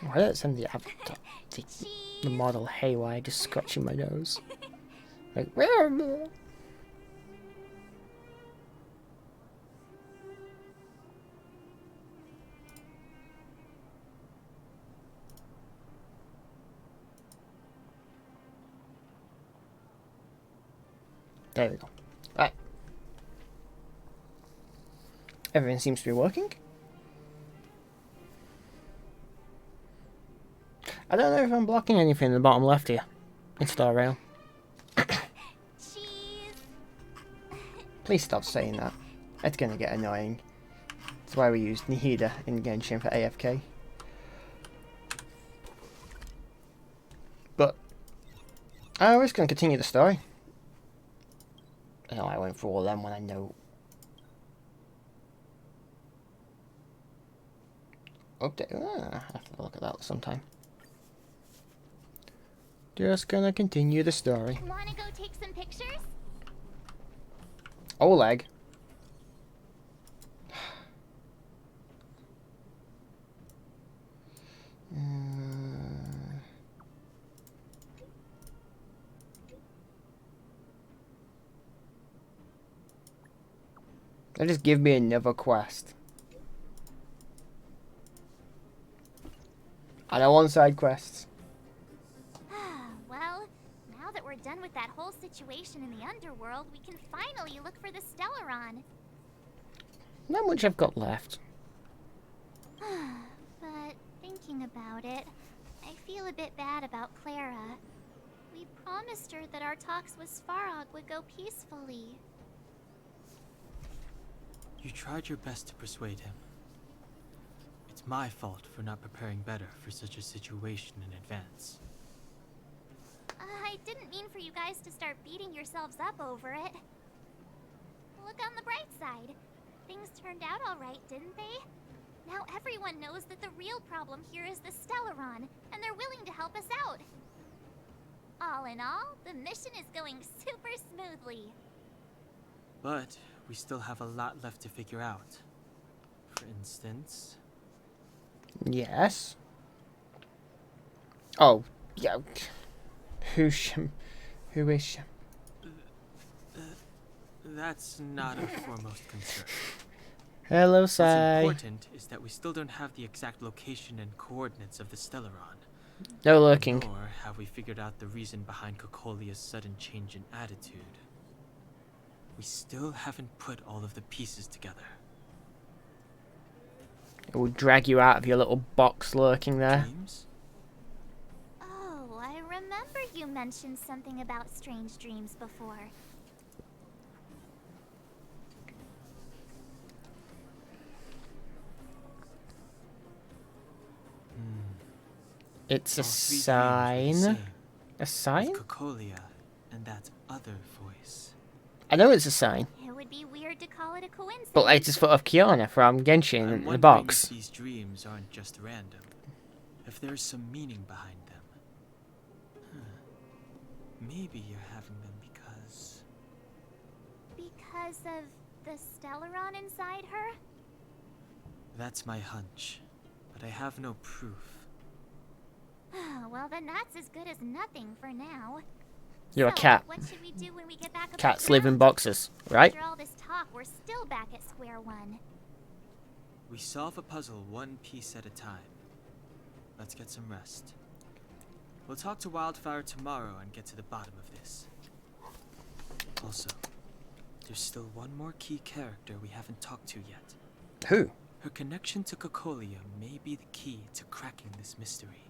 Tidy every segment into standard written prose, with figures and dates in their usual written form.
Why did it send the avatar, the model haywire, just scratching my nose? Like, where? There we go. Right. Everything seems to be working. I don't know if I'm blocking anything in the bottom left here. In Star Rail. Please stop saying that. It's gonna get annoying. That's why we use Nihida in Genshin for AFK. But we're just gonna continue the story. I know I went through all them when I know. Update. I have to look at that sometime. Just gonna continue the story. Wanna go take some pictures? Oleg. They just give me another quest. I don't want side quests. Well, now that we're done with that whole situation in the underworld, we can finally look for the Stellaron. Not much I've got left. But thinking about it, I feel a bit bad about Clara. We promised her that our talks with Svarog would go peacefully. You tried your best to persuade him. It's my fault for not preparing better for such a situation in advance. I didn't mean for you guys to start beating yourselves up over it. Look on the bright side. Things turned out alright, didn't they? Now everyone knows that the real problem here is the Stellaron, and they're willing to help us out. All in all, the mission is going super smoothly. But we still have a lot left to figure out. For instance... Yes. Oh, yeah. Who is she? That's not our foremost concern. Hello, What's Sai. important is that we still don't have the exact location and coordinates of the Stellaron. No lurking. Nor have we figured out the reason behind Kokolia's sudden change in attitude. We still haven't put all of the pieces together. It will drag you out of your little box lurking there. Dreams? Oh, I remember you mentioned something about strange dreams before. It's a All three dreams sign. were the same, A sign? with Kokolia and that other voice. I know it's a sign. It would be weird to call it a coincidence. But I just thought of Kiana from Genshin I'm in the wondering box. if these dreams aren't just random. If there's some meaning behind them. Maybe you're having them because... Because of the Stellaron inside her? That's my hunch. But I have no proof. Well, then that's as good as nothing for now. You're a So, cat. What should we do when we get back up Cats the live in ground? boxes, right? After all this talk, we're still back at square one. We solve a puzzle one piece at a time. Let's get some rest. We'll talk to Wildfire tomorrow and get to the bottom of this. Also, there's still one more key character we haven't talked to yet. Who? Her connection to Kokolia may be the key to cracking this mystery.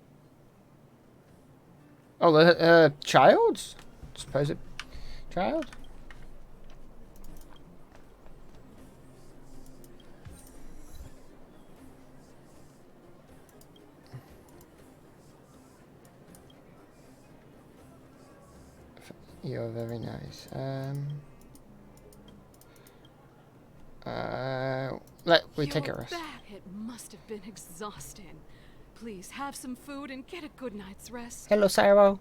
Oh, the child? Suppose it. Child? You're very nice. We take a You're rest. back. It must have been exhausting. Please have some food and get a good night's rest. Hello, Cyro.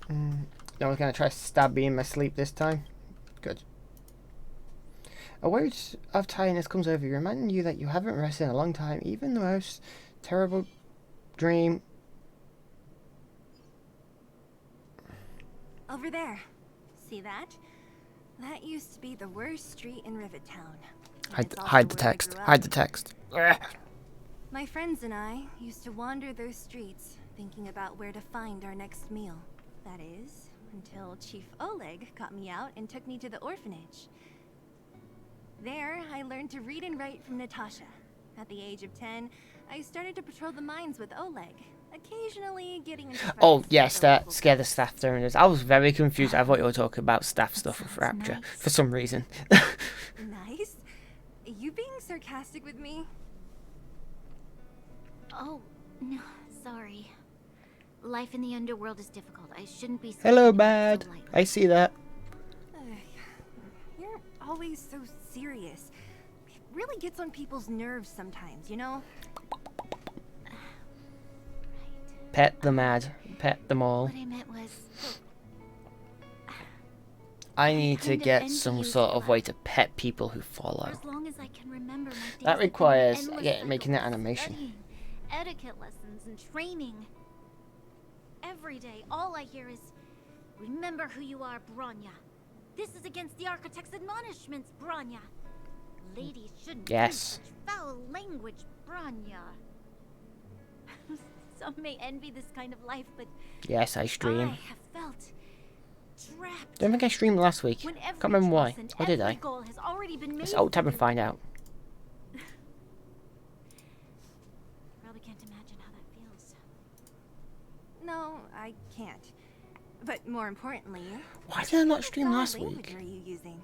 No one's gonna try to stab me in my sleep this time. Good. A weight of tiredness comes over you, reminding you that you haven't rested in a long time. Even the most terrible dream. Over there. See that? That used to be the worst street in Rivettown. And it's also Hide the where I text. grew up. Hide the text. Ugh. My friends and I used to wander those streets, thinking about where to find our next meal. That is, until Chief Oleg got me out and took me to the orphanage. There, I learned to read and write from Natasha. At the age of 10, I started to patrol the mines with Oleg, occasionally getting into fights Oh, with yes, the that local scared the staff during this. I was very confused. I thought you were talking about staff stuff with sounds Rapture nice. for some reason. Nice? You being sarcastic with me? Oh, no, sorry. Life in the underworld is difficult. I shouldn't be Hello, speaking about it bad. so lightly. I see that. You're always so serious. It really gets on people's nerves sometimes, you know? Pet the mad. Pet them all. What I meant was, I need to kind of get envy some you, sort of Zilla. way to pet people who for follow. as long as I can remember, my days That have been requires endless making cycle that of animation. studying, etiquette lessons and training. Every day, all I hear is, "Remember who you are, Branya. This is against the Architect's admonishments, Branya. Ladies shouldn't Yes. use such foul language, Branya." Some may envy this kind of life, but Yes, I I stream. have felt trapped. Don't think I streamed last week. When Can't remember every why. choice and Or did every I? goal has already been made Let's alt tab for and you. find out. Probably can't imagine how that feels. No, I can't. But more importantly, Why did I not stream what last language week? are you using?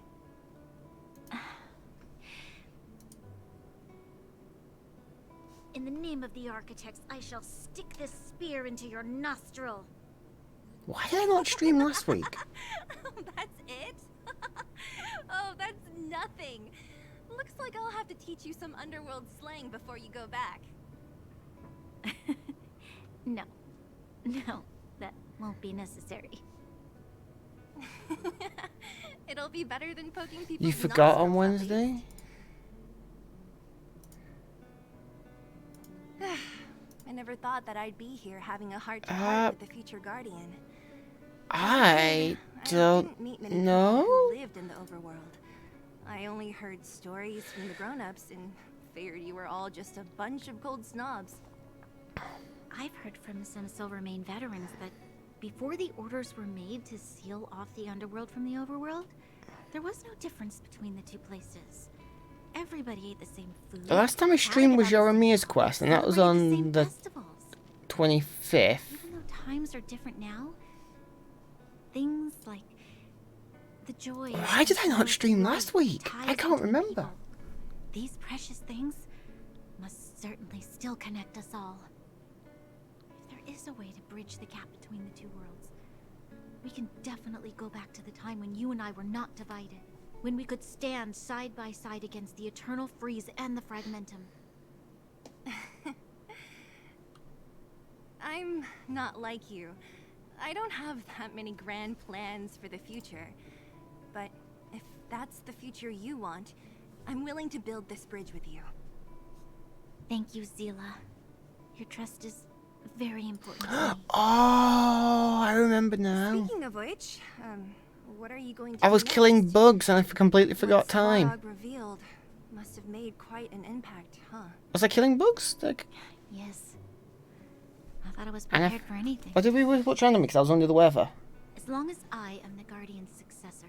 In the name of the Architects, I shall stick this spear into your nostril. Why did I not stream last week? That's it? Oh, that's nothing. Looks like I'll have to teach you some underworld slang before you go back. No. No, that won't be necessary. It'll be better than poking people's You forgot on nostrils, at Wednesday? least. I never thought that I'd be here having a heart-to-heart with the future guardian. I didn't don't meet many people know. who lived in the overworld. I only heard stories from the grown-ups and figured you were all just a bunch of cold snobs. I've heard from some Silvermane veterans that before the orders were made to seal off the underworld from the overworld, there was no difference between the two places. Everybody ate the same food. The last time I streamed was Yorimiya's quest, and that was celebrated on same the festivals. 25th. Even though times are different now, things like the joy. Why did I not stream last week? I can't remember. These precious things must certainly still connect us all. If there is a way to bridge the gap between the two worlds, we can definitely go back to the time when you and I were not divided. When we could stand side by side against the Eternal Freeze and the Fragmentum. I'm not like you. I don't have that many grand plans for the future. But if that's the future you want, I'm willing to build this bridge with you. Thank you, Zila. Your trust is very important to me. Oh, I remember now. Speaking of which, what are you going to I do was killing next? bugs and I completely forgot What time. Svarog revealed must have made quite an impact, huh? Was I killing bugs? Like, Yes. I thought I was And if- prepared for anything. or did we watch anime because I was under the weather? As long as I am the Guardian's successor,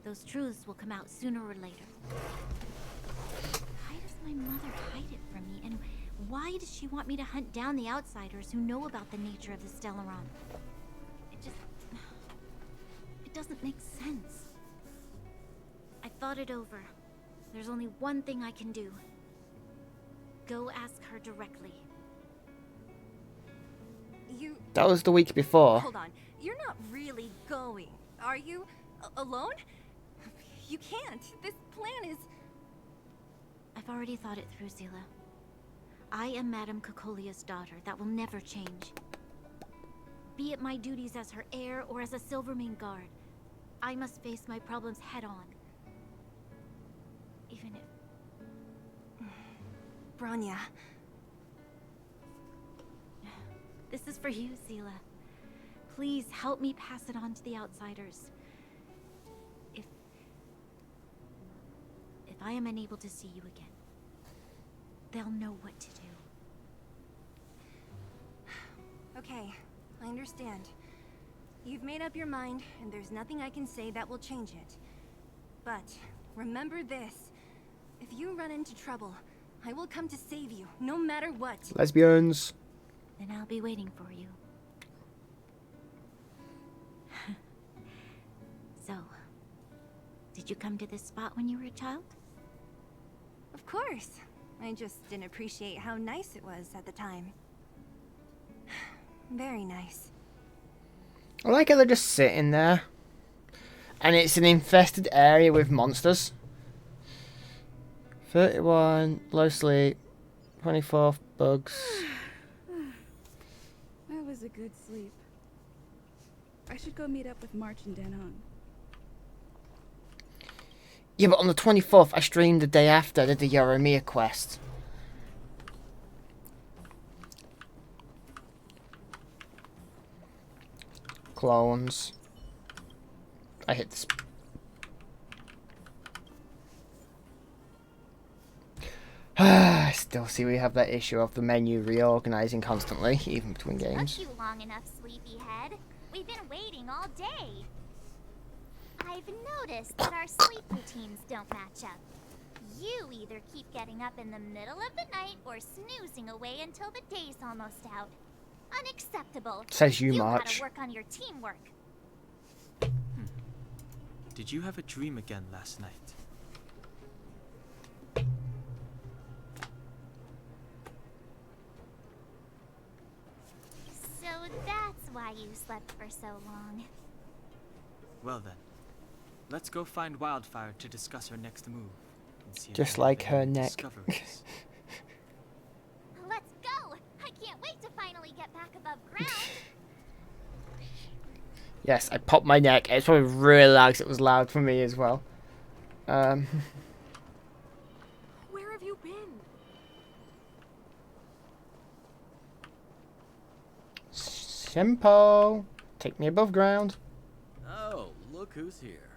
those truths will come out sooner or later. Why does my mother hide it from me? And why does she want me to hunt down the outsiders who know about the nature of the Stellaron? It doesn't make sense. I thought it over. There's only one thing I can do. Go ask her directly. You... That was the week before. Hold on. You're not really going, are you? Alone? You can't. This plan is... I've already thought it through, Zila. I am Madame Cocolia's daughter. That will never change. Be it my duties as her heir or as a Silvermane guard, I must face my problems head on. Even if... Branya. This is for you, Seela. Please help me pass it on to the outsiders. If I am unable to see you again, they'll know what to do. Okay, I understand. You've made up your mind, and there's nothing I can say that will change it. But remember this. If you run into trouble, I will come to save you, no matter what. Lesbians. Then I'll be waiting for you. So, did you come to this spot when you were a child? Of course. I just didn't appreciate how nice it was at the time. Very nice. I like how they're just sitting there. And it's an infested area with monsters. 31, low sleep, 24 bugs. That was a good sleep. I should go meet up with March and Danhong. Yeah, but on the 24th, I streamed the day after I did the Yoromia quest. Clones. I hit this. I still see we have that issue of the menu reorganizing constantly, even between games. Took you long enough, sleepyhead. We've been waiting all day. I've noticed that our sleep routines don't match up. You either keep getting up in the middle of the night or snoozing away until the day's almost out. Unacceptable. Says you, You March. gotta work on your teamwork. Did you have a dream again last night? So that's why you slept for so long. Well then, let's go find Wildfire to discuss her next move. And see if Just we like have her any neck. discoveries. Let's go! I can't wait to finally get back above ground. Yes, I popped my neck. It's probably really loud 'cause it was loud for me as well. Where have you been? Simple. Take me above ground. Oh, look who's here.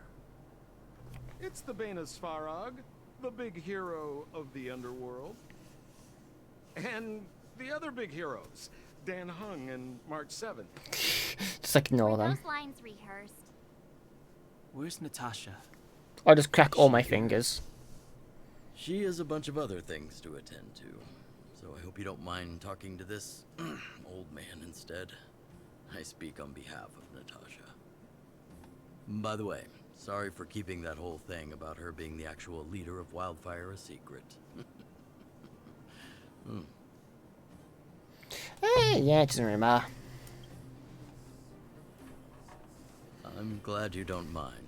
It's the Banus Farag, the big hero of the underworld. And the other big heroes, Dan Hung and March 7th. Just ignore Were them. those lines rehearsed? Where's Natasha? I'll just crack all my fingers. She has a bunch of other things to attend to, so I hope you don't mind talking to this old man instead. I speak on behalf of Natasha. By the way, sorry for keeping that whole thing about her being the actual leader of Wildfire a secret. Yeah, it doesn't really matter. I'm glad you don't mind.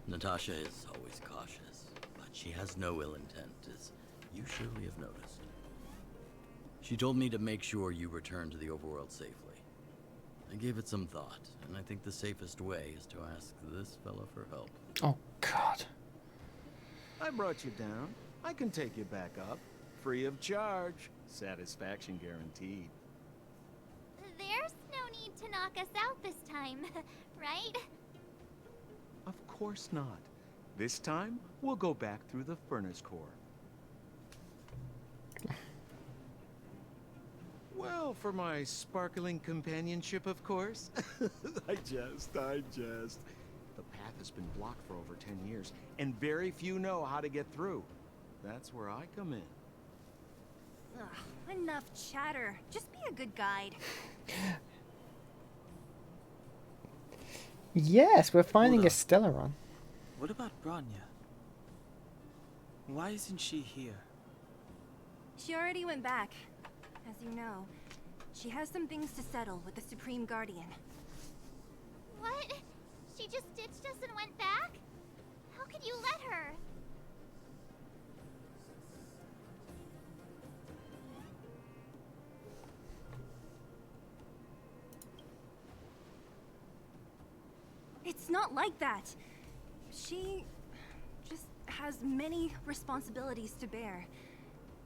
Natasha is always cautious, but she has no ill intent, as you surely have noticed. She told me to make sure you return to the overworld safely. I gave it some thought, and I think the safest way is to ask this fella for help. Oh, God. I brought you down. I can take you back up. Free of charge. Satisfaction guaranteed. There's no need to knock us out this time, right? Of course not. This time, we'll go back through the furnace core. Well, for my sparkling companionship, of course. I jest. The path has been blocked for over 10 years, and very few know how to get through. That's where I come in. Ugh, enough chatter. Just be a good guide. Yes, we're finding Hold a on. Stellaron. What about Branya? Why isn't she here? She already went back. As you know, she has some things to settle with the Supreme Guardian. What? She just ditched us and went back? How could you let her? It's not like that. She just has many responsibilities to bear.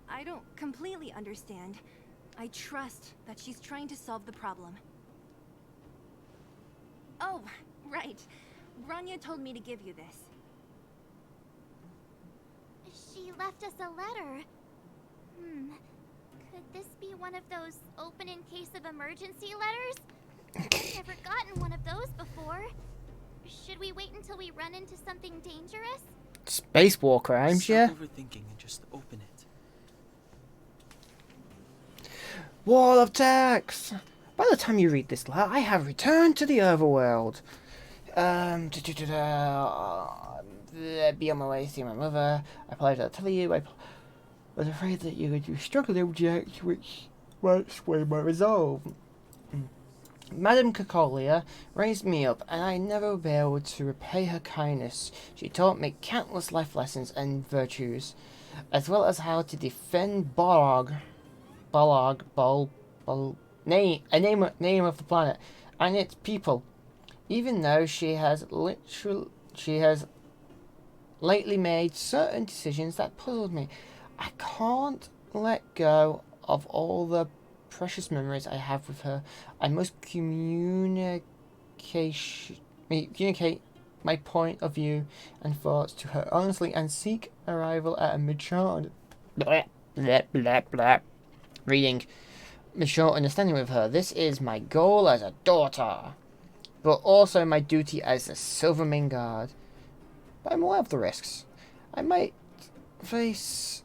I don't completely understand. I trust that she's trying to solve the problem. Oh, right. Rania told me to give you this. She left us a letter. Could this be one of those open in case of emergency letters? I've never gotten one of those before. Should we wait until we run into something dangerous? Spacewalk crimes, yeah. Stop overthinking and just open it. Wall of text! By the time you read this letter, I have returned to the overworld. Be on my way to see my mother. I apologize to tell you, I was afraid that you would struggle to object, which might sway my resolve. Madame Cacolia raised me up, and I never will be able to repay her kindness. She taught me countless life lessons and virtues, as well as how to defend name of the planet and its people. Even though she has lately made certain decisions that puzzled me, I can't let go of all the precious memories I have with her. I must communicate my point of view and thoughts to her honestly and seek arrival at a mature mature understanding with her. This is my goal as a daughter, but also my duty as a Silvermane guard. But I'm aware of the risks I might face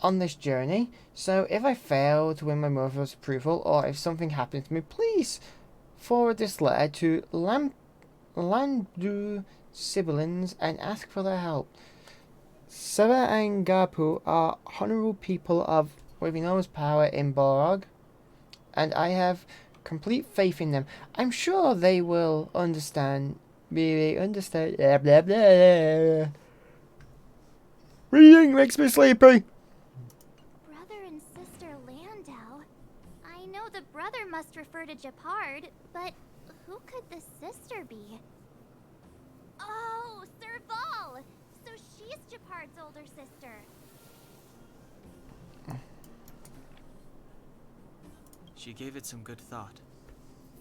on this journey, so if I fail to win my mother's approval, or if something happens to me, please forward this letter to Landu siblings and ask for their help. Sera and Gapu are honorable people with enormous power in Borog, and I have complete faith in them. I'm sure they will understand. Really understand. Blah, blah, blah. Reading makes me sleepy. Brother and sister Landau. I know the brother must refer to Japard, but who could the sister be? Oh, Serval! So she's Japard's older sister. She gave it some good thought.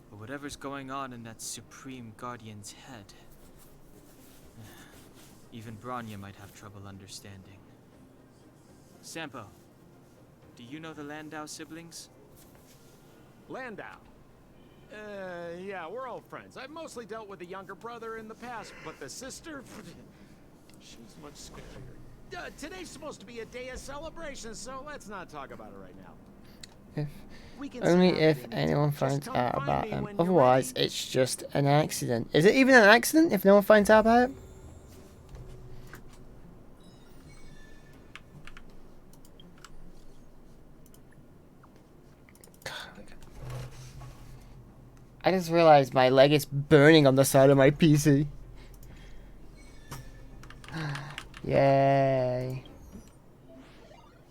But whatever's going on in that Supreme Guardian's head, even Branya might have trouble understanding. Sampo, do you know the Landau siblings? Landau? Yeah, we're old friends. I've mostly dealt with the younger brother in the past, but the sister... she's much scarier. Today's supposed to be a day of celebration, so let's not talk about it right now. Only if anyone finds out about them. Otherwise, it's just an accident. Is it even an accident if no one finds out about it? I just realized my leg is burning on the side of my PC. Yay.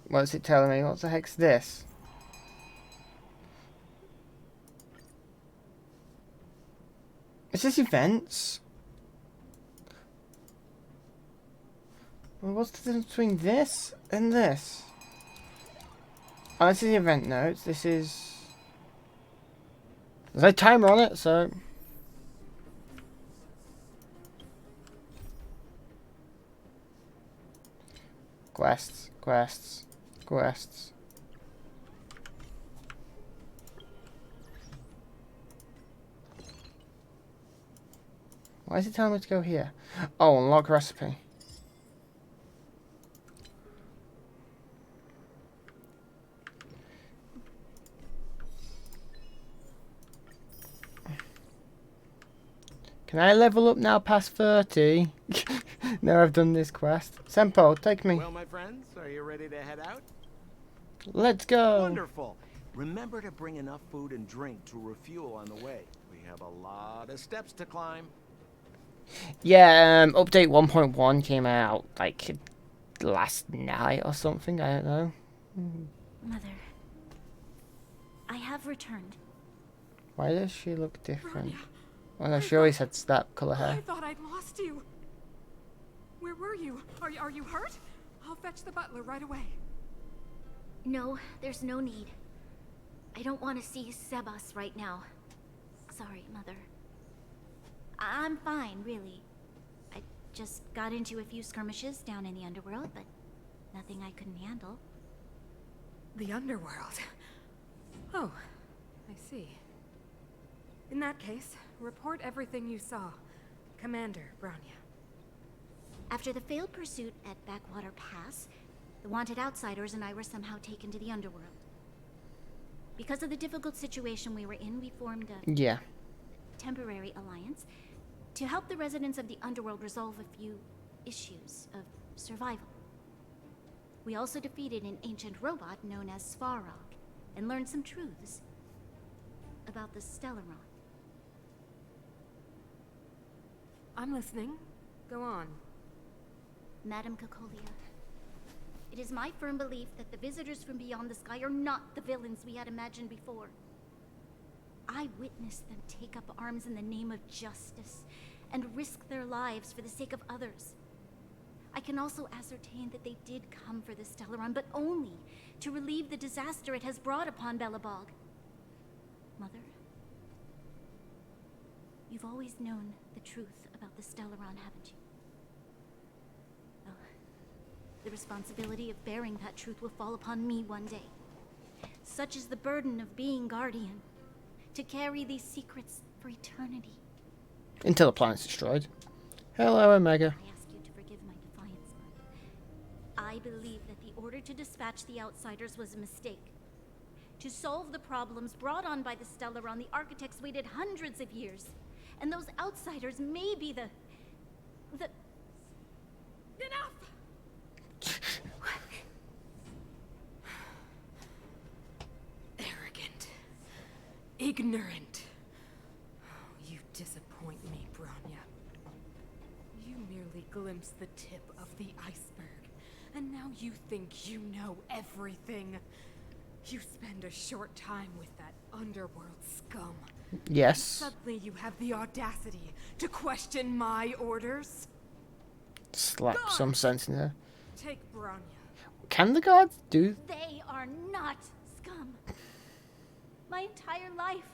What's it telling me? What the heck's this? Is this events? Well, what's the difference between this and this? Oh, this is the event notes. This is... There's no timer on it, so... Quests, quests, quests. Why is it telling me to go here? Oh, unlock recipe. Can I level up now past 30? Now I've done this quest. Senpo, take me. Well, my friends, are you ready to head out? Let's go. Wonderful. Remember to bring enough food and drink to refuel on the way. We have a lot of steps to climb. Yeah, update 1.1 came out like last night or something. I don't know. Mother, I have returned. Why does she look different? Well, no, she always had that colour hair. I thought I'd lost you. Where were you? Are you hurt? I'll fetch the butler right away. No, there's no need. I don't want to see Sebas right now. Sorry, Mother. I'm fine, really. I just got into a few skirmishes down in the underworld, but nothing I couldn't handle. The underworld? Oh, I see. In that case, report everything you saw. Commander Bronya. After the failed pursuit at Backwater Pass, the wanted outsiders and I were somehow taken to the underworld. Because of the difficult situation we were in, we formed a temporary alliance to help the residents of the underworld resolve a few issues of survival. We also defeated an ancient robot known as Svarog and learned some truths about the Stellaron. I'm listening. Go on. Madam Cocolia, it is my firm belief that the visitors from beyond the sky are not the villains we had imagined before. I witnessed them take up arms in the name of justice and risk their lives for the sake of others. I can also ascertain that they did come for the Stellaron, but only to relieve the disaster it has brought upon Belobog. Mother, you've always known the truth about the Stellaron, haven't you? Well, the responsibility of bearing that truth will fall upon me one day. Such is the burden of being Guardian, to carry these secrets for eternity. Until the planet's destroyed. Hello, Omega. I ask you to forgive my defiance, Mother. I believe that the order to dispatch the outsiders was a mistake. To solve the problems brought on by the Stellaron, the architects waited hundreds of years. And those outsiders may be the... Enough! Arrogant. Ignorant. Oh, you disappoint me, Bronya. You merely glimpsed the tip of the iceberg, and now you think you know everything. You spend a short time with that underworld scum. Yes. Suddenly you have the audacity to question my orders? Slap some sense in there. Take Bronya. Can the guards do? They are not scum. My entire life,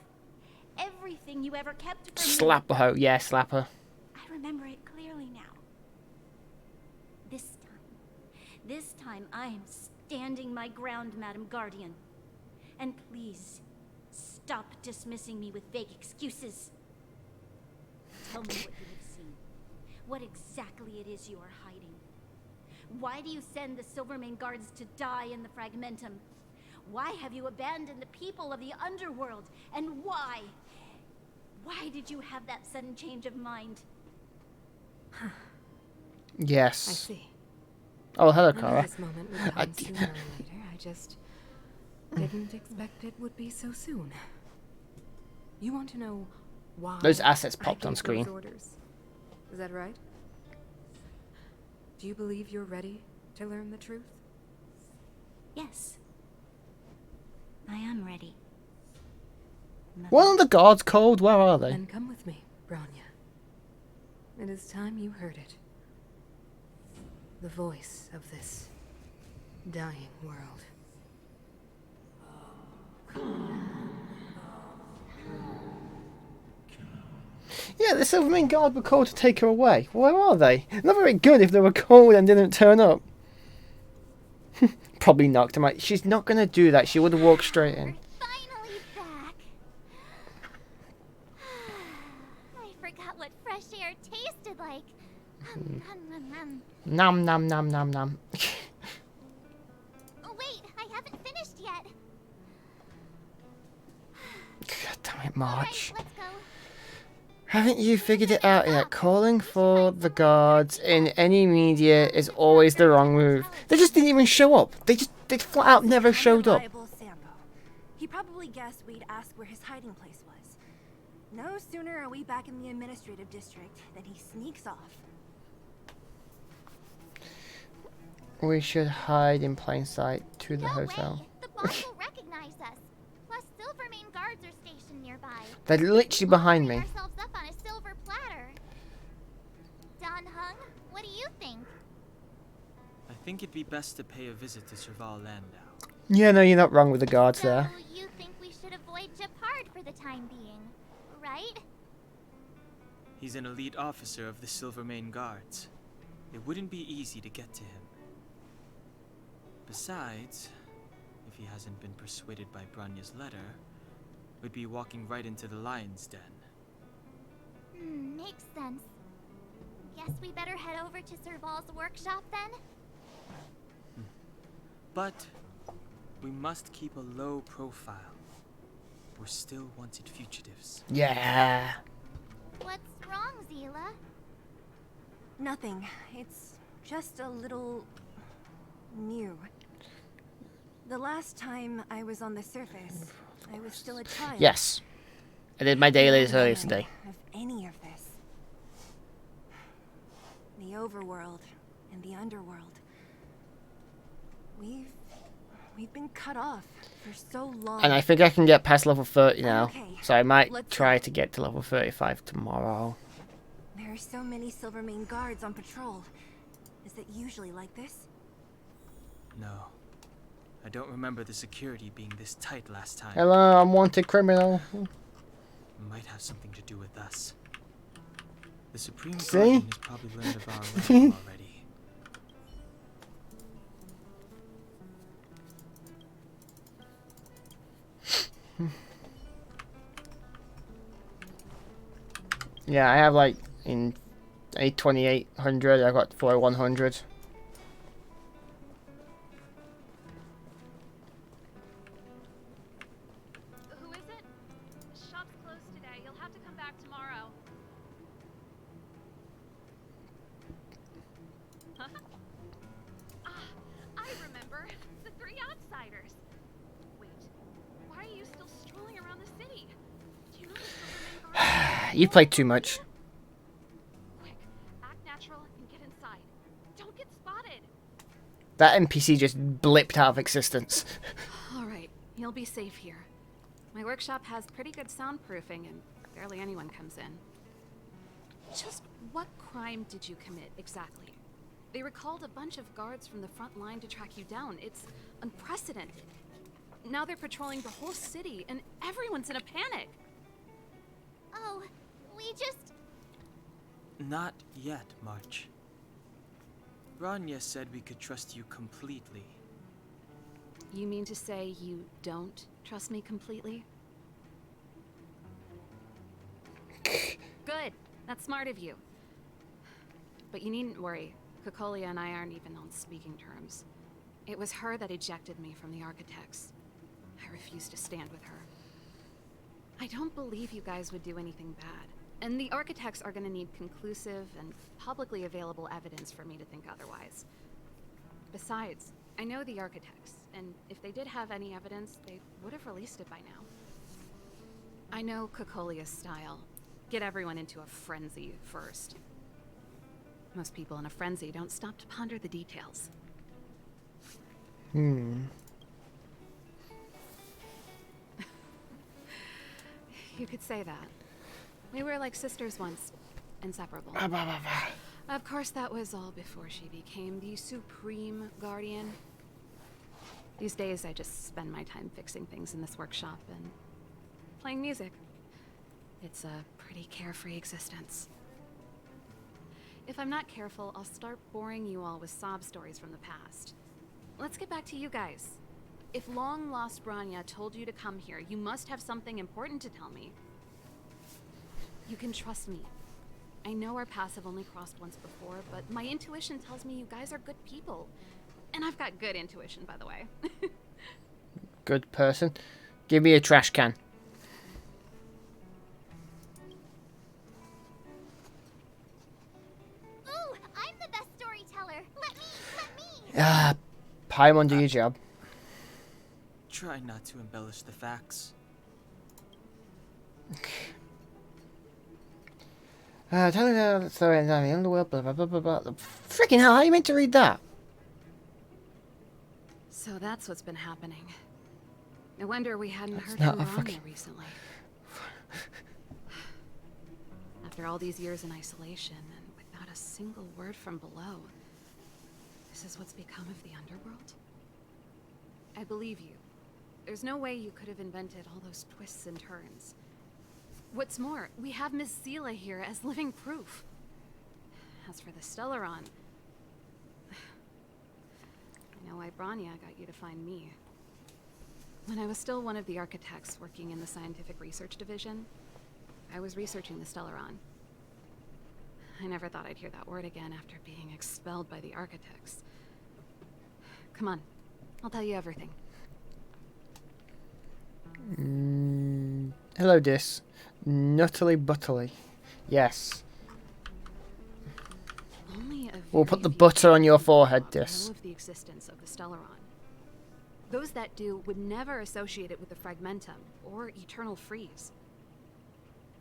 everything you ever kept from me. Slap her. Yeah, slap her. I remember it clearly now. This time I am standing my ground, Madam Guardian. And please, stop dismissing me with vague excuses. Tell me what you have seen. What exactly it is you are hiding. Why do you send the Silvermane guards to die in the Fragmentum? Why have you abandoned the people of the underworld? And why? Why did you have that sudden change of mind? Yes. I see. Oh, hello, I knew Kara. this moment would come sooner or later. I just didn't expect it would be so soon. You want to know why? Those assets I popped on gave screen. those orders. Is that right? Do you believe you're ready to learn the truth? Yes. I am ready. What are the guards called? Where are they? Then come with me, Bronya. It is time you heard it. The voice of this dying world. Yeah, the Silvermane guard were called to take her away. Where are they? Not very good if they were called and didn't turn up. Probably knocked him out. She's not going to do that. She would have walked straight in. We're finally back. I forgot what fresh air tasted like. Nom nom nom nom nom. Oh, wait, I haven't finished yet. God damn it, March. Alright, let's go. Haven't you figured it out yet? Calling for the guards in any media is always the wrong move. They just didn't even show up. They flat out never showed up. Unreliable Sambo. He probably guessed we'd ask where his hiding place was. No sooner are we back in the administrative district than he sneaks off. We should hide in plain sight to the No hotel. way. The boss will recognize us. Plus, Silvermane guards are stationed nearby. They're literally behind We'll me. bring ourselves up on a silver platter. Don Hung, what do you think? think it'd be best to pay a visit to Serval Landau. Yeah, no, you're not wrong with the guards So there. you think we should avoid Japard for the time being, right? He's an elite officer of the Silvermane Guards. It wouldn't be easy to get to him. Besides, if he hasn't been persuaded by Branya's letter, we'd be walking right into the lion's den. Makes sense. Guess we better head over to Serval's workshop then? But we must keep a low profile. We're still wanted fugitives. Yeah. What's wrong, Zila? Nothing. It's just a little new. The last time I was on the surface, I was still a child. Yes. I did my dailies earlier today. Of any of this. The overworld and the underworld. We've been cut off for so long. And I think I can get past level 30 now. Okay, So I might let's try go. to get to level 35 tomorrow. There are so many Silvermane guards on patrol. Is it usually like this? No. I don't remember the security being this tight last time. Hello, unwanted criminal. Might have something to do with us. The Supreme See? Guardian has probably learned of our arrival already. Yeah, I have like in 2800, I got 4100. Who is it? The shop's closed today. You'll have to come back tomorrow. I remember. The three outsiders. Wait, why are you still strolling around the city? Do you know the Silvermane Guards? You played too much. Quick, act natural and get inside. Don't get spotted. That NPC just blipped out of existence. All right, you'll be safe here. My workshop has pretty good soundproofing and barely anyone comes in. Just what crime did you commit exactly? They recalled a bunch of guards from the front line to track you down. It's unprecedented. Now they're patrolling the whole city and everyone's in a panic. Oh, we just... Not yet, March. Rania said we could trust you completely. You mean to say you don't trust me completely? Good. That's smart of you. But you needn't worry. Kokolia and I aren't even on speaking terms. It was her that ejected me from the Architects. I refuse to stand with her. I don't believe you guys would do anything bad. And the Architects are gonna need conclusive and publicly available evidence for me to think otherwise. Besides, I know the Architects, and if they did have any evidence, they would have released it by now. I know Kokolia's style. Get everyone into a frenzy first. Most people in a frenzy don't stop to ponder the details. Hmm. You could say that. We were like sisters once, inseparable. Ah, Of course, that was all before she became the Supreme Guardian. These days, I just spend my time fixing things in this workshop and playing music. It's a pretty carefree existence. If I'm not careful, I'll start boring you all with sob stories from the past. Let's get back to you guys. If long-lost Branya told you to come here, you must have something important to tell me. You can trust me. I know our paths have only crossed once before, but my intuition tells me you guys are good people. And I've got good intuition, by the way. Good person. Give me a trash can. Ooh, I'm the best storyteller. Let me. Ah, Paimon, do your job. Try not to embellish the facts. Tell me the story in the underworld, blah, blah, blah, blah, blah. Freaking hell, how are you meant to read that? So that's what's been happening. No wonder we hadn't That's heard not from a Rania fucking- recently. After all these years in isolation and without a single word from below, This is what's become of the underworld? I believe you. There's no way you could have invented all those twists and turns. What's more, we have Miss Zila here as living proof. As for the Stellaron, I know why Branya got you to find me. When I was still one of the architects working in the scientific research division, I was researching the Stellaron. I never thought I'd hear that word again after being expelled by the architects. Come on, I'll tell you everything. Hello, Dis. Nuttily butterly. Yes. Only a We'll very put the few butter on your people forehead, know Dis. of the existence of the Stellaron. Those that do would never associate it with the Fragmentum or Eternal Freeze.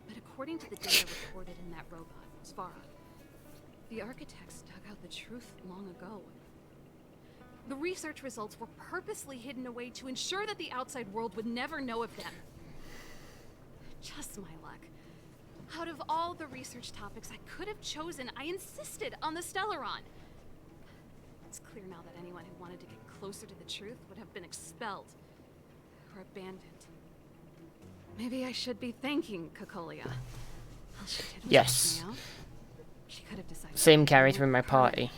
But according to the data recorded in that robot, Svara, the architects dug out the truth long ago. The research results were purposely hidden away to ensure that the outside world would never know of them. Just my luck. Out of all the research topics I could have chosen, I insisted on the Stellaron. It's clear now that anyone who wanted to get closer to the truth would have been expelled or abandoned. Maybe I should be thanking Cocolia. All she did was Yes. help me out. She could have decided Same to character in my party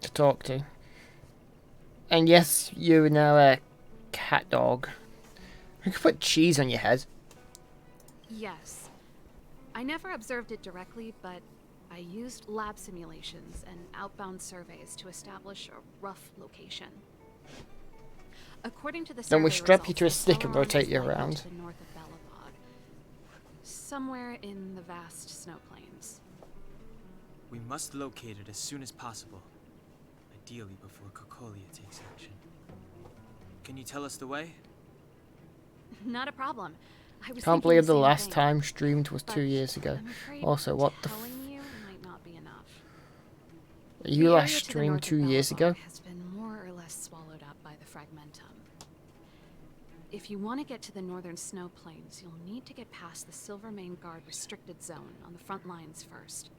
to talk to. And yes, you're now a cat dog. We could put cheese on your head. Yes. I never observed it directly, but I used lab simulations and outbound surveys to establish a rough location. According to the Then we survey strap you results, to a the stick and Stellaron rotate is you likely around. to the north of Belobog, somewhere in the vast snow plains. We must locate it as soon as possible. Ideally before Cocolia takes action. Can you tell us the way? Not a problem. I was Can't thinking believe the same last thing, time streamed was but 2 years ago. I'm afraid Also, what the telling you might not be enough. You The last area to the streamed north of 2 years Belobog ago? has been more or less swallowed up by the Fragmentum. If you want to get to the northern snow plains, you'll need to get past the Silvermane Guard restricted zone on the front lines first.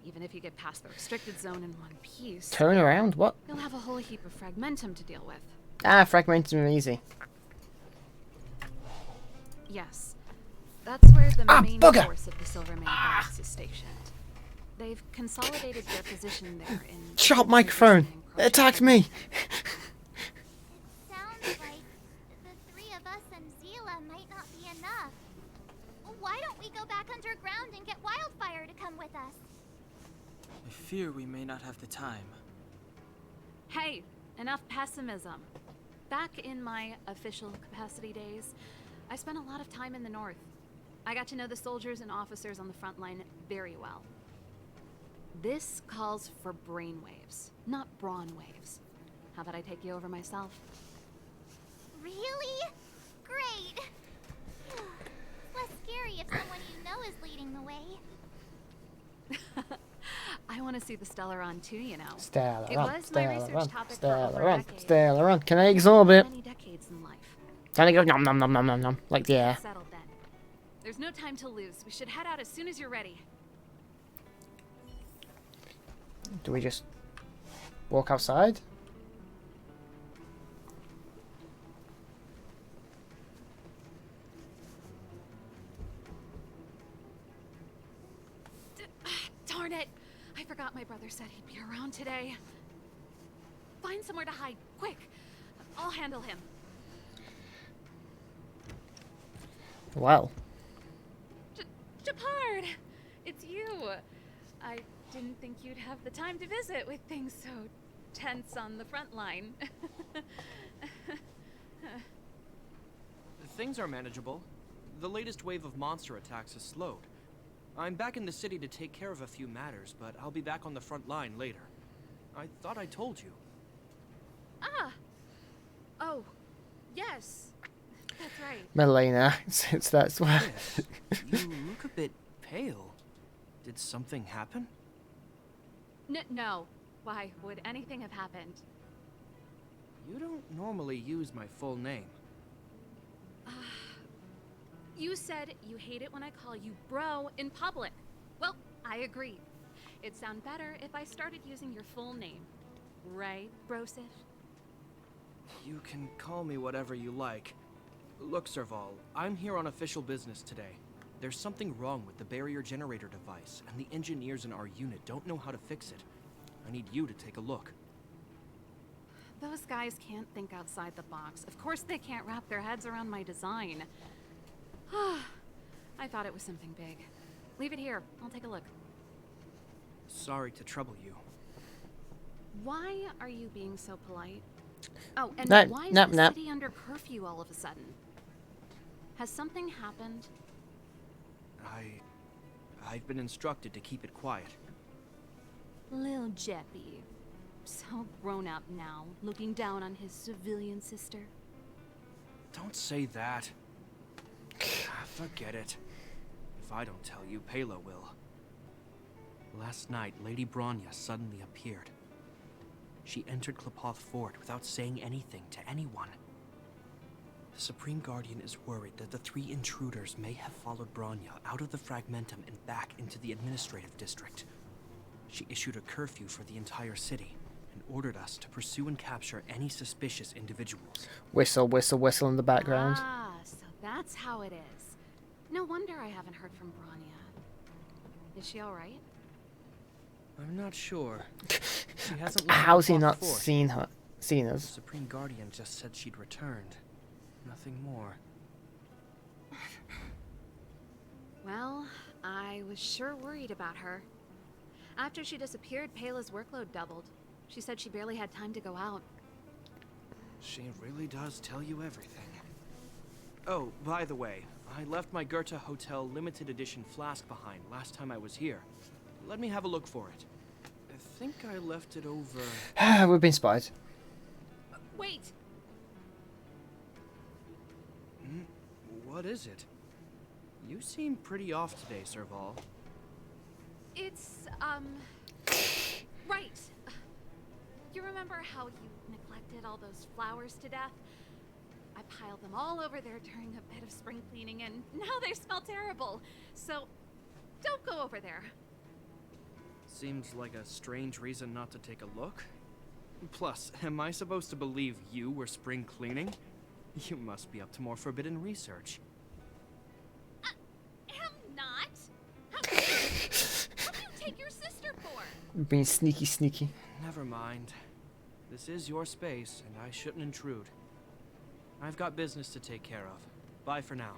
Even if you get past the restricted zone in one piece, Turn around? What? you'll have a whole heap of Fragmentum to deal with. Ah, fragmented and easy. Yes. That's where the main bugger! force of the Silvermane Guards is stationed. They've consolidated their position there in... Shut up, microphone! It attacked me! Sounds like the three of us and Zila might not be enough. Why don't we go back underground and get Wildfire to come with us? I fear we may not have the time. Hey, enough pessimism. Back in my official capacity days, I spent a lot of time in the north. I got to know the soldiers and officers on the front line very well. This calls for brainwaves, not brawn waves. How about I take you over myself? Really? Great! Less scary if someone you know is leading the way. I want to see the Stellaron too, you know. It Stellaron, was my research Stellaron, topic for over a Stellaron, decade. Stellaron. Can I absorb it? Many decades in life. Can I go nom nom nom nom nom nom? Like the air. Settled then. There's no time to lose. We should head out as soon as you're ready. Do we just walk outside? Darn it! I forgot my brother said he'd be around today. Find somewhere to hide, quick! I'll handle him. Well. Japard! It's you! I didn't think you'd have the time to visit with things so tense on the front line. Things are manageable. The latest wave of monster attacks has slowed. I'm back in the city to take care of a few matters, but I'll be back on the front line later. I thought I told you. Ah! Oh, yes. That's right. Melena, since that's why. Yes. You look a bit pale. Did something happen? No. Why would anything have happened? You don't normally use my full name. You said you hate it when I call you bro in public. Well, I agree. It'd sound better if I started using your full name. Right, Brosif? You can call me whatever you like. Look, Serval, I'm here on official business today. There's something wrong with the barrier generator device, and the engineers in our unit don't know how to fix it. I need you to take a look. Those guys can't think outside the box. Of course they can't wrap their heads around my design. I thought it was something big. Leave it here. I'll take a look. Sorry to trouble you. Why are you being so polite? Oh, and No, why is no, the no. city under curfew all of a sudden? Has something happened? I've been instructed to keep it quiet. Lil Jeppy. So grown up now, looking down on his civilian sister. Don't say that. Forget it. If I don't tell you, Pela will. Last night, Lady Bronya suddenly appeared. She entered Klepoth Fort without saying anything to anyone. The Supreme Guardian is worried that the 3 intruders may have followed Bronya out of the Fragmentum and back into the administrative district. She issued a curfew for the entire city and ordered us to pursue and capture any suspicious individuals. Whistle, whistle, whistle in the background. Ah, so that's how it is. No wonder I haven't heard from Bronya. Is she alright? I'm not sure. She hasn't left How's he Klepoth not Fort. seen The us? Supreme Guardian just said she'd returned. Nothing more. Well, I was sure worried about her. After she disappeared, Pela's workload doubled. She said she barely had time to go out. She really does tell you everything. Oh, by the way, I left my Goethe Hotel limited edition flask behind last time I was here. Let me have a look for it. I think I left it over... We've been spied. Wait! What is it? You seem pretty off today, Serval. It's, right. You remember how you neglected all those flowers to death? I piled them all over there during a bit of spring cleaning, and now they smell terrible. So, don't go over there. Seems like a strange reason not to take a look. Plus, am I supposed to believe you were spring cleaning? You must be up to more forbidden research. Am not. How dare you? What do you take your sister for? Being sneaky, sneaky. Never mind. This is your space, and I shouldn't intrude. I've got business to take care of. Bye for now.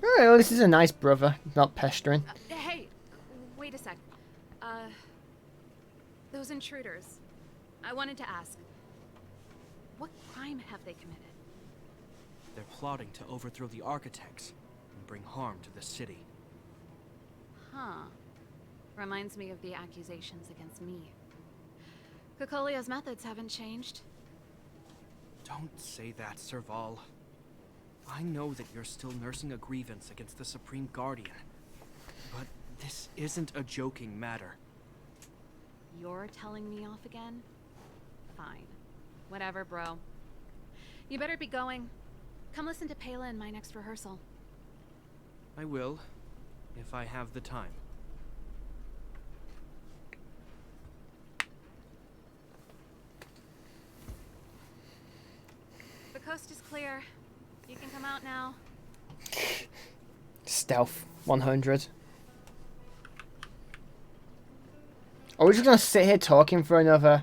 Oh, this is a nice brother, not pestering. Hey, wait a sec. Those intruders. I wanted to ask, what crime have they committed? They're plotting to overthrow the architects and bring harm to the city. Huh. Reminds me of the accusations against me. Kokolia's methods haven't changed. Don't say that, Serval. I know that you're still nursing a grievance against the Supreme Guardian. But this isn't a joking matter. You're telling me off again? Fine. Whatever, bro. You better be going. Come listen to Pela in my next rehearsal. I will, if I have the time. The coast is clear. You can come out now. Stealth 100. Are we just gonna sit here talking for another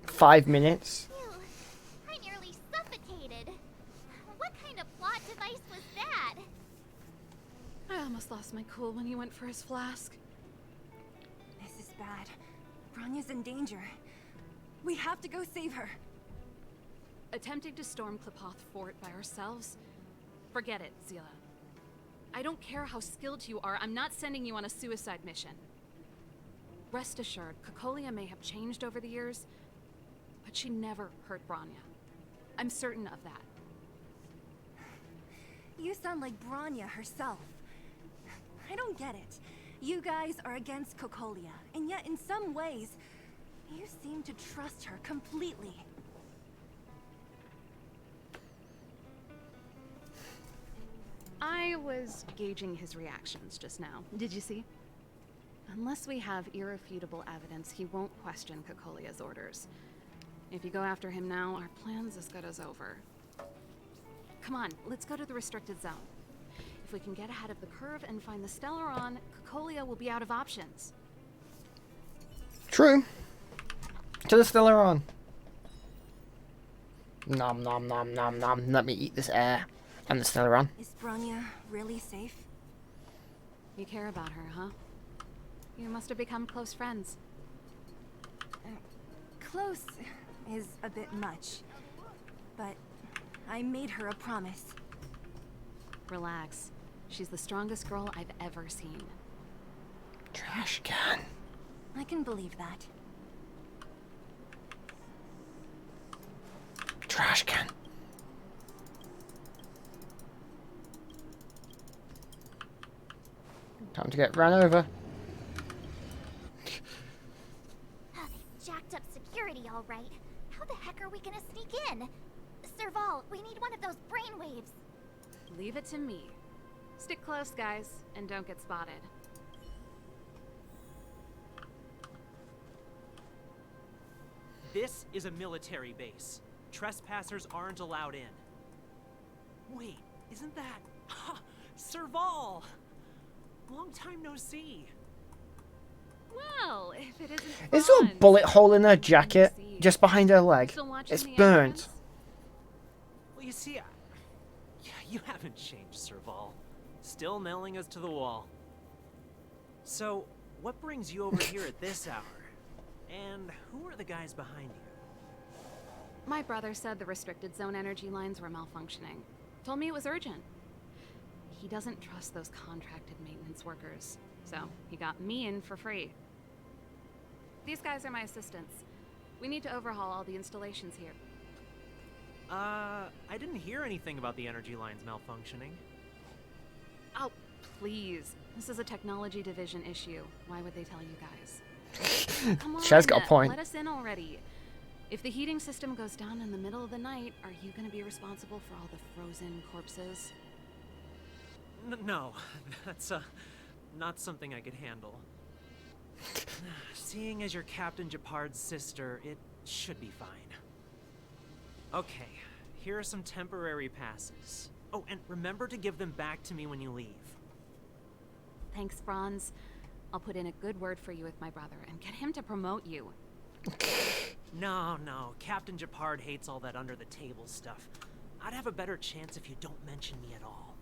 5 minutes? Phew, I nearly suffocated. What kind of plot device was that? I almost lost my cool when he went for his flask. This is bad. Bronya's in danger. We have to go save her. Attempting to storm Klepoth Fort by ourselves? Forget it, Zila. I don't care how skilled you are, I'm not sending you on a suicide mission. Rest assured, Kokolia may have changed over the years, but she never hurt Bronya. I'm certain of that. You sound like Bronya herself. I don't get it. You guys are against Kokolia, and yet in some ways, you seem to trust her completely. I was gauging his reactions just now. Did you see? Unless we have irrefutable evidence, he won't question Cocolia's orders. If you go after him now, our plan's as good as over. Come on, let's go to the restricted zone. If we can get ahead of the curve and find the Stellaron, Cocolia will be out of options. True. To the Stellaron. Nom nom nom nom nom. Let me eat this air. And the Stellaron. Is Bronya really safe? You care about her, huh? You must have become close friends. Close is a bit much. But I made her a promise. Relax. She's the strongest girl I've ever seen. Trash can. I can believe that. Trash can. Time to get ran over. Oh, they jacked up security, all right. How the heck are we gonna sneak in? Serval, we need one of those brainwaves. Leave it to me. Stick close, guys, and don't get spotted. This is a military base. Trespassers aren't allowed in. Wait, isn't that... Serval! Long time no see. Well, if it isn't Is there a bullet hole in her jacket? Just behind her leg. It's burnt. Well, you see, you haven't changed, Serval. Still nailing us to the wall. So, what brings you over here at this hour? And who are the guys behind you? My brother said the restricted zone energy lines were malfunctioning. Told me it was urgent. He doesn't trust those contracted maintenance workers, so he got me in for free. These guys are my assistants. We need to overhaul all the installations here. I didn't hear anything about the energy lines malfunctioning. Oh, please. This is a technology division issue. Why would they tell you guys? Come on, Shaz got a point. Let us in already. If the heating system goes down in the middle of the night, are you going to be responsible for all the frozen corpses? No, that's not something I could handle. Seeing as you're Captain Japard's sister, it should be fine. Okay, here are some temporary passes. Oh, and remember to give them back to me when you leave. Thanks, Franz. I'll put in a good word for you with my brother and get him to promote you. No, Captain Japard hates all that under-the-table stuff. I'd have a better chance if you don't mention me at all.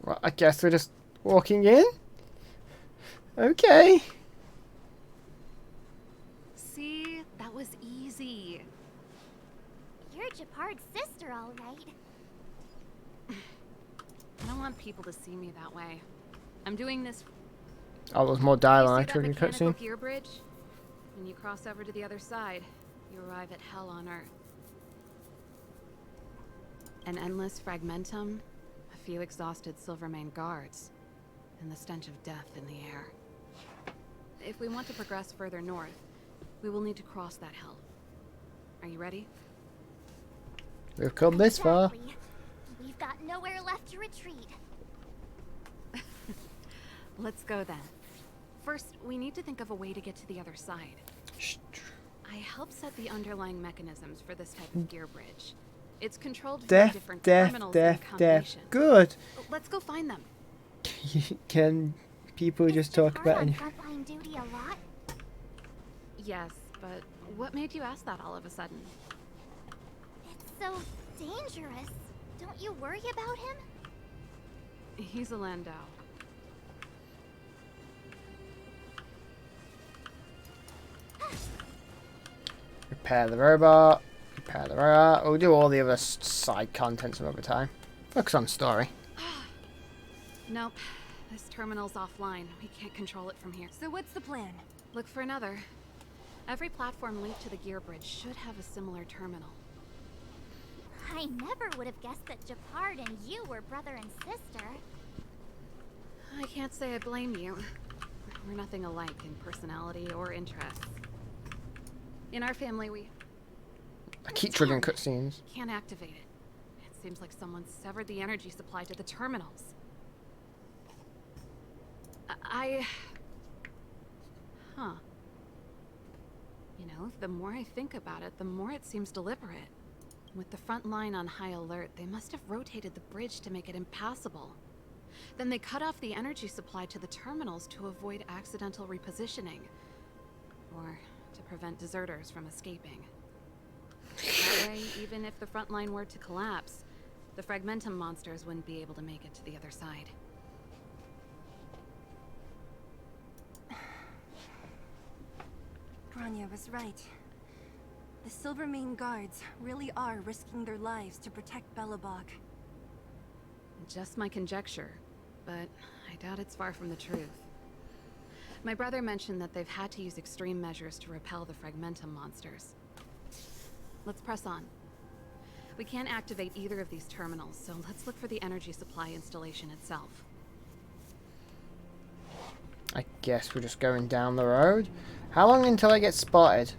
Well, I guess we're just walking in? Okay. See? That was easy. You're Japard's sister, all right. I don't want people to see me that way. I'm doing this. Oh, there's more You dialogue see that during the mechanical cutscene. gear bridge? When you cross over to the other side, you arrive at hell on Earth. An endless fragmentum, a few exhausted Silvermane guards, and the stench of death in the air. If we want to progress further north, we will need to cross that hell. Are you ready? We've come this far. Exactly. We've got nowhere left to retreat. Let's go then. First, we need to think of a way to get to the other side. I helped set the underlying mechanisms for this type of gear bridge. It's controlled via different terminals in combination. Good. Let's go find them. Can people just talk about on any... frontline duty a lot? Yes, but what made you ask that all of a sudden? It's so dangerous. Don't you worry about him? He's a Landau. Repair the robot. Repair the robot. We'll do all the other side content some other time. Focus on story. Nope. This terminal's offline. We can't control it from here. So what's the plan? Look for another. Every platform linked to the gear bridge should have a similar terminal. I never would have guessed that Japard and you were brother and sister. I can't say I blame you. We're nothing alike in personality or interests. In our family, we I keep triggering cutscenes. can't activate it. It seems like someone severed the energy supply to the terminals. Huh. You know, the more I think about it, the more it seems deliberate. With the front line on high alert, they must have rotated the bridge to make it impassable. Then they cut off the energy supply to the terminals to avoid accidental repositioning. Or to prevent deserters from escaping. That way, even if the front line were to collapse, the Fragmentum monsters wouldn't be able to make it to the other side. Grania was right. The Silvermane guards really are risking their lives to protect Belobog. Just my conjecture, but I doubt it's far from the truth. My brother mentioned that they've had to use extreme measures to repel the Fragmentum monsters. Let's press on. We can't activate either of these terminals, so let's look for the energy supply installation itself. I guess we're just going down the road. How long until I get spotted?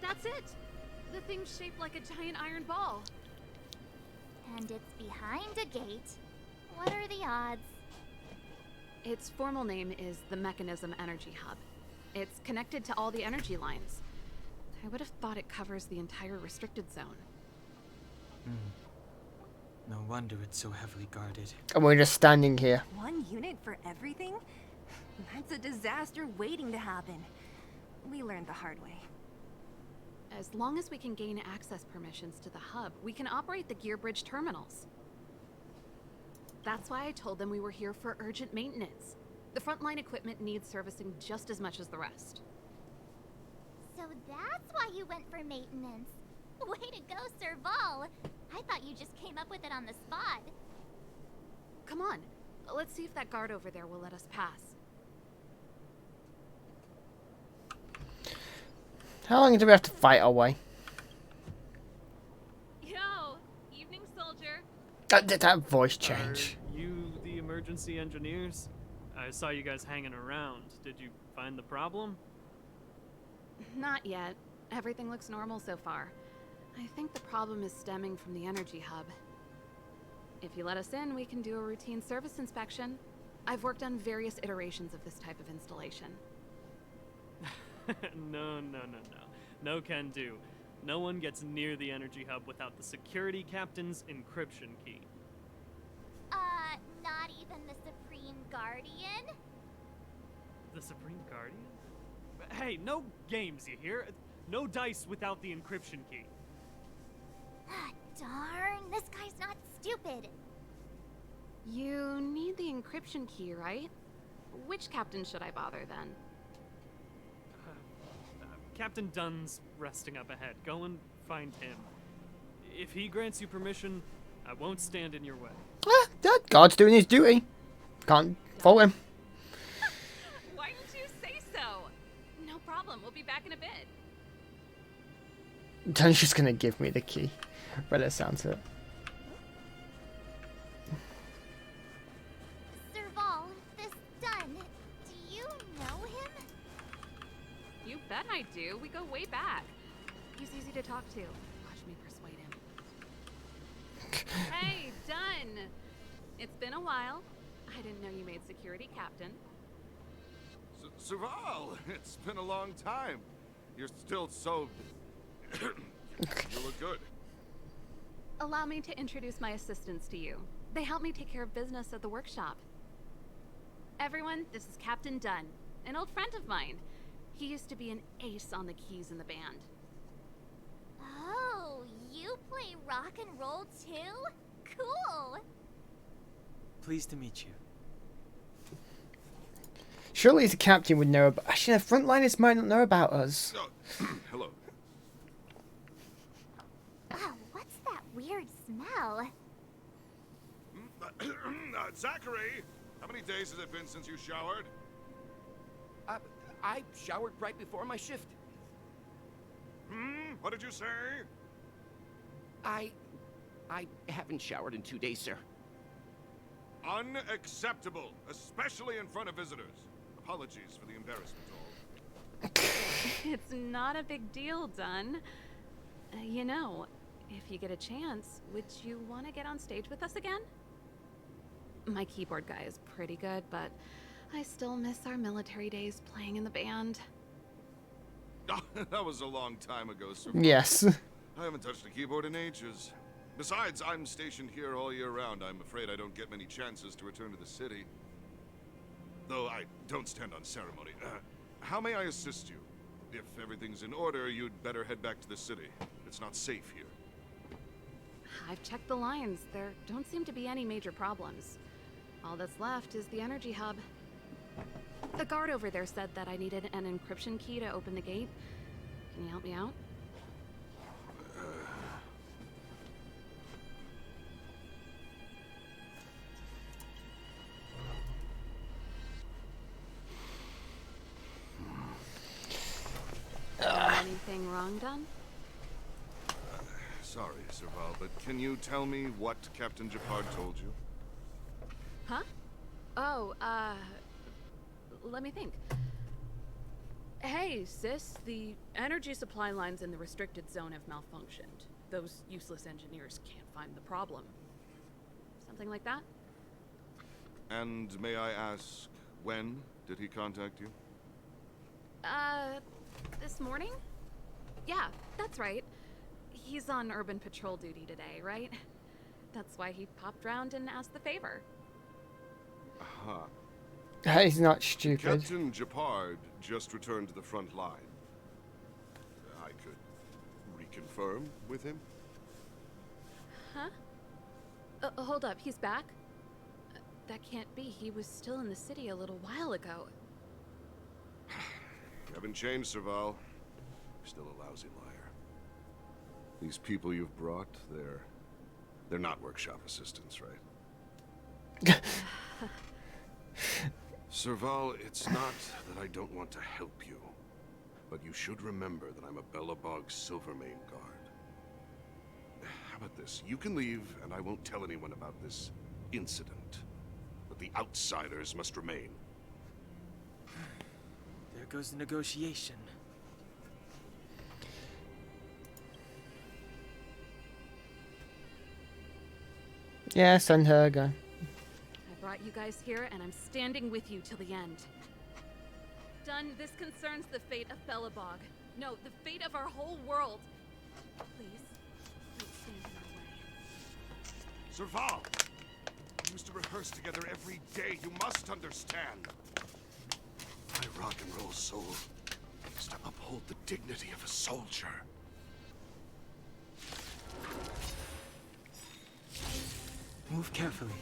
That's it! The thing's shaped like a giant iron ball. And it's behind a gate. What are the odds? Its formal name is the Mechanism Energy Hub. It's connected to all the energy lines. I would have thought it covers the entire restricted zone. No wonder it's so heavily guarded. And we're just standing here. One unit for everything? That's a disaster waiting to happen. We learned the hard way. As long as we can gain access permissions to the hub, we can operate the gear bridge terminals. That's why I told them we were here for urgent maintenance. The frontline equipment needs servicing just as much as the rest. So that's why you went for maintenance. Way to go, Serval. I thought you just came up with it on the spot. Come on, let's see if that guard over there will let us pass. How long do we have to fight our way? Yo, evening soldier. That voice change. Are you the emergency engineers? I saw you guys hanging around. Did you find the problem? Not yet. Everything looks normal so far. I think the problem is stemming from the energy hub. If you let us in, we can do a routine service inspection. I've worked on various iterations of this type of installation. No. No can do. No one gets near the energy hub without the security captain's encryption key. Not even the Supreme Guardian? The Supreme Guardian? Hey, no games, you hear? No dice without the encryption key. Darn, this guy's not stupid. You need the encryption key, right? Which captain should I bother then? Captain Dunn's resting up ahead. Go and find him. If he grants you permission, I won't stand in your way. That God's doing his duty. Can't fault him. Why didn't you say so? No problem, we'll be back in a bit. Dunn's just gonna give me the key. By the sounds of it. Serval, this Dunn, do you know him? You bet I do. We go way back. He's easy to talk to. Watch me persuade him. Hey, Dunn! It's been a while. I didn't know you made security captain. Serval, it's been a long time. You're still so... You look good. Allow me to introduce my assistants to you. They help me take care of business at the workshop. Everyone, this is Captain Dunn, an old friend of mine. He used to be an ace on the keys in the band. Oh, you play rock and roll too? Cool. Pleased to meet you. Surely the captain would know about... Actually, the frontliners might not know about us. Hello. Oh, what's that weird smell? Zachary, how many days has it been since you showered? I showered right before my shift. What did you say? I haven't showered in 2 days, sir. Unacceptable, especially in front of visitors. Apologies for the embarrassment, all. It's not a big deal, Dunn. You know, if you get a chance, would you want to get on stage with us again? My keyboard guy is pretty good, but I still miss our military days playing in the band. That was a long time ago, sir. Yes. I haven't touched a keyboard in ages. Besides, I'm stationed here all year round. I'm afraid I don't get many chances to return to the city. Though I don't stand on ceremony. How may I assist you? If everything's in order, you'd better head back to the city. It's not safe here. I've checked the lines. There don't seem to be any major problems. All that's left is the energy hub. The guard over there said that I needed an encryption key to open the gate. Can you help me out? Anything wrong, Dunn? Sorry, Serval, but can you tell me what Captain Japard told you? Huh? Oh, let me think. Hey, sis, the energy supply lines in the restricted zone have malfunctioned. Those useless engineers can't find the problem. Something like that? And may I ask, when did he contact you? This morning? Yeah, that's right. He's on urban patrol duty today, right? That's why he popped round and asked the favor. Aha. He's not stupid. Captain Japard just returned to the front line. I could reconfirm with him? Huh? Hold up, he's back? That can't be. He was still in the city a little while ago. You haven't changed, Serval. You're still a lousy liar. These people you've brought, they're not workshop assistants, right? Serval, it's not that I don't want to help you, but you should remember that I'm a Belobog Silvermane guard. How about this? You can leave, and I won't tell anyone about this incident. But the outsiders must remain. There goes the negotiation. Yeah, send her a gun. I brought you guys here, and I'm standing with you till the end. Dunn, this concerns the fate of Belobog. No, the fate of our whole world. Please, don't stand in our way. Serval! We used to rehearse together every day. You must understand. My rock and roll soul is to uphold the dignity of a soldier. Move carefully.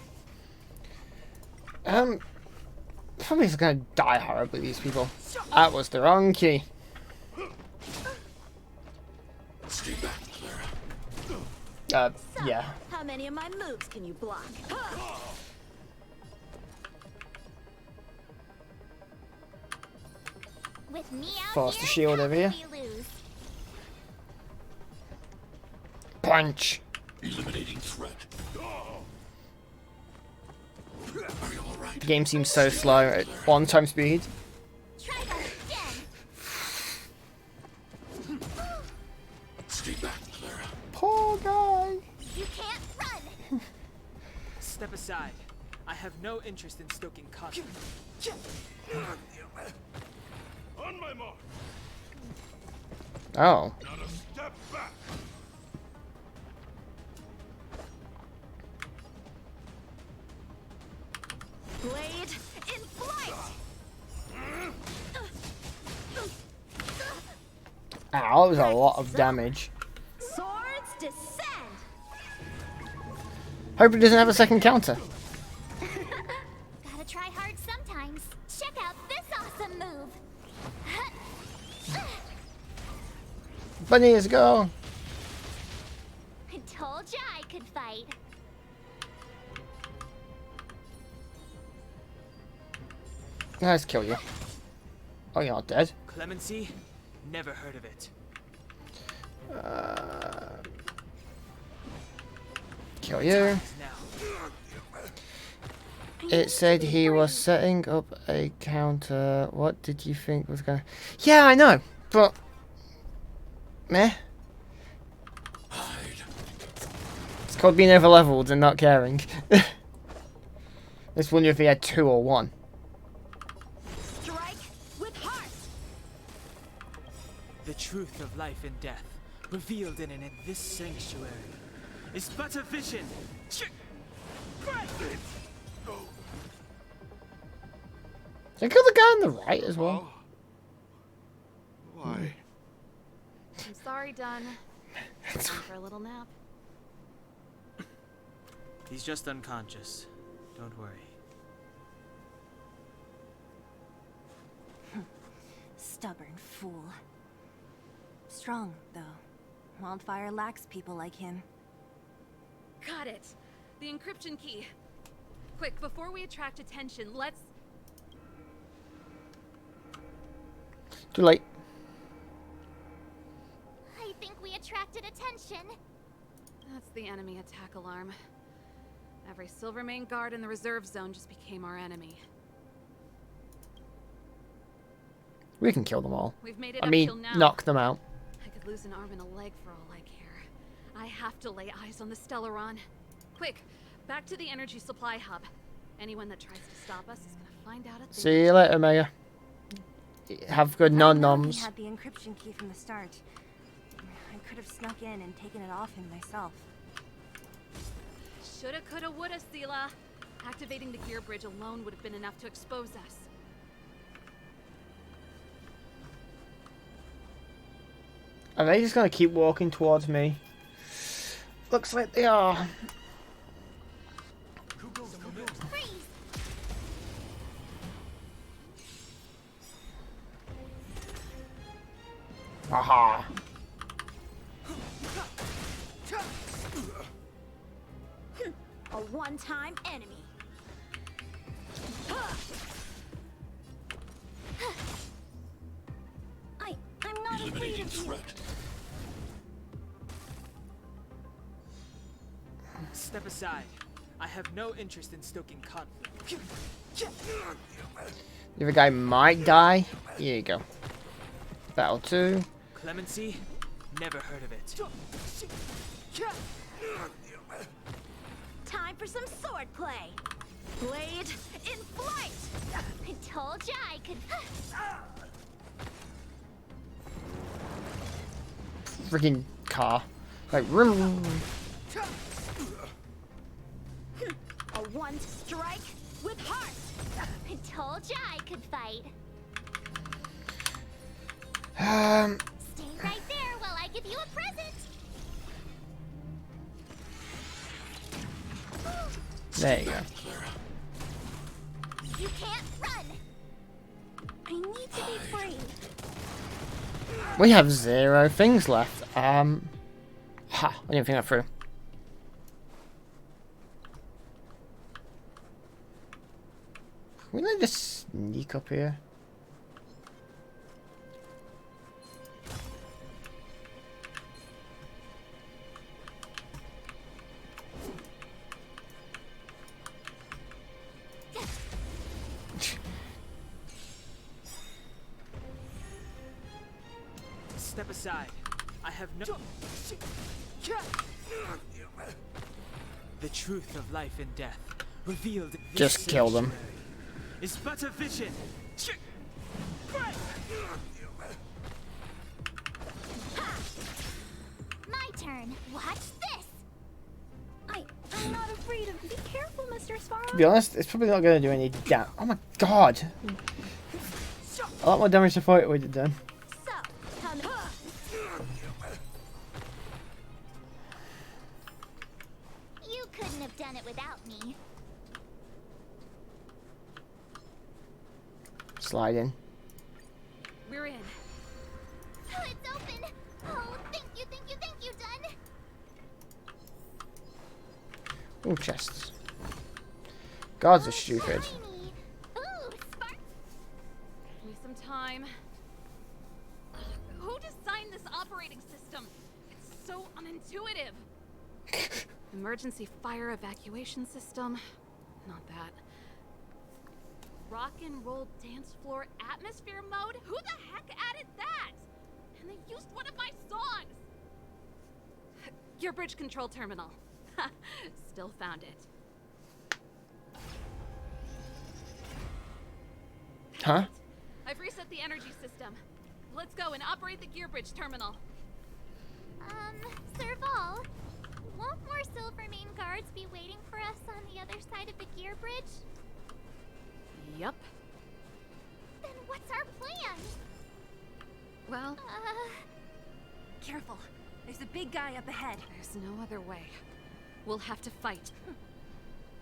Somebody's gonna die horribly, these people. That was the wrong key. Stay back, Clara. Yeah. How many of my moves can you block? With me out Force the here, shield how over can here. we lose? Punch. Eliminating threat. Are you all right? The game seems so slow at 1x speed. Try that again. Stay back, Clara. Poor guy. You can't run. Step aside. I have no interest in stoking conflict. On my mark. Oh. Not a step back. Blade in flight! Ow, that was a lot of damage. Swords descend! Hope it doesn't have a second counter. Gotta try hard sometimes. Check out this awesome move. Bunny, let's go. I told ya I could fight. Let's kill you. Oh, you're not dead. Clemency? Never heard of it. Kill you. Now. It said he was setting up a counter. What did you think was gonna... Yeah, I know, but... Meh. It's called being over-leveled and not caring. Just wonder if he had 2 or 1. Strike with heart. The truth of life and death, revealed in this sanctuary, is but a vision. They kill the guy on the right as well. Why? I'm sorry, Dunn. Time for a little nap. He's just unconscious. Don't worry. Stubborn fool. Strong, though. Wildfire lacks people like him. Got it. The encryption key. Quick, before we attract attention, let's... Too late. I think we attracted attention. That's the enemy attack alarm. Every Silvermane guard in the reserve zone just became our enemy. We can kill them all. We've made it I up mean, till now. knock them out. I could lose an arm and a leg for all I care. I have to lay eyes on the Stellaron. Quick, back to the energy supply hub. Anyone that tries to stop us is gonna find out at the... See you later, Mega. Have good He non-noms. had the encryption key from the start. I could have snuck in and taken it off him myself. Shoulda, coulda, woulda, Sela. Activating the gear bridge alone would have been enough to expose us. Are they just gonna keep walking towards me? Looks like they are. Aha. A one-time enemy. I'm not afraid of you. Step aside. I have no interest in stoking conflict. The other guy might die. Here you go. That'll do. Clemency? Never heard of it. Time for some sword play. Blade in flight. I told ya I could. Freaking car. Like, vroom. A one strike with heart. I told ya I could fight. Stay right there while I give you a present. There you go. You can't run. I need to be brave. We have 0 things left. Ha, I didn't think that through. Can we like just sneak up here? Step aside. I have no... The truth of life and death, revealed in this Just kill them. sanctuary, is but a vision. My turn. Watch this. I'm not afraid of. Be careful, Mr. Sparrow. To be honest, it's probably not going to do any damage. Oh my god! A lot more damage than I thought it would have done. So, come here. You couldn't have done it without me. Slide in. We're in. Oh, it's open. Oh, thank you, Dun. Ooh, chests. Gods are stupid. Shiny. Ooh, spark. Give me some time. Who designed this operating system? It's so unintuitive. Emergency fire evacuation system? Not that. rock and roll dance floor atmosphere mode? Who the heck added that? And they used one of my songs! Your bridge control terminal. Still found it. Huh? I've reset the energy system. Let's go and operate the gear bridge terminal. Serval, won't more Silvermane guards be waiting for us on the other side of the gear bridge? Yup. Then what's our plan? Well, Careful. There's a big guy up ahead. there's no other way. We'll have to fight.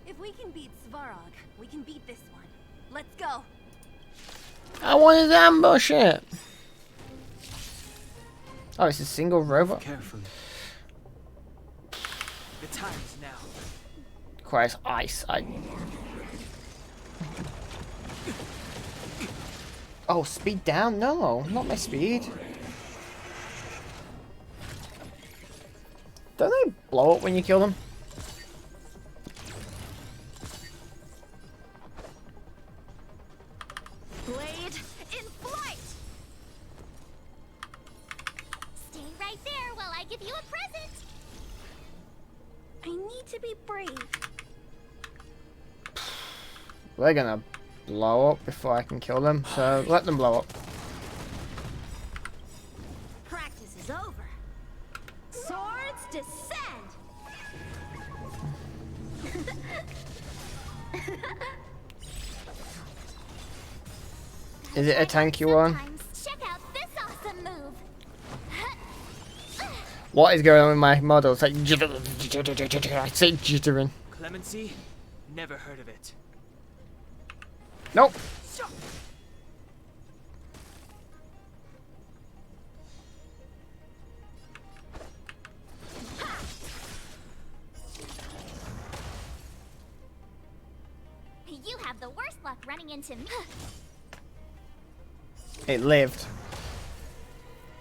If we can beat Svarog, we can beat this one. Let's go. I wanted to ambush it. Oh, it's a single robot. Carefully. The time is now. Requires ice. Oh, speed down? No, not my speed. Don't they blow up when you kill them? Blade in flight! Stay right there while I give you a present! I need to be brave. They're gonna blow up before I can kill them, so let them blow up. Practice is over. Swords descend! Is it a tanky one? Check out this awesome move! What is going on with my model? It's like I say jittering. Clemency? Never heard of it. Nope. You have the worst luck running into me. It lived.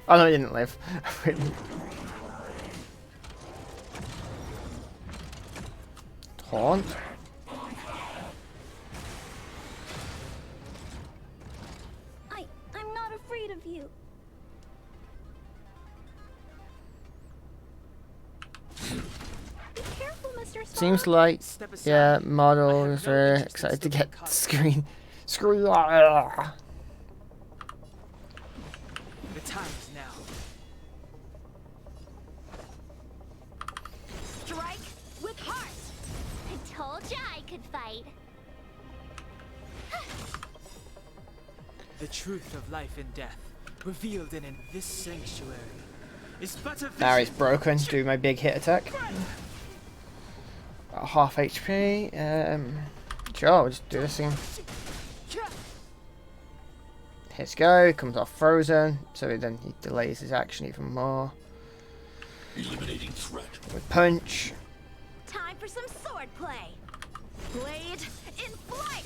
Oh no, it didn't live. Taunt. I'm not afraid of you. Be careful, Mr. Swan. Seems like, yeah, model is very excited to get the screen. Screw you. The time is now. Strike with heart. I told you I could fight. The truth of life and death, revealed in this sanctuary, is but a Now it's vision. broken. Do my big hit attack. Got half HP. Sure, I'll just do this again. Hits go, comes off frozen, so then he delays his action even more. Eliminating threat. With punch. Time for some sword play. Blade in flight.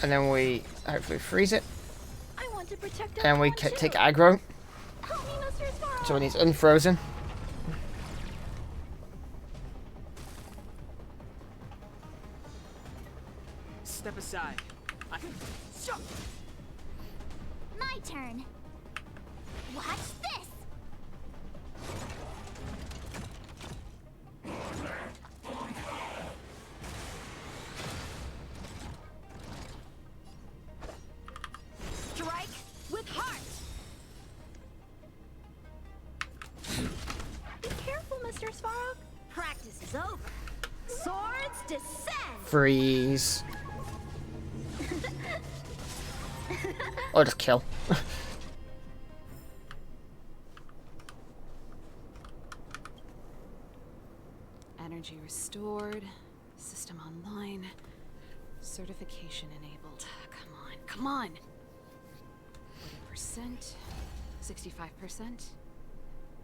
And then we hopefully freeze it. I want to protect And we everyone take too. aggro. Help me, Mr. Sparrow. So when he's unfrozen. Step aside. My turn. Watch this. Strike with heart. Be careful, Mr. Svarog. Practice is over. Swords descend. Freeze. Or just kill. Energy restored. System online. Certification enabled. Come on, come on. 40%. 65%.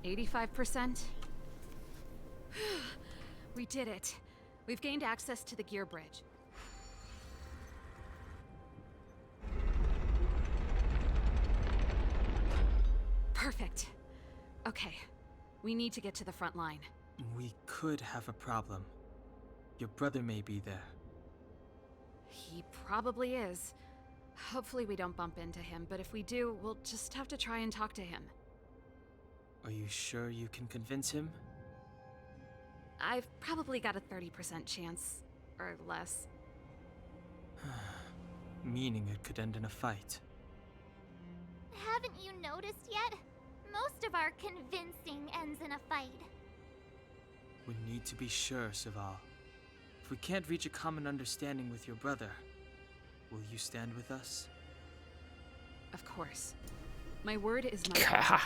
85%. We did it. We've gained access to the gear bridge. Perfect. Okay. We need to get to the front line. We could have a problem. Your brother may be there. He probably is. Hopefully we don't bump into him, but if we do, we'll just have to try and talk to him. Are you sure you can convince him? I've probably got a 30% chance, or less. Meaning it could end in a fight. Haven't you noticed yet? Most of our convincing ends in a fight. We need to be sure, Serval. If we can't reach a common understanding with your brother, will you stand with us? Of course. My word is my word.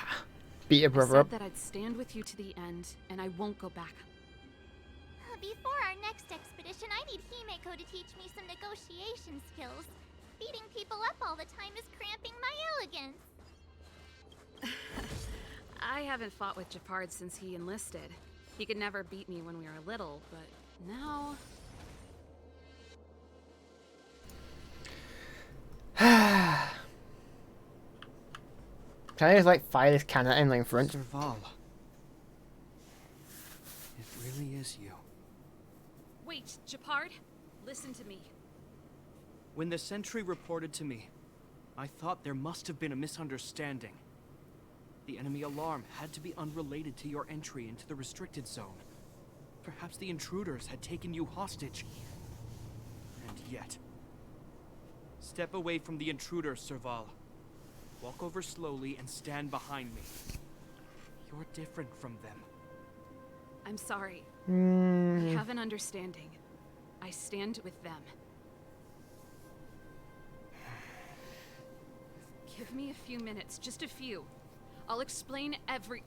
Beat your I brother said up. that I'd stand with you to the end, and I won't go back. Before our next expedition, I need Himeko to teach me some negotiation skills. Beating people up all the time is cramping my elegance. I haven't fought with Japard since he enlisted. He could never beat me when we were little, but now... Can I just like fire this cannon at him like in front? Serval. It really is you. Wait, Japard, listen to me. When the sentry reported to me, I thought there must have been a misunderstanding. The enemy alarm had to be unrelated to your entry into the restricted zone. Perhaps the intruders had taken you hostage. And yet... Step away from the intruders, Serval. Walk over slowly and stand behind me. You're different from them. I'm sorry. We have an understanding. I stand with them. Give me a few minutes, just a few. I'll explain every...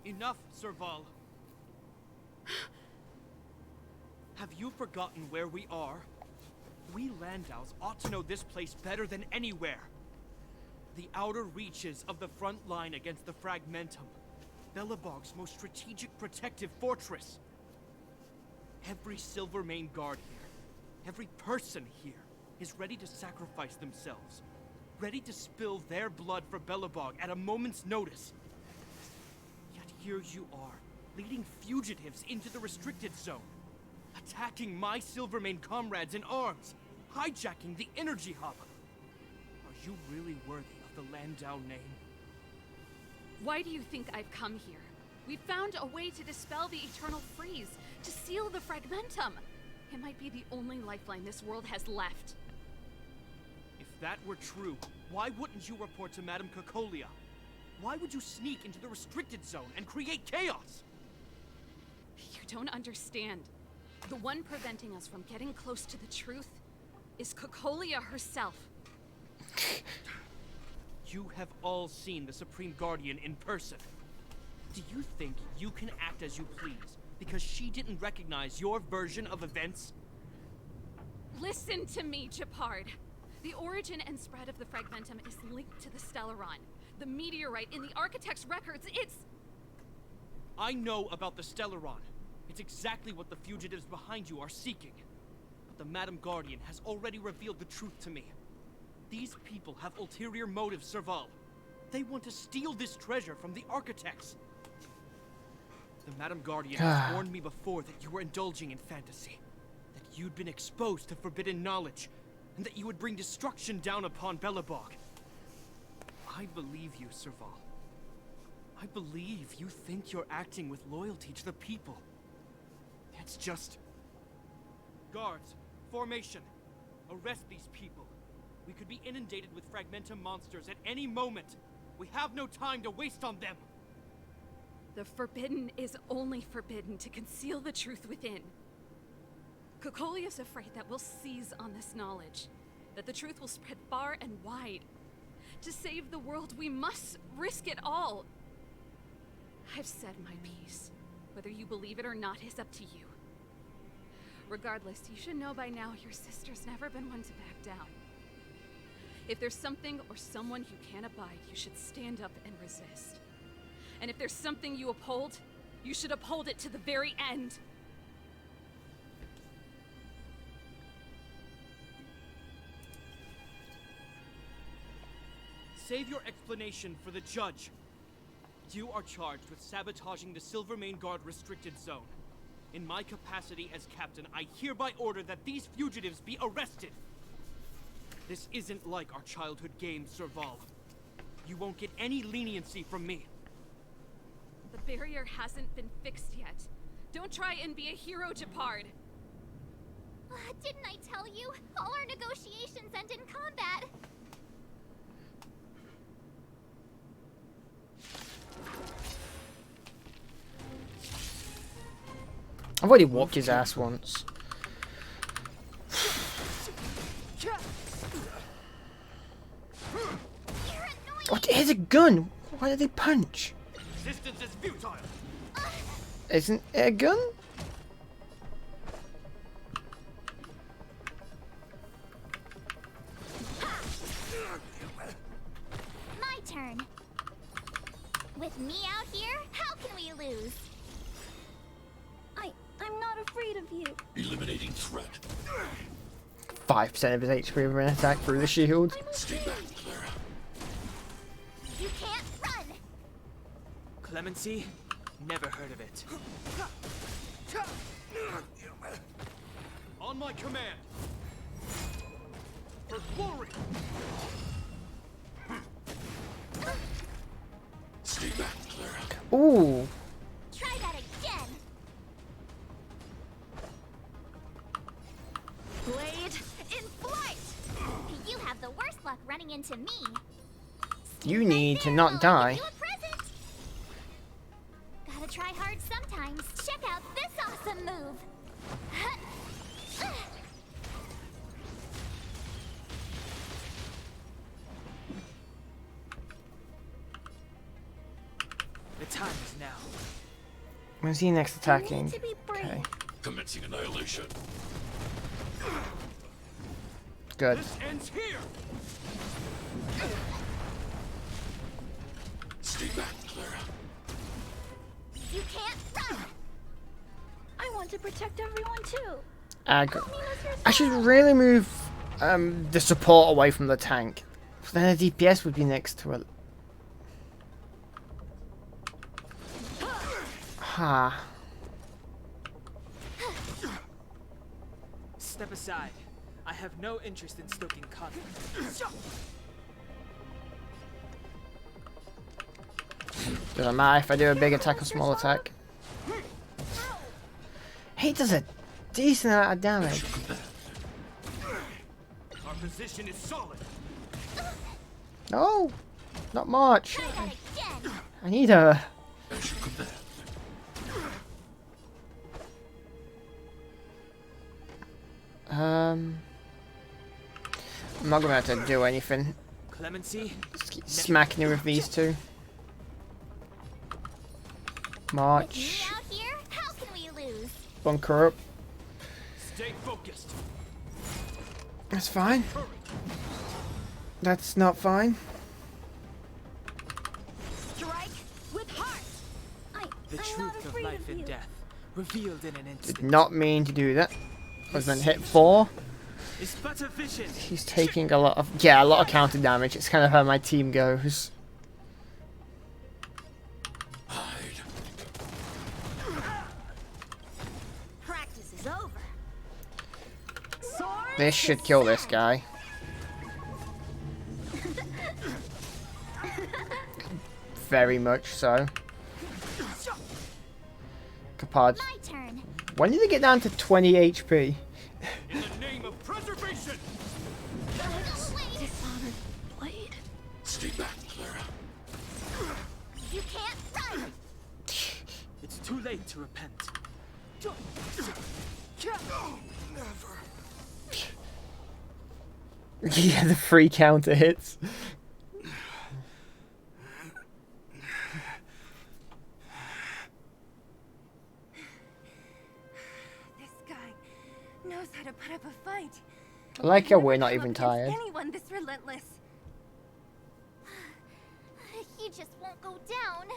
Enough, Serval. Have you forgotten where we are? We Landaus ought to know this place better than anywhere. The outer reaches of the front line against the Fragmentum. Belobog's most strategic protective fortress. Every Silvermane guard here, every person here, is ready to sacrifice themselves. Ready to spill their blood for Belobog at a moment's notice. Yet here you are, leading fugitives into the restricted zone. Attacking my Silvermane comrades in arms. Hijacking the energy hub. Are you really worthy of the Landau name? Why do you think I've come here? We found a way to dispel the eternal freeze, to seal the Fragmentum. It might be the only lifeline this world has left. If that were true, why wouldn't you report to Madame Cocolia? Why would you sneak into the restricted zone and create chaos? You don't understand. The one preventing us from getting close to the truth is Cocolia herself. You have all seen the Supreme Guardian in person. Do you think you can act as you please because she didn't recognize your version of events? Listen to me, Japard. The origin and spread of the Fragmentum is linked to the Stellaron. The meteorite in the Architect's records, it's... I know about the Stellaron. It's exactly what the fugitives behind you are seeking. But the Madam Guardian has already revealed the truth to me. These people have ulterior motives, Serval. They want to steal this treasure from the Architects. The Madam Guardian has warned me before that you were indulging in fantasy. That you'd been exposed to forbidden knowledge. And that you would bring destruction down upon Belobog. I believe you, Serval. I believe you think you're acting with loyalty to the people. It's just... Guards, formation. Arrest these people. We could be inundated with Fragmentum monsters at any moment. We have no time to waste on them. The forbidden is only forbidden to conceal the truth within. Cocolia's afraid that we'll seize on this knowledge. That the truth will spread far and wide. To save the world, we must risk it all. I've said my piece. Whether you believe it or not is up to you. Regardless, you should know by now your sister's never been one to back down. If there's something or someone you can't abide, you should stand up and resist. And if there's something you uphold, you should uphold it to the very end. Save your explanation for the judge. You are charged with sabotaging the Silvermane Guard restricted zone. In my capacity as captain, I hereby order that these fugitives be arrested. This isn't like our childhood game, Serval. You won't get any leniency from me. The barrier hasn't been fixed yet. Don't try and be a hero, Japard. Didn't I tell you? All our negotiations end in combat. I've already whooped his ass once. What? Here's a gun! Why do they punch? Resistance is futile. Isn't it a gun? My turn. With me out here, how can we lose? I'm not afraid of you. Eliminating threat. 5% of his HP with an attack through the shield. Stay back, Clara. You can't run! Clemency? Never heard of it. On my command. For glory. Stay back, Clara. Ooh. Try that again! Blade in flight! You have the worst luck running into me. You need to not die. You a present. Gotta try hard sometimes. Check out this awesome move. The time is now. When's he next attacking? to be brave. Okay. Commencing annihilation. Good. This ends here. Stay back, Clara. You can't run. I want to protect everyone too. I should really move the support away from the tank. Then the DPS would be next to it. Ha. Step aside. I have no interest in stoking conflict. Doesn't matter if I do a big attack or small attack. He does a decent amount of damage. Our position is solid. No, not much. Try that again. I need a. As you command. I'm not gonna have to do anything. Clemency? Just keep smacking him with these two. March. Me out here, how can we lose? Bunker up. Stay focused. That's fine. That's not fine. Strike with heart. The I'm not truth of afraid life of and you. death, revealed in an Did instant. not mean to do that. I was meant to hit 4. It's but efficient. He's taking a lot of counter damage. It's kind of how my team goes. Practice is over. Sword This should to kill this side. guy. Very much so. Capard. My turn. When did it get down to 20 HP? In the name of preservation. Dishonored blade. Stay back, Clara. You can't run. It's too late to repent. Yeah, the 3 counter hits. This guy knows how to put up a fight. I like how we're not Come even up against tired. Anyone this relentless. He just won't go down.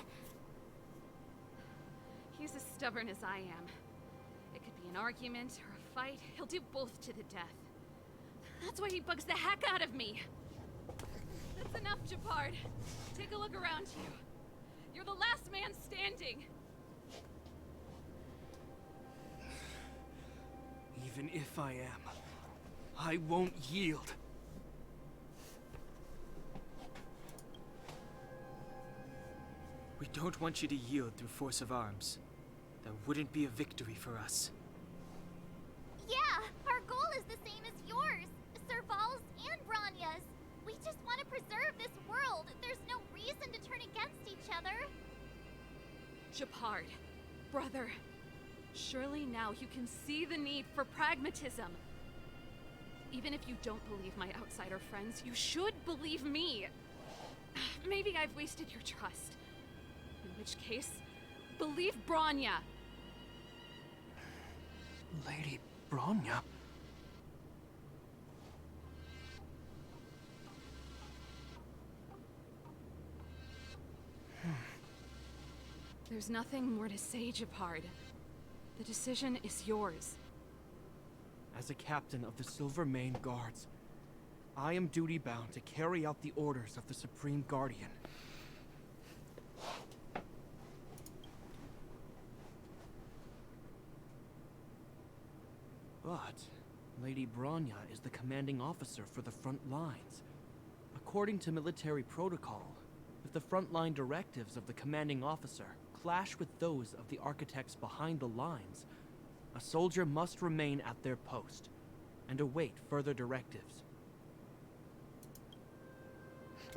He's as stubborn as I am. It could be an argument or a fight. He'll do both to the death. That's why he bugs the heck out of me. That's enough, Japard. Take a look around you. You're the last man standing. Even if I am, I won't yield. We don't want you to yield through force of arms. That wouldn't be a victory for us. Yeah, our goal is the same as yours, Serval's and Branya's. We just want to preserve this world. There's no reason to turn against each other. Japard, brother, surely now you can see the need for pragmatism. Even if you don't believe my outsider friends, you should believe me. Maybe I've wasted your trust. In which case, believe Bronya. Lady Bronya? There's nothing more to say, Japard. The decision is yours. As a captain of the Silvermane Guards, I am duty-bound to carry out the orders of the Supreme Guardian. But Lady Bronya is the commanding officer for the front lines. According to military protocol, if the frontline directives of the commanding officer clash with those of the architects behind the lines, a soldier must remain at their post and await further directives.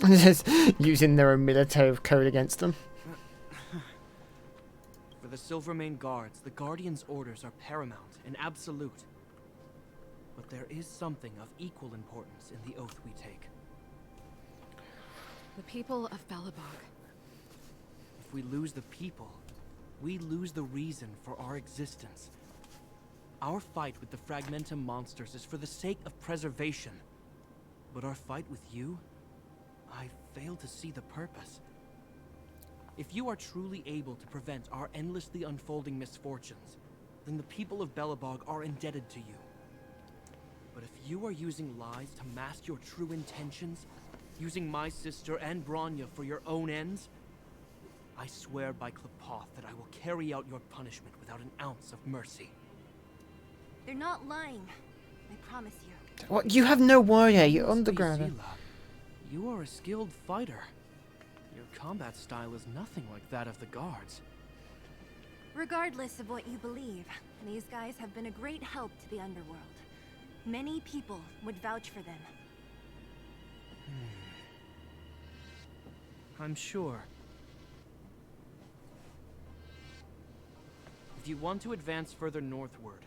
Just using their own military code against them. For the Silvermane Guards, the Guardian's orders are paramount and absolute. But there is something of equal importance in the oath we take. The people of Belobog. If we lose the people, we lose the reason for our existence. Our fight with the Fragmentum monsters is for the sake of preservation. But our fight with you, I fail to see the purpose. If you are truly able to prevent our endlessly unfolding misfortunes, then the people of Belobog are indebted to you. But if you are using lies to mask your true intentions, using my sister and Bronya for your own ends, I swear by Qlipoth that I will carry out your punishment without an ounce of mercy. They're not lying. I promise you. What? You have no warrior. You're Must be underground. Zila. You are a skilled fighter. Your combat style is nothing like that of the guards. Regardless of what you believe, these guys have been a great help to the underworld. Many people would vouch for them. I'm sure. If you want to advance further northward,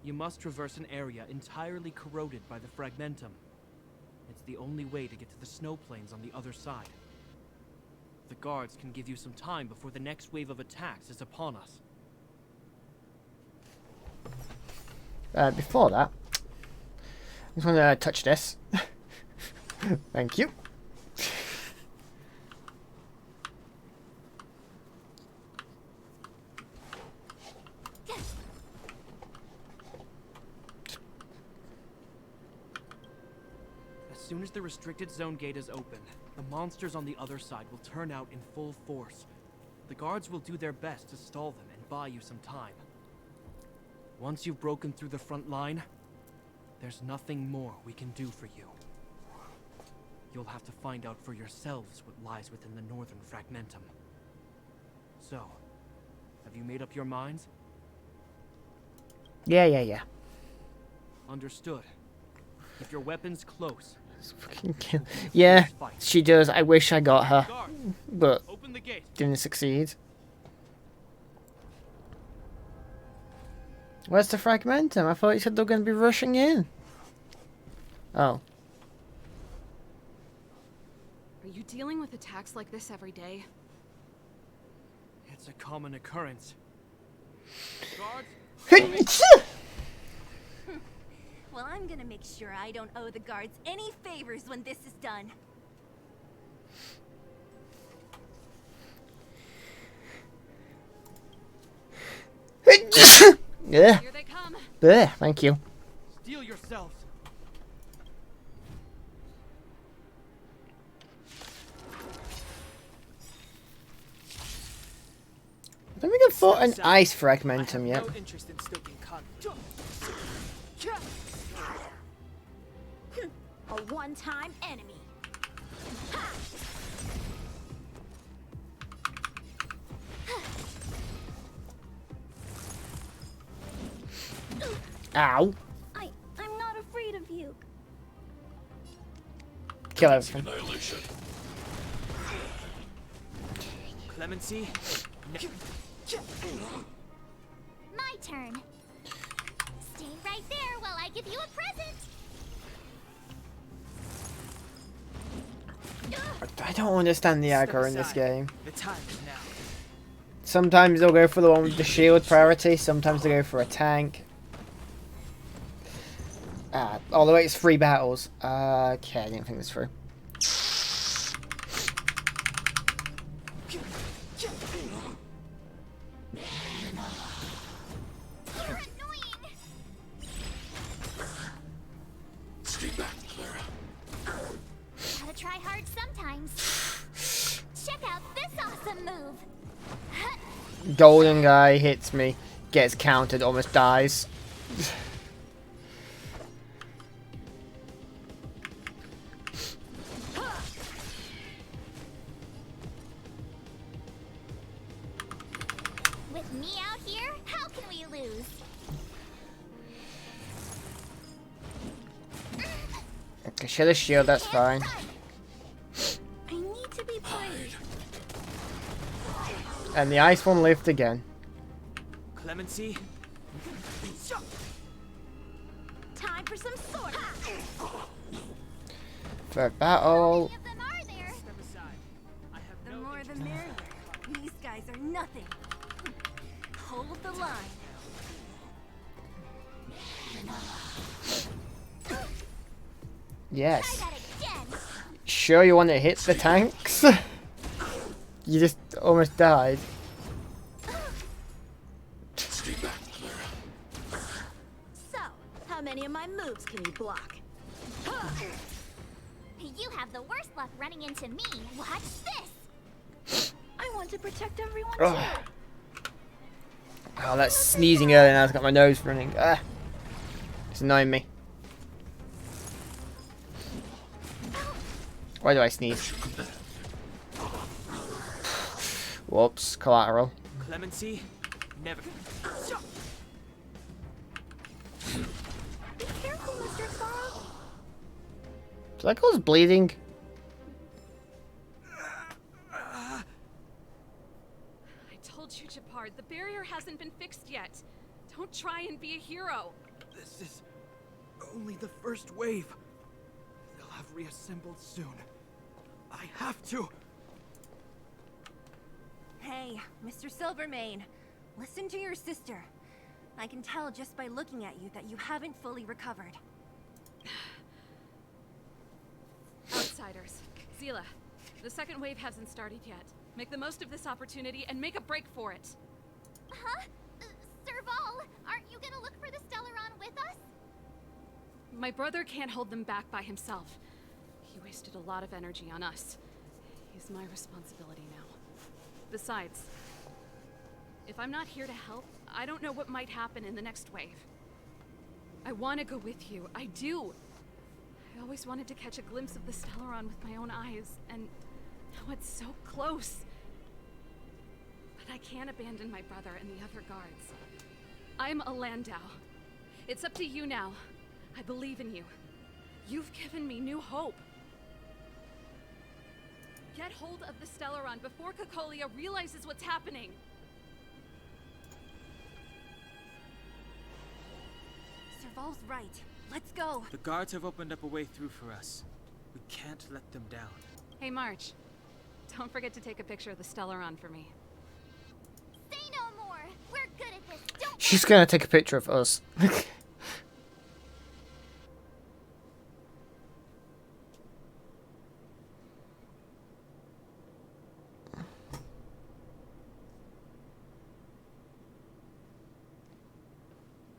you must traverse an area entirely corroded by the Fragmentum. It's the only way to get to the snow plains on the other side. The guards can give you some time before the next wave of attacks is upon us. Before that, I just want to touch this. Thank you. As soon as the restricted zone gate is open, the monsters on the other side will turn out in full force. The guards will do their best to stall them and buy you some time. Once you've broken through the front line, there's nothing more we can do for you. You'll have to find out for yourselves what lies within the northern Fragmentum. So, have you made up your minds? Yeah. Understood. Keep your weapons close. Yeah, she does. I wish I got her, but Open the gate. didn't succeed. Where's the Fragmentum? I thought you said they were going to be rushing in. Oh. Are you dealing with attacks like this every day? It's a common occurrence. Guards, Well, I'm gonna make sure I don't owe the guards any favors when this is done. Yeah. Here they come. There, thank you. steel yourselves. I don't think I've fought an ice Fragmentum I yet. have no interest in stoking conflict. A one-time enemy. Ha! Ow. I'm not afraid of you. Kill everything. Annihilation. Clemency? My turn. Stay right there while I give you a present. I don't understand the aggro in this game. The time is now. Sometimes they'll go for the one with the shield priority, sometimes they go for a tank. Although it's 3 battles. Okay, I didn't think this through. You're annoying. Stay back, Clara. Gotta try hard sometimes. Check out this awesome move. Golden guy hits me, gets countered, almost dies. With me out here, how can we lose? Okay, share the shield, that's fine. I need to be brave. And the ice one lived again. Clemency? Time for some sword. Third battle. How many of them are there? Step aside. I have The no more the interest in merrier. These guys are nothing. Hold the line. Yes. Try that again. Sure you want to hit the tanks? You just almost died. Stay back, Clara. So, how many of my moves can you block? You have the worst luck running into me. Watch this. I want to protect everyone Ugh. too. Oh, that's sneezing earlier now. I've got my nose running. It's annoying me. Why do I sneeze? Whoops, collateral. Clemency? Never. Be careful, Mr. Sorrow. Cycle's bleeding. I told you, Japard, the barrier hasn't been fixed yet. Don't try and be a hero. This is only the first wave. They'll have reassembled soon. I have to. Hey, Mr. Silvermane, listen to your sister. I can tell just by looking at you that you haven't fully recovered. Outsiders. Zila, the second wave hasn't started yet. Make the most of this opportunity and make a break for it. Huh? Serval, aren't you gonna look for the Stellaron with us? My brother can't hold them back by himself. He wasted a lot of energy on us. He's my responsibility now. Besides, if I'm not here to help, I don't know what might happen in the next wave. I want to go with you. I do. I always wanted to catch a glimpse of the Stellaron with my own eyes, and now it's so close. But I can't abandon my brother and the other guards. I'm a Landau. It's up to you now. I believe in you. You've given me new hope. Get hold of the Stellaron before Cocolia realizes what's happening. Serval's right. Let's go. The guards have opened up a way through for us. We can't let them down. Hey, March. Don't forget to take a picture of the Stellaron for me. Say no more. We're good at this. Don't She's gonna take a picture of us.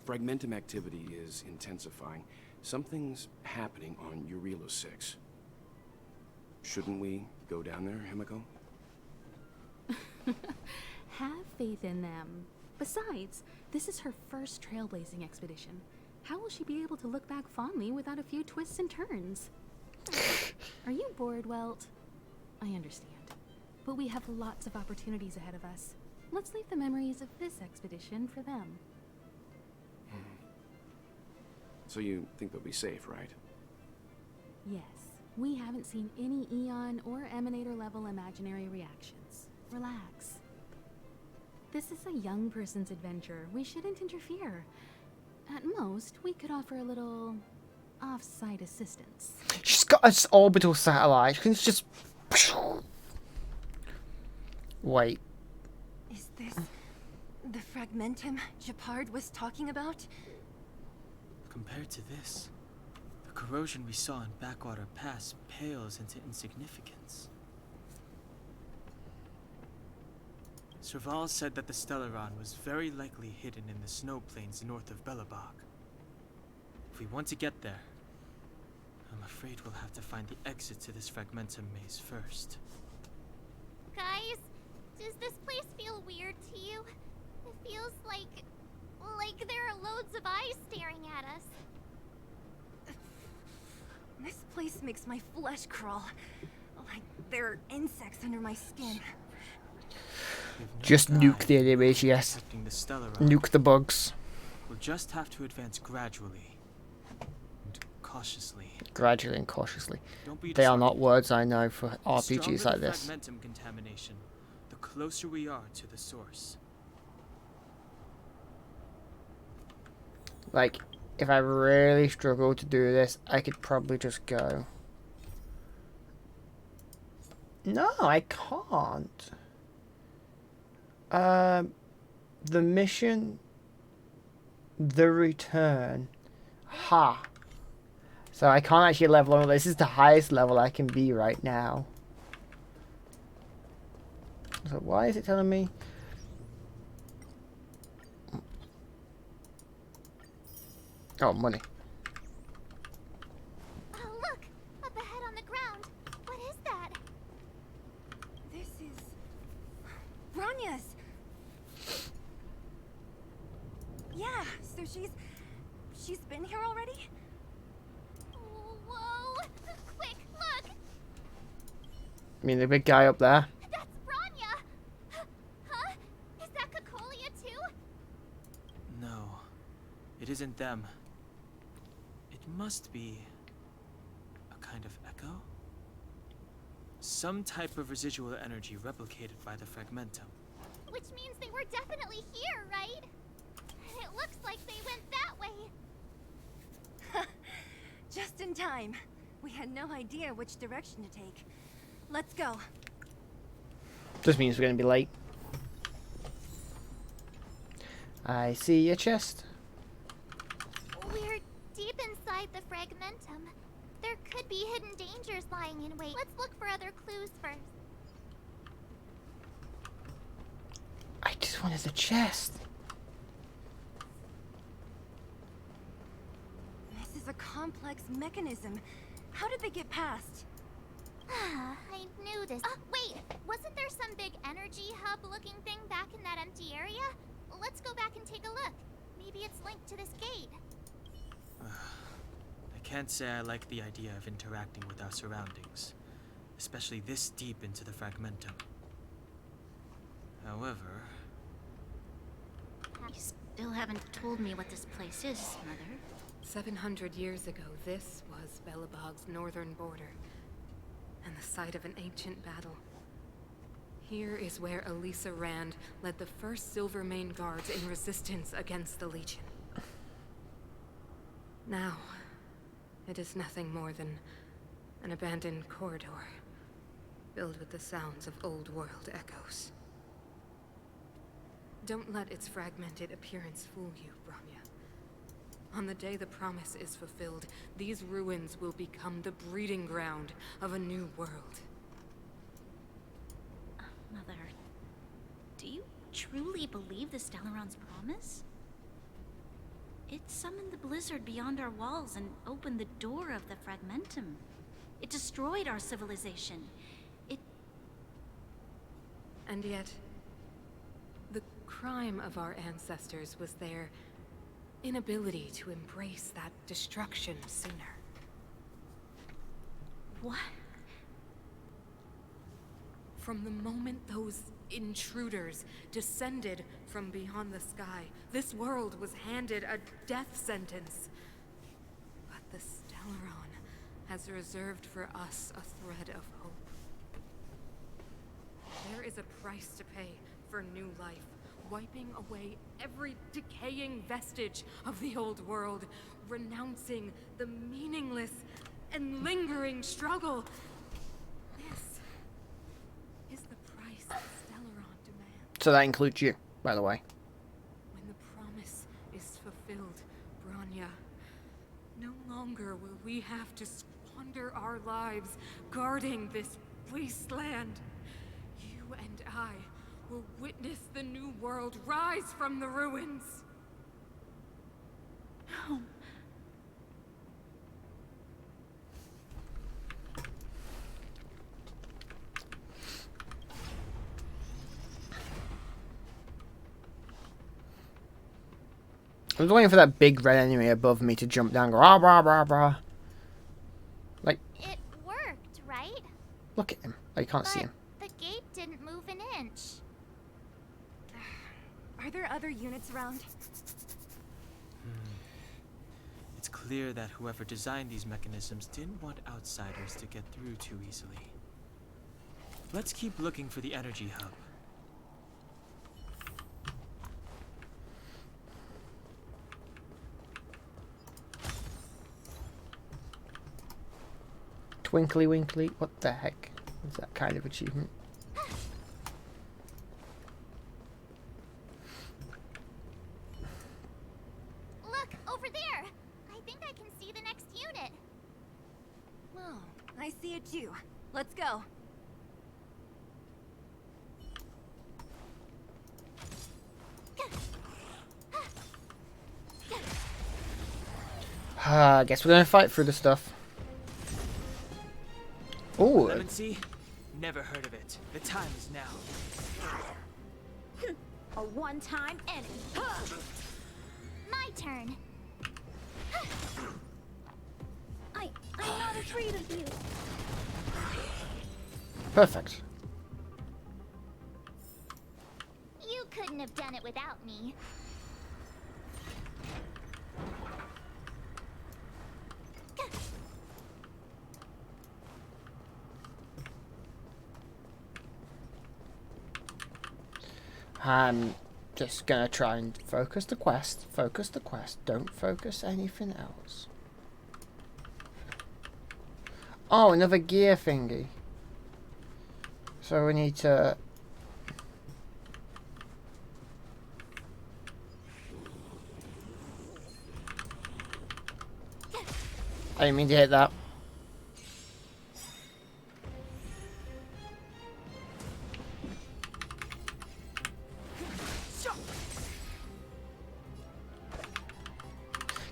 Fragmentum activity is intensifying. Something's happening on Urilo 6. Shouldn't we go down there, Himiko? Have faith in them. Besides, this is her first trailblazing expedition. How will she be able to look back fondly without a few twists and turns? Are you bored, Welt? I understand. But we have lots of opportunities ahead of us. Let's leave the memories of this expedition for them. So you think they'll be safe, right? Yes. We haven't seen any Eon or Emanator level imaginary reactions. Relax. This is a young person's adventure. We shouldn't interfere. At most, we could offer a little off-site assistance. She's got an orbital satellite. She can just... Wait. Is this the fragmentum Japard was talking about? Compared to this, the corrosion we saw in Backwater Pass pales into insignificance. Serval said that the Stellaron was very likely hidden in the snow plains north of Belobog. If we want to get there, I'm afraid we'll have to find the exit to this fragmentum maze first. Guys, does this place feel weird to you? It feels like there are loads of eyes staring at us. This place makes my flesh crawl. Like there are insects under my skin. Just nuke the enemies, yes. Nuke the bugs. We'll just have to advance gradually and cautiously. Gradually and cautiously. Don't be They are disheartened. not words I know for The RPGs stronger like the this. fragmentum contamination, the closer we are to the source. Like, if I really struggle to do this, I could probably just go. No, I can't. The mission, the return. Ha. So I can't actually level up. This is the highest level I can be right now. So why is it telling me? Oh, money. Oh, look! Up ahead on the ground. What is that? This is Bronya's. Yeah, so she's been here already? Whoa! Quick, look! I mean, the big guy up there. That's Bronya! Huh? Is that Cocolia too? No, it isn't them. It must be a kind of echo? Some type of residual energy replicated by the fragmentum. Which means they were definitely here, right? And it looks like they went that way. Just in time. We had no idea which direction to take. Let's go. Just means we're gonna be late. I see your chest. We're deep inside the fragmentum. There could be hidden dangers lying in wait. Let's look for other clues first. I just wanted the chest. This is a complex mechanism. How did they get past? I knew this. Wait! Wasn't there some big energy hub-looking thing back in that empty area? Let's go back and take a look. Maybe it's linked to this gate. I can't say I like the idea of interacting with our surroundings, especially this deep into the fragmentum. However... You still haven't told me what this place is, Mother. 700 years ago, this was Belobog's northern border, and the site of an ancient battle. Here is where Elisa Rand led the first Silvermane Guards in resistance against the Legion. Now, it is nothing more than an abandoned corridor, filled with the sounds of old-world echoes. Don't let its fragmented appearance fool you, Bronya. On the day the promise is fulfilled, these ruins will become the breeding ground of a new world. Mother, do you truly believe the Stellaron's promise? It summoned the blizzard beyond our walls and opened the door of the fragmentum. It destroyed our civilization. And yet, the crime of our ancestors was their inability to embrace that destruction sooner. What? From the moment those intruders descended from beyond the sky, this world was handed a death sentence. But the Stellaron has reserved for us a thread of hope. There is a price to pay for new life, wiping away every decaying vestige of the old world, renouncing the meaningless and lingering struggle. This is the price the Stellaron demands. So that includes you, by the way. When the promise is fulfilled, Bronya, no longer will we have to squander our lives guarding this wasteland. You and I will witness the new world rise from the ruins. No. I was waiting for that big red enemy above me to jump down and go, ah, rah, rah, rah. Like, It worked, right? look at him. I can't see him. The gate didn't move an inch. Are there other units around? It's clear that whoever designed these mechanisms didn't want outsiders to get through too easily. Let's keep looking for the energy hub. Twinkly winkly. What the heck is that kind of achievement? Look, over there! I think I can see the next unit. Oh, I see it too. Let's go. I guess we're gonna fight through the stuff. Oh, Lemon Sea? Never heard of it. The time is now. A one-time enemy. My turn. I'm not afraid of you. perfect. You couldn't have done it without me. I'm just gonna try and focus the quest. Focus the quest. Don't focus anything else. Oh, another gear thingy. So we need to... I didn't mean to hit that.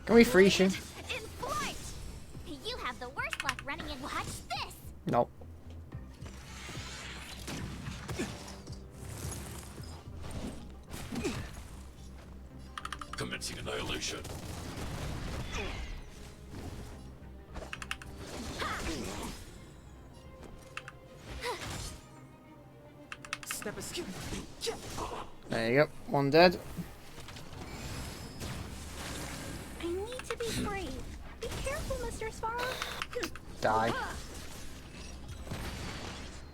Can we freeze you? In flight! You have the worst luck running in. Watch this! Nope. Commencing annihilation. Step askew. There you go. One dead. I need to be brave. Be careful, Mr. Sparrow. Die.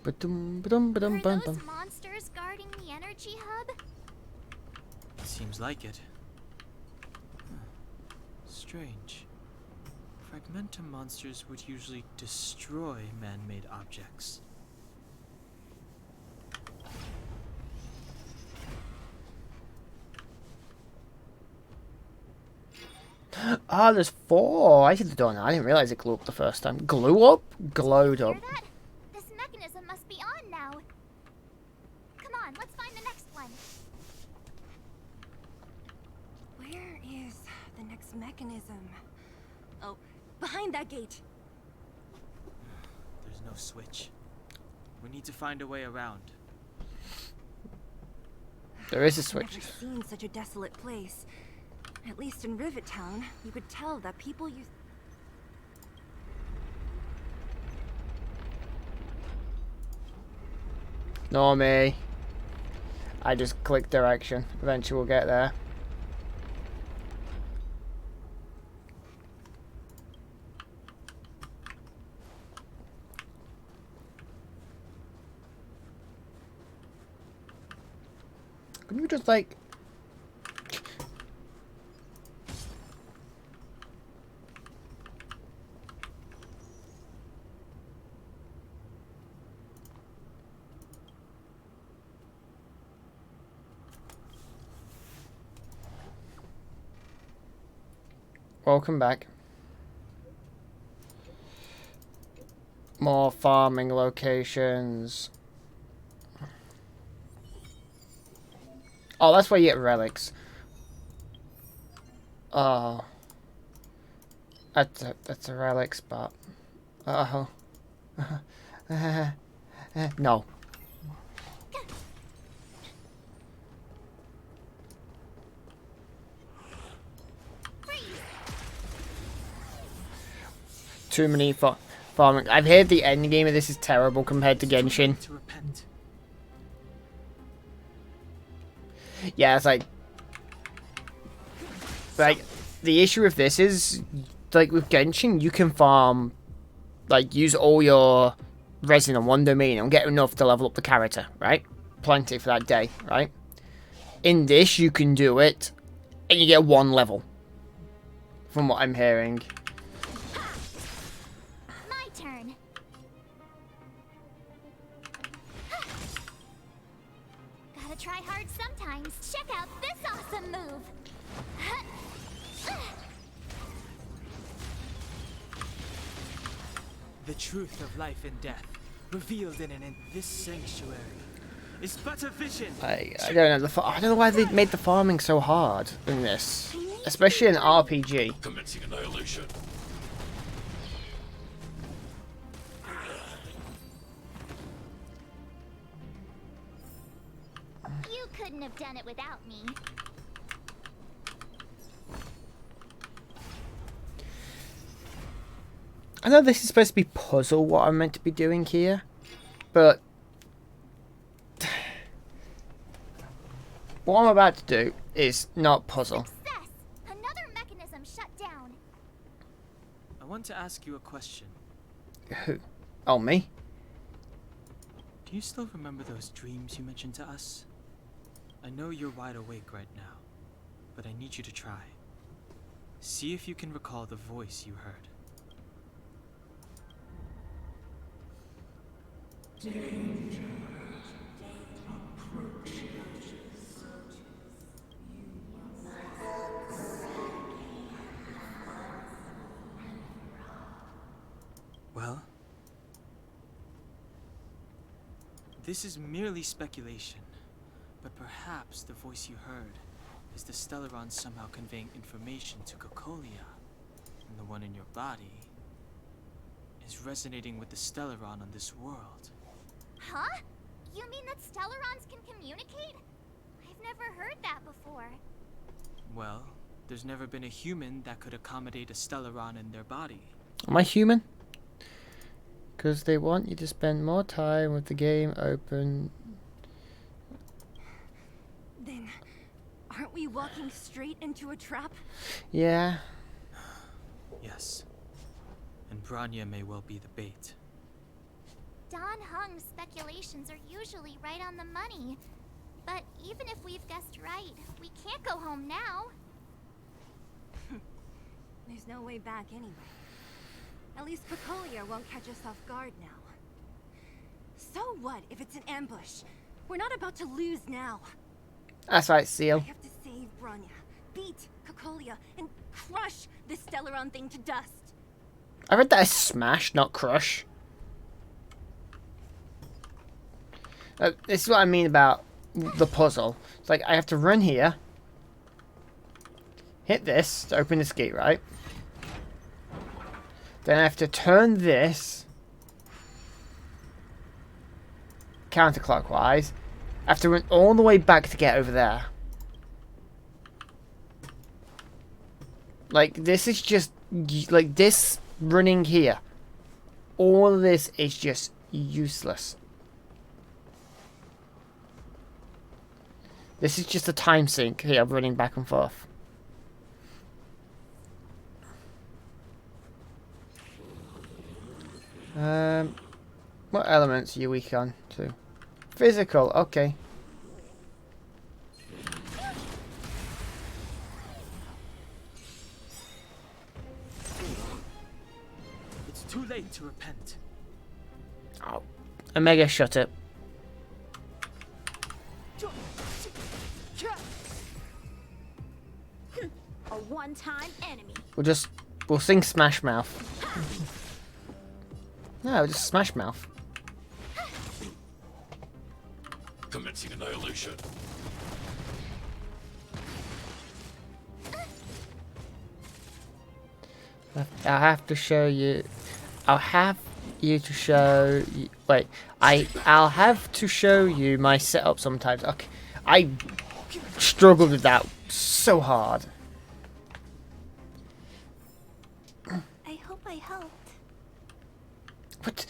Ba-dum, ba-dum, Are ba-dum, bum, those bum. monsters guarding the energy hub? Seems like it. Strange. Fragmentum monsters would usually destroy man-made objects. Ah, there's 4. I should have done that. I didn't realize it glowed up the first time. Glue up? Glowed up. Hear that? This mechanism must be on now. Come on, let's find the next one. Where is the next mechanism? Oh, behind that gate. There's no switch. We need to find a way around. There is a I've switch. never seen such a desolate place. At least in Rivet Town, you could tell that people use... No, me. I just click direction. Eventually we'll get there. Can you just like... Welcome back. More farming locations. Oh, that's where you get relics. Oh. That's a relic spot. Uh-oh. No. Too many farming. I've heard the end game of this is terrible compared to Genshin. To repent. Yeah, it's like the issue with this is like with Genshin, you can farm, like use all your resin on one domain and get enough to level up the character, right? Plenty for that day, right? In this, you can do it, and you get one level. From what I'm hearing. My turn. Gotta try hard sometimes. Check out this awesome move. The truth of life and death, revealed in this sanctuary, is but a vision. I don't know. I don't know why they made the farming so hard in this, especially in RPG. Commencing annihilation. You couldn't have done it without me. I know this is supposed to be puzzle, what I'm meant to be doing here, but what I'm about to do is not puzzle. Success! Another mechanism shut down. I want to ask you a question. Who? Oh, me? Do you still remember those dreams you mentioned to us? I know you're wide awake right now, but I need you to try. See if you can recall the voice you heard. Well, this is merely speculation, but perhaps the voice you heard is the Stellaron somehow conveying information to Cocolia, and the one in your body is resonating with the Stellaron on this world. Huh? You mean that Stellarons can communicate? I've never heard that before. Well, there's never been a human that could accommodate a Stellaron in their body. Am I human? Because they want you to spend more time with the game open. Then, aren't we walking straight into a trap? Yeah. Yes. And Bronya may well be the bait. Don Hung's speculations are usually right on the money. But even if we've guessed right, we can't go home now. There's no way back anyway. At least Cocolia won't catch us off guard now. So what if it's an ambush? We're not about to lose now. That's right, Seal. I have to save Bronya, beat Cocolia, and crush this Stellaron thing to dust. I read that as smash, not crush. This is what I mean about the puzzle. It's like I have to run here, hit this to open this gate, right? Then I have to turn this counterclockwise. I have to run all the way back to get over there. Like, this is just, like, this running here. All of this is just useless. This is just a time sink here, running back and forth. What elements are you weak on to? Physical, okay. It's too late to repent. Oh, Omega, shut it. A one-time enemy. We'll sing Smash Mouth. No, just Smash Mouth. Commencing annihilation. I'll have to show you. I'll have you to show. Wait, I'll have to show you my setup sometimes. Okay, I struggled with that so hard. I hope I helped. What?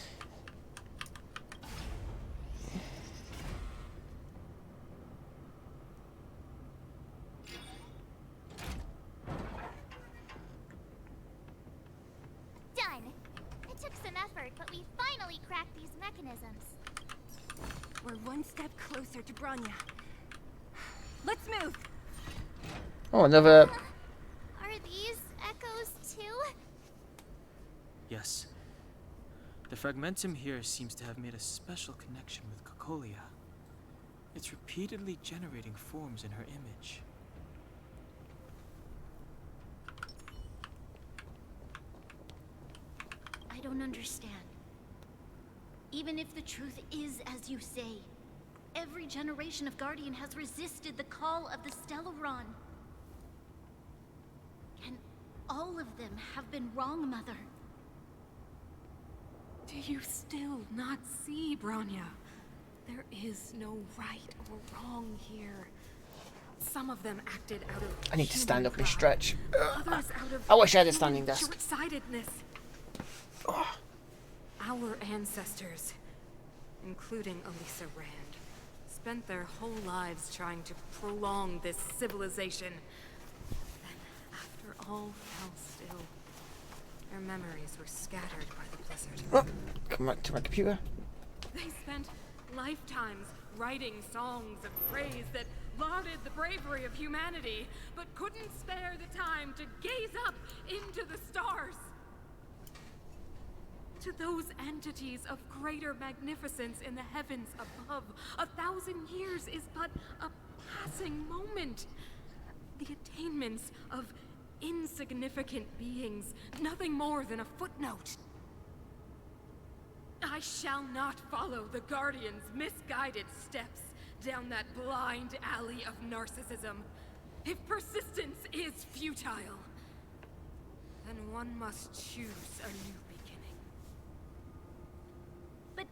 Done. It took some effort, but we finally cracked these mechanisms. We're one step closer to Bronya. Let's move. Oh, another. Are these echoes too? Yes. The fragmentum here seems to have made a special connection with Cocolia. It's repeatedly generating forms in her image. I don't understand. Even if the truth is as you say, every generation of Guardian has resisted the call of the Stellaron. Can all of them have been wrong, Mother? Do you still not see, Bronya? There is no right or wrong here. Some of them acted out of I need to stand human up and pride, stretch. others out of I wish I had a human standing desk. short-sightedness. Our ancestors, including Elisa Rand, spent their whole lives trying to prolong this civilization. Then, after all fell still, their memories were scattered by the blizzard. Come back to my computer. They spent lifetimes writing songs of praise that lauded the bravery of humanity, but couldn't spare the time to gaze up into the stars. To those entities of greater magnificence in the heavens above, 1,000 years is but a passing moment. The attainments of insignificant beings, nothing more than a footnote. I shall not follow the Guardian's misguided steps down that blind alley of narcissism. If persistence is futile, then one must choose a new beginning. But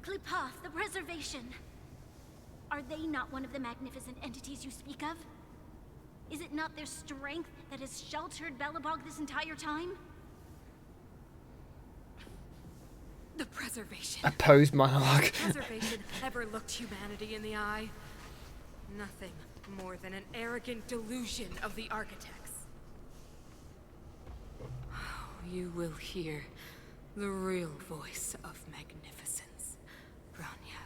Klipoth, the Preservation, are they not one of the magnificent entities you speak of? Is it not their strength that has sheltered Belobog this entire time? The Preservation. A posed monologue. The Preservation ever looked humanity in the eye? Nothing more than an arrogant delusion of the architects. You will hear the real voice of magnificence, Bronya.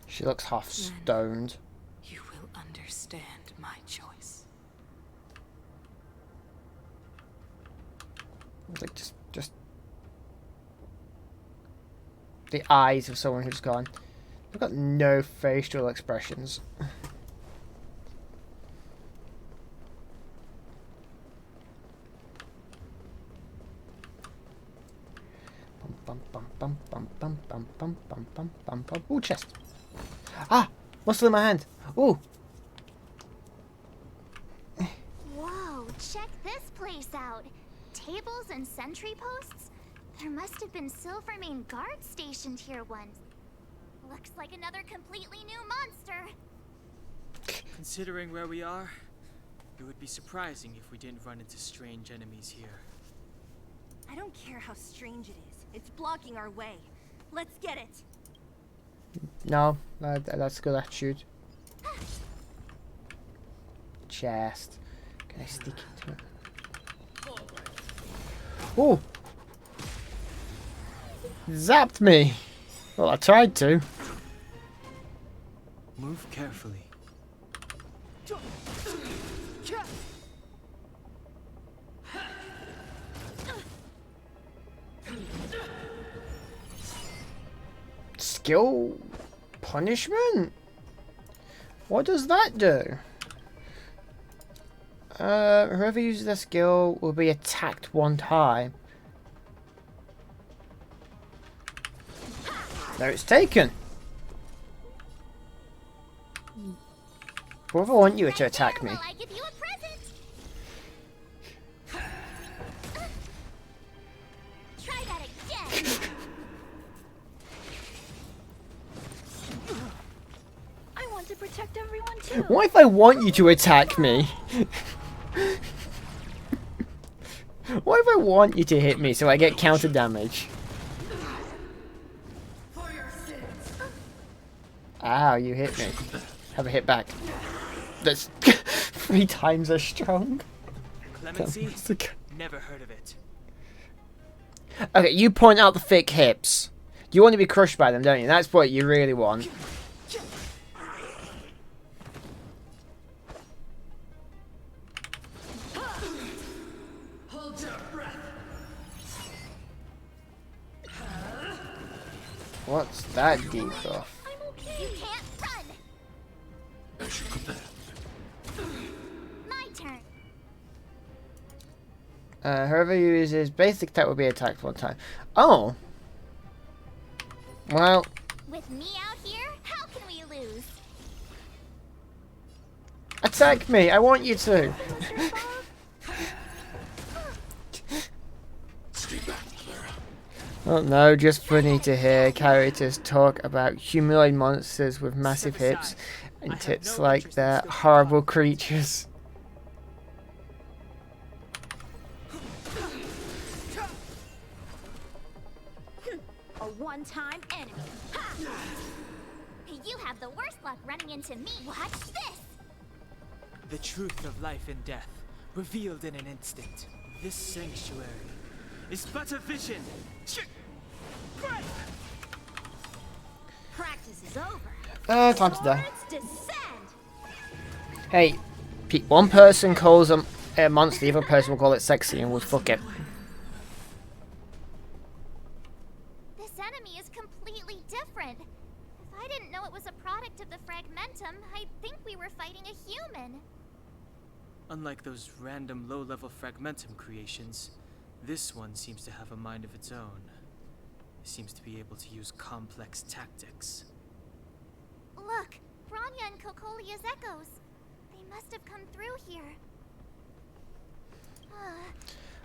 She looks half stoned. You will understand my choice. Like just the eyes of someone who's gone. They've got no facial expressions. Ooh, chest. Ah, muscle in my hand. Ooh. Whoa, check this place out. Tables and sentry posts? There must have been Silvermane guards stationed here once. Looks like another completely new monster. Considering where we are, It would be surprising if we didn't run into strange enemies here. I don't care how strange it is. It's blocking our way. Let's get it. No, that's a good attitude. Chest. Can I stick it to it? Oh! Zapped me! Well, I tried to. Move carefully. Skill punishment? What does that do? Whoever uses the skill will be attacked one time. There, it's taken. Whoever want you to attack me. I give you a present. Try that again. I want to protect everyone too. What if I want you to attack me? What if I want you to hit me so I get counter damage? Ow, you hit me. Have a hit back. That's 3 times as strong. Clemency? Never heard of it. Okay, you point out the thick hips. You want to be crushed by them, don't you? That's what you really want. Hold your breath. What's that debuff? You can't run. My turn. Whoever uses basic attack will be attacked one time. Oh. Well. With me out here, how can we lose? Attack me! I want you to! Oh no, just funny to hear characters talk about humanoid monsters with massive hips and tits like they're horrible creatures. A one-time enemy. Ha! You have the worst luck running into me. Watch this. The truth of life and death, revealed in an instant. This sanctuary is but a vision. Practice is over. Time to die. Swords descend. Hey, one person calls a monster, the other person will call it sexy and we'll fuck it. This enemy is completely different. If I didn't know it was a product of the Fragmentum, I'd think we were fighting a human. Unlike those random low-level Fragmentum creations, this one seems to have a mind of its own. It seems to be able to use complex tactics. Look, Grania and Kokolia's echoes. They must have come through here.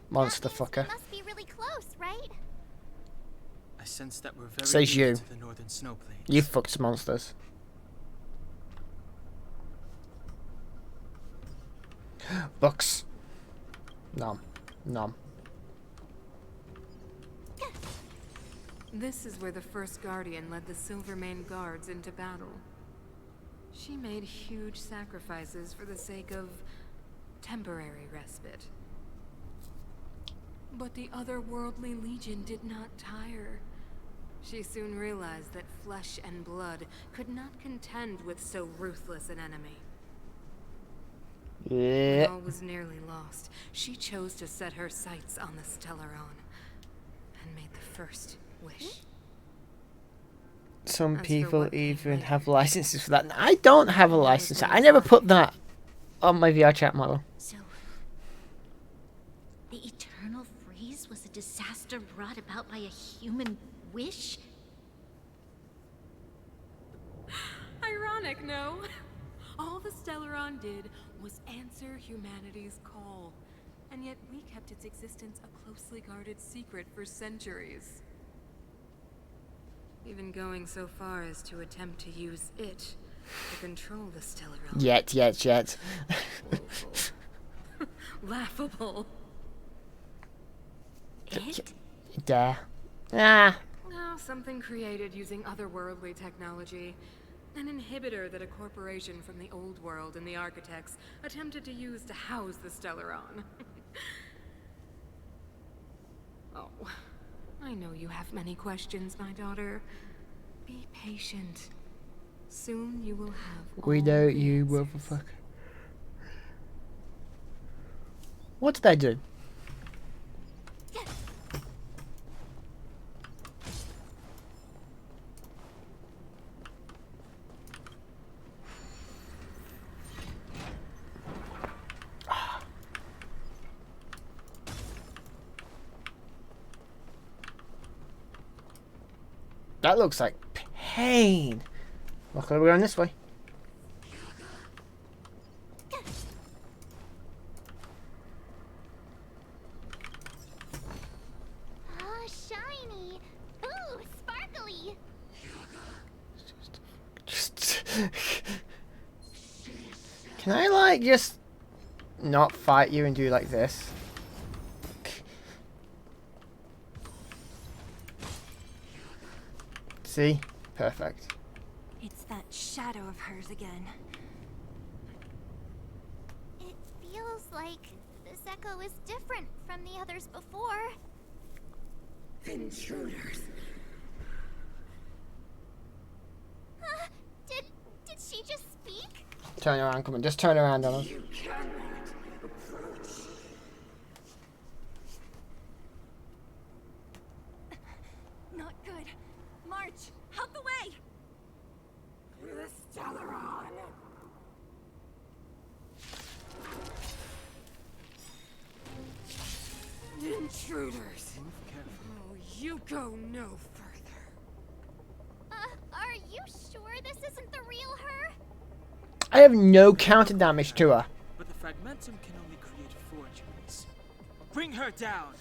Monster fucker. Must be really close, right? I sense that we're very Says deep you. into the northern snow plains. You fucked monsters. Books. Nom. Nom. This is where the first Guardian led the Silvermane Guards into battle. She made huge sacrifices for the sake of temporary respite. But the otherworldly Legion did not tire. She soon realized that flesh and blood could not contend with so ruthless an enemy. Yeah. When all was nearly lost, she chose to set her sights on the Stellaron and made the first wish. Some As for people what came even later, have licenses for that. I don't have a license. I never put that on my VR chat model. So, the eternal freeze was a disaster brought about by a human wish? Ironic, no? All the Stellaron did was answer humanity's call, and yet we kept its existence a closely guarded secret for centuries. Even going so far as to attempt to use it to control the Stellaron. Yet. laughable. It? There. Ah. No, something created using otherworldly technology. An inhibitor that a corporation from the old world and the architects attempted to use to house the Stellaron. Oh, I know you have many questions, my daughter. Be patient. Soon you will have We all know the you, answers. motherfucker. What did I do? That looks like pain. Luckily we're going this way. Oh, shiny. Ooh, sparkly. Just can I like just not fight you and do like this? See? Perfect. It's that shadow of hers again. It feels like this echo is different from the others before. Intruders. Did she just speak? Turn around, come on, just turn around on us. You cannot approach. Not good. March, out the way! The Stellaron. Intruders. Oh, you go no further. Are you sure this isn't the real her? I have no counter damage to her. But the fragmentum can only create forgeries. Bring her down!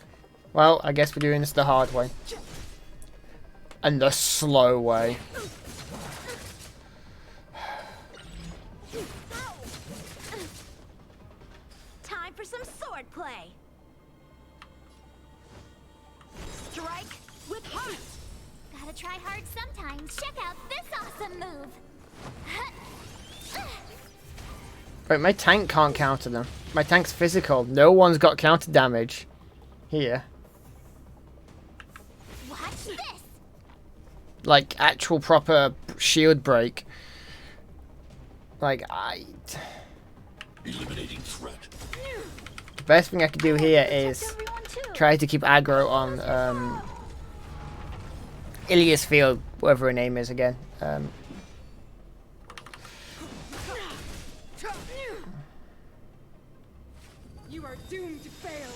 Well, I guess we're doing this the hard way. And the slow way. Time for some swordplay. Strike with heart. Gotta try hard sometimes. Check out this awesome move. Wait, my tank can't counter them. My tank's physical. No one's got counter damage. Here. Watch this. Like, actual proper shield break. Like, Eliminating threat. the best thing I could do here is try to keep aggro on Ilias Field, whatever her name is again. You are doomed to fail.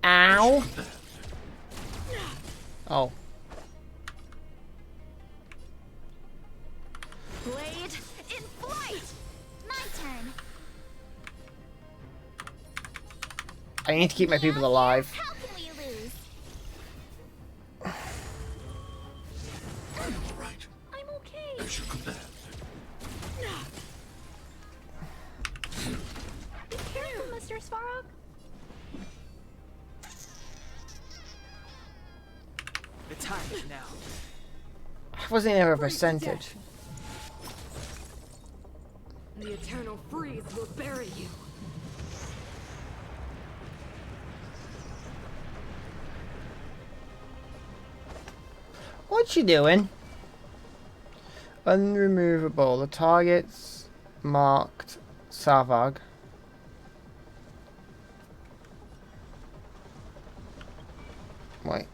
Ow! Oh. Blade in flight. My turn. I need to keep my people alive. How can we lose? Right. I'm okay. As you command. Be careful, Mr. Svarog. The time is now. I wasn't even a percentage. The eternal freeze will bury you. What's she doing? Unremovable. The target's marked Savag. Wait.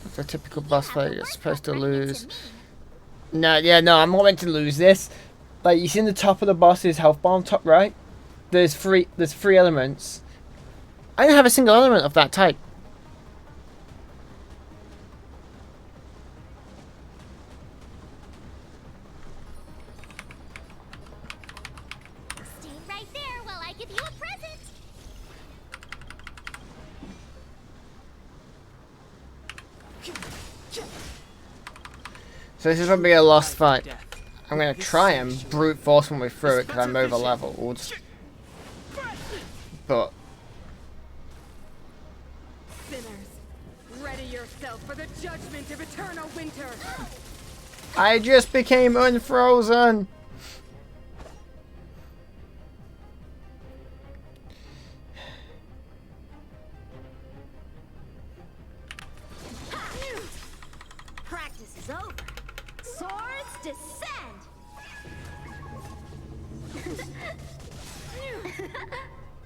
It's a typical boss fight. You're supposed to lose. No, yeah, no, I'm not meant to lose this. Like, you see in the top of the boss's health bar on top right? There's three elements. I don't have a single element of that type. So this is going to be a lost fight. I'm going to try and brute force my way through it because I'm over leveled. But Sinners, ready yourself for the judgment of eternal winter. I just became unfrozen. Practice is over. Swords descend.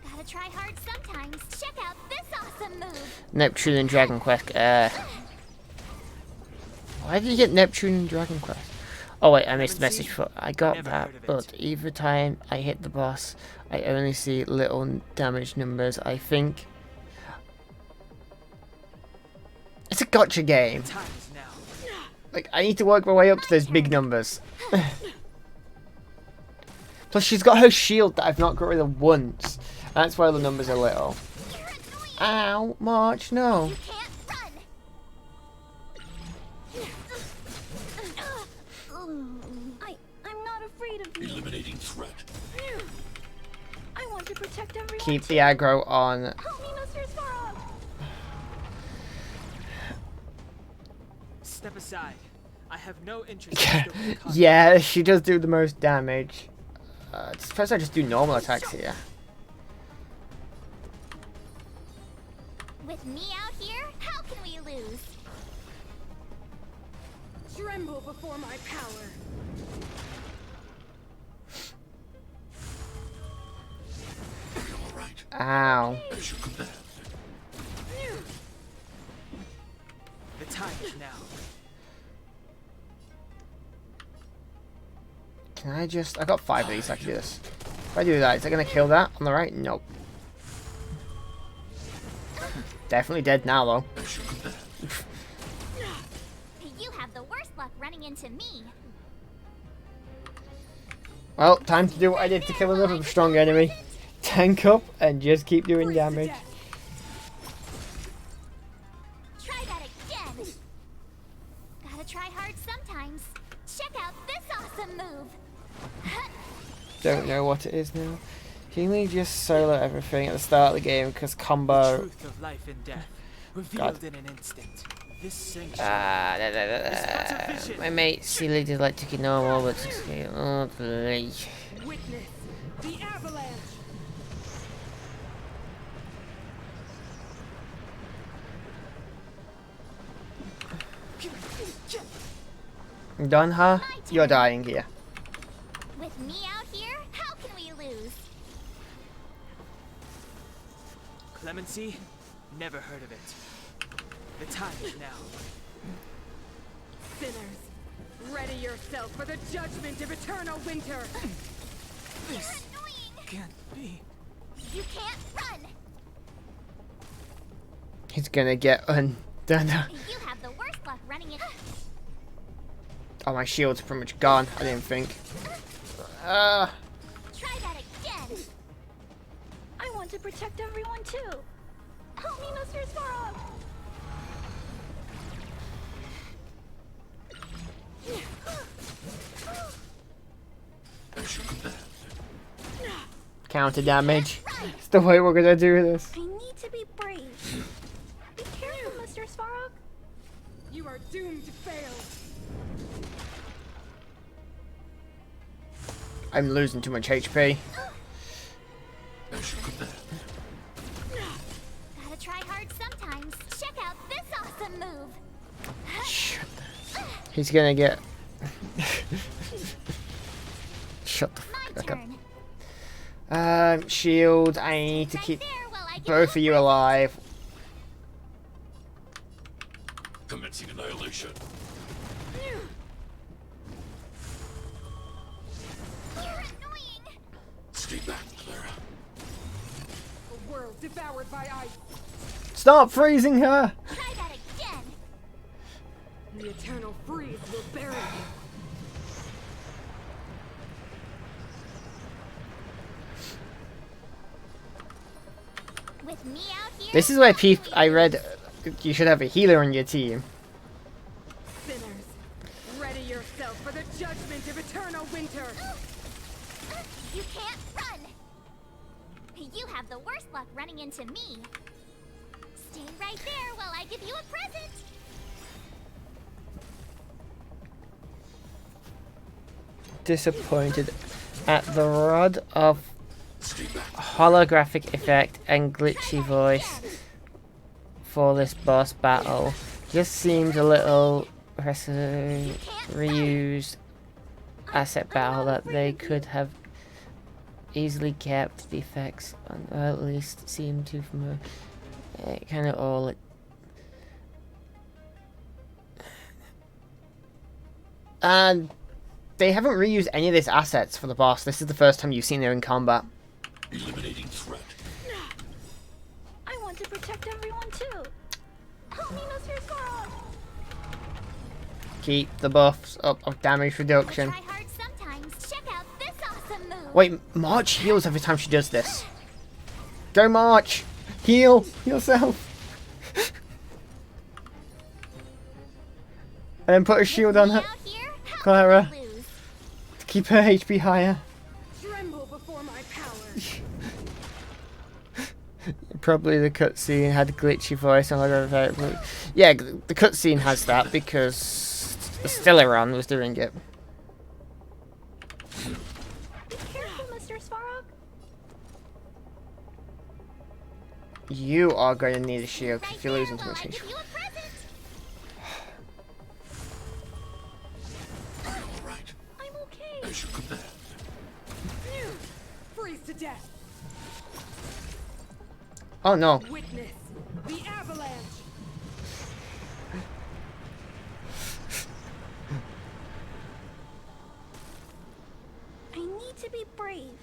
Gotta try hard sometimes. Check out this awesome move. Neptune and Dragon Quest. Why did you get Neptune and Dragon Quest? Oh wait, I missed the message for. I got that, but every time I hit the boss, I only see little damage numbers. I think it's a gotcha game. Like I need to work my way up to those big numbers. Plus, she's got her shield that I've not got rid of once. That's why the numbers are little. Ow, March, no. I'm not afraid of you. Eliminating threat. I want to protect everyone. Keep the aggro on. Help me, Mr. Sparrow. Step aside. I have no interest in building conflict. Yeah, she does do the most damage. Suppose I just do normal attacks here. With me out here, how can we lose? Tremble before my power. All right. Ow. As you command. The time is now. Can I just... I got 5 of these, I can do this. If I do that, is it going to kill that on the right? Nope. Definitely dead now, though. You have the worst luck running into me. Well, time to do what I did to kill another strong enemy. Tank up and just keep doing damage. Try that again. Gotta try hard sometimes. Check out this awesome move. Don't know what it is now. Can we just solo everything at the start of the game because combo... The truth of life and death, revealed in an instant. This sanctuary is but a vision. My mate Sealy did like to get normal, but oh, please. Witness the avalanche. Done, huh? You're dying here. With me out here, how can we lose? Clemency? Never heard of it. The time is now. Sinners, ready yourself for the judgment of eternal winter. This can't be. You can't run. He's gonna get undone. You have the worst luck running in. Oh, my shield's pretty much gone. I didn't think. Try that again. I want to protect everyone too. Help me, Mr. Sparrow. As you command. Counter damage. It's the way we're gonna do this. I need to be brave. Be careful, Mr. Sparrow. You are doomed to fail. I'm losing too much HP. As you command. Gotta try hard sometimes. Check out this awesome move. Shut the... He's gonna get... Shut the fuck up. Shield. I need to keep both of you alive. Commencing annihilation. Stay back, Clara. A world devoured by ice. Stop freezing her! Try that again. The eternal freeze will bury you. With me out here. This is where I read you should have a healer on your team. Sinners, ready yourself judgment of eternal winter. You can't run! You have the worst luck running into me. Stay right there while I give you a present! Disappointed at the rod of holographic effect and glitchy voice for this boss battle. Just seemed a little reused asset battle that they could have easily kept the effects on, or at least seemed to from kind of all. And they haven't reused any of these assets for the boss. This is the first time you've seen her in combat. Eliminating threat. I want to protect everyone too. Help me, Mr. Squirrel. Keep the buffs up of damage reduction. Try hard sometimes. Check out this awesome move. Wait, March heals every time she does this. Go March! Heal yourself! And then put a shield on her. Clara. To keep her HP higher. Tremble before my power. Probably the cutscene had a glitchy voice and I yeah, the cutscene has that because Stellaron was doing it. Be careful, Mr. Svarog. You are going to need a shield if you're losing too much HP. I'm okay. As you command. Freeze to death. Oh no. Witness the avalanche. I need to be brave.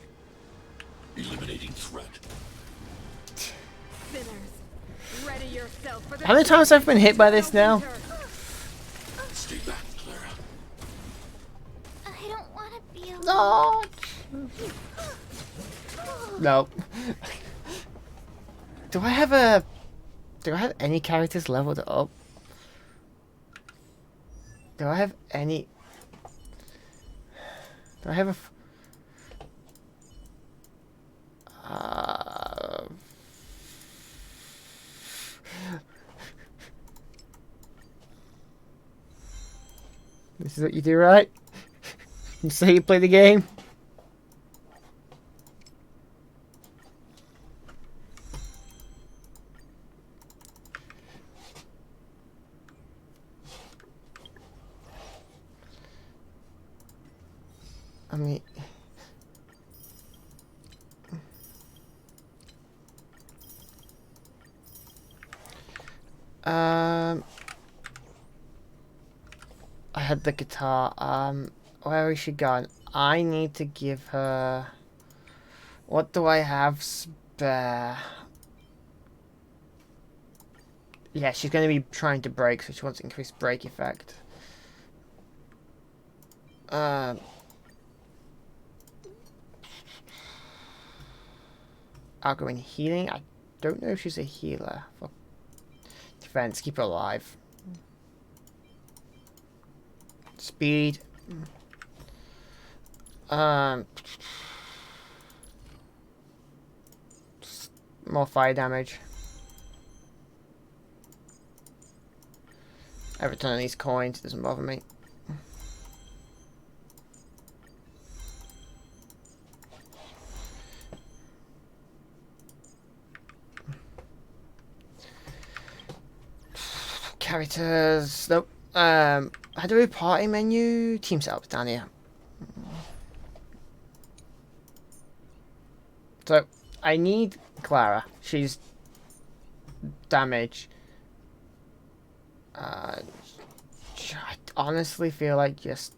Eliminating threat. Sinners, ready yourself for the How many times have I been hit by this now? Stay back, Clara. I don't want to be alone. No. Do I have any characters leveled up? Do I have any? Do I have a? This is what you do, right? You say you play the game. I mean, I had the guitar. Where is she gone? I need to give her. What do I have spare? Yeah, she's going to be trying to break, so she wants to increase break effect. I'll go in healing. I don't know if she's a healer. For defense, keep her alive. Speed. More fire damage. Every ton of these coins doesn't bother me. Characters. Nope. How do we party menu? Team setup down here. So I need Clara. She's damage. I honestly feel like just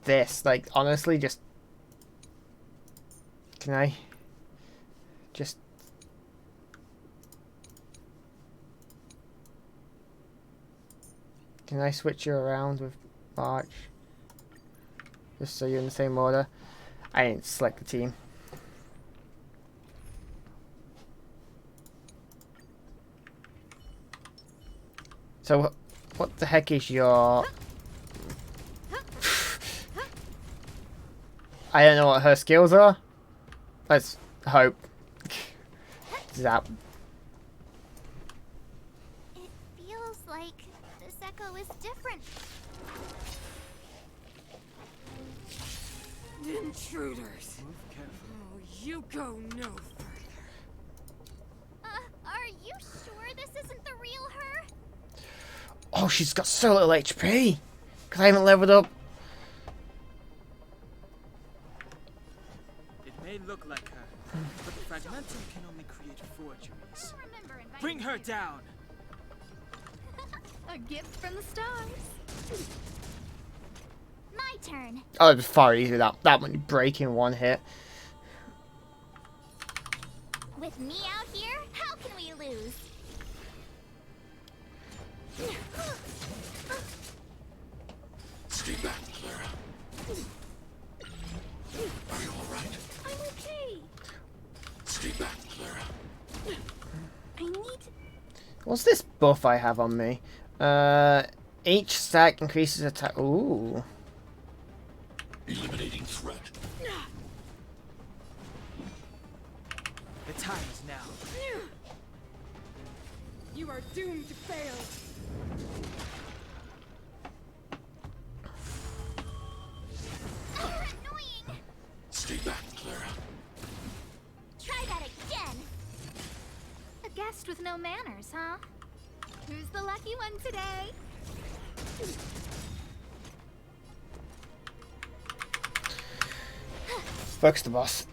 this. Like honestly, just can I just switch you around with March? Just so you're in the same order. I didn't select the team. So, what the heck is your... I don't know what her skills are. Let's hope. Zap. It feels like this echo is different. Intruders. Move carefully. Oh, you go no further. Are you sure this isn't the real her? Oh, she's got so little HP. Because I haven't leveled up. It may look like her, but the fragmentum can only create forgeries. Bring her down! A gift from the stars. My turn. Oh, it was far easier that one break in one hit. With me out here, how can we lose? Stay back, Clara. Are you all right? I'm okay. Stay back, Clara. I need... What's this buff I have on me? Each stack increases attack. Ooh. Eliminating threat. The time is now. You are doomed to fail. Annoying. Stay back, Clara. Try that again. A guest with no manners, huh? Who's the lucky one today? Fuck's the boss.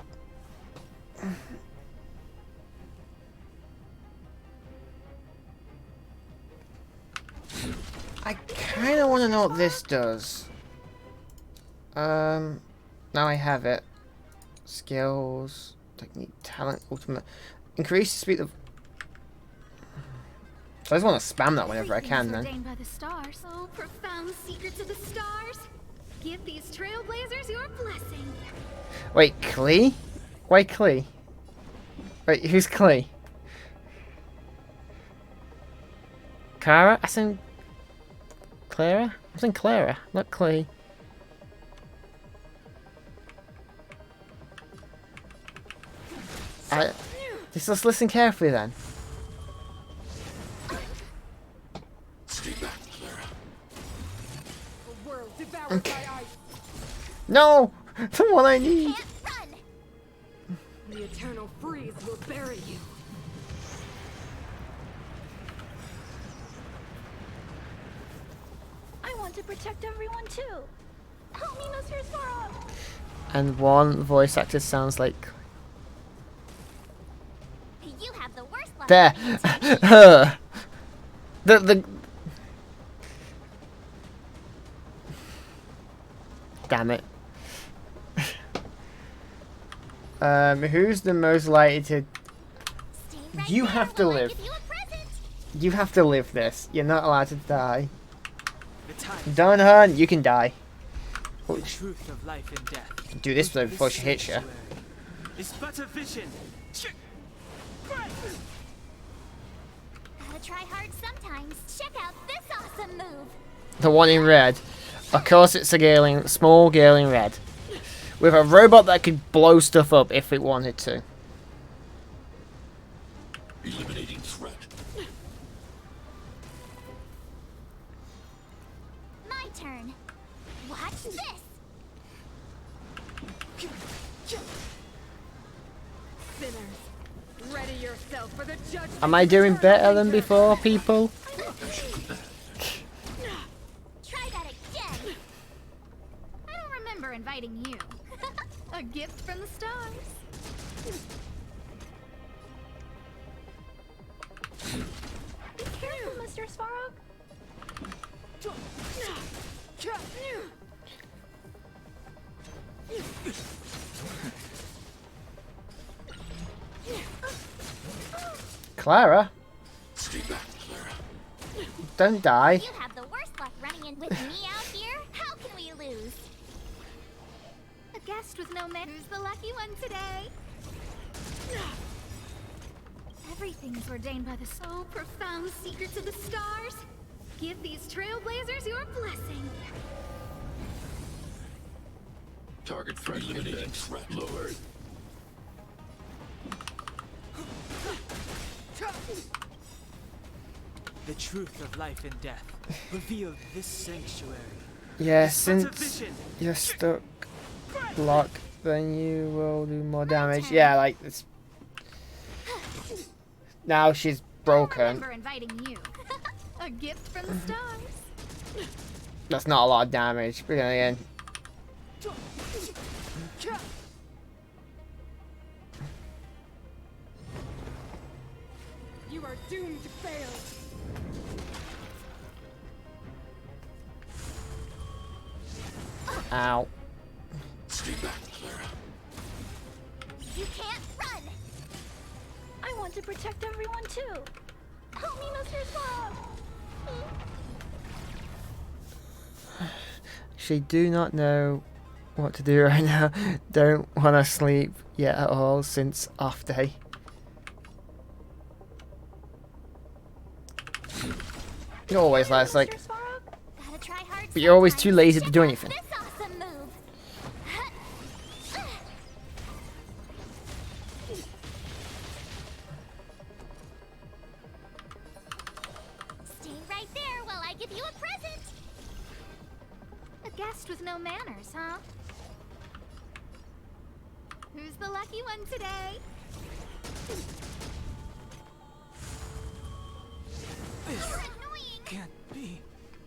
I kind of want to know what this does. Now I have it. Skills, technique, talent, ultimate. Increase the speed of... So I just want to spam that whenever I can, then. Ordained by the stars. Oh, profound secrets of the stars. Give these trailblazers your blessing. Wait, Klee? Why Klee? Wait, who's Klee? Kara? I said Clara? I'm saying Clara, not Klee. Just listen carefully then. Stay back, Clara. The world devoured by ice. No! The one I need! Can't run. The eternal freeze will bury you. I want to protect everyone too. Help me, Mr. Sparrow. And one voice actor sounds like... You have the worst luck. There! Her! The... Damn it. Who's the most likely to... You have to live. You have to live this. You're not allowed to die. Don't hurt, you can die. The truth of life and death. Do this though before she hits you. It's but a vision. Gotta try hard sometimes. Check out this awesome move. The one in red. Of course it's a girl in, small girl in red. With a robot that could blow stuff up if it wanted to. Eliminating threat. My turn. Watch this. Sinners, ready yourself for the judgment. Am I doing better than before, people? Try that again. I don't remember inviting you. A gift from the stars. Be careful, Mr. Sparrow. Clara? Stay back, Clara. Don't die. You have the worst luck running in with me out here. How can we lose? A guest with no man. Who's the lucky one today? Everything's ordained by the so profound secrets of the stars. Give these trailblazers your blessing. Target fragmented. Threat lowered. The truth of life and death revealed this sanctuary. Yeah, This sort of since vision. you're stuck blocked, then you will do more damage. Yeah, like this. Now she's broken. Remember inviting you. A gift from the stars. That's not a lot of damage. But then again, You are doomed to fail. ow. Stay back, Clara. You can't run! I want to protect everyone too. Help me, Mr. Sloth! She do not know what to do right now. Don't want to sleep yet at all since off day. It always lasts like, Gotta try hard but you're always sometimes. too lazy to Check do out anything. This awesome move. Stay right there while I give you a present. A guest with no manners, huh? Who's the lucky one today? This can't be.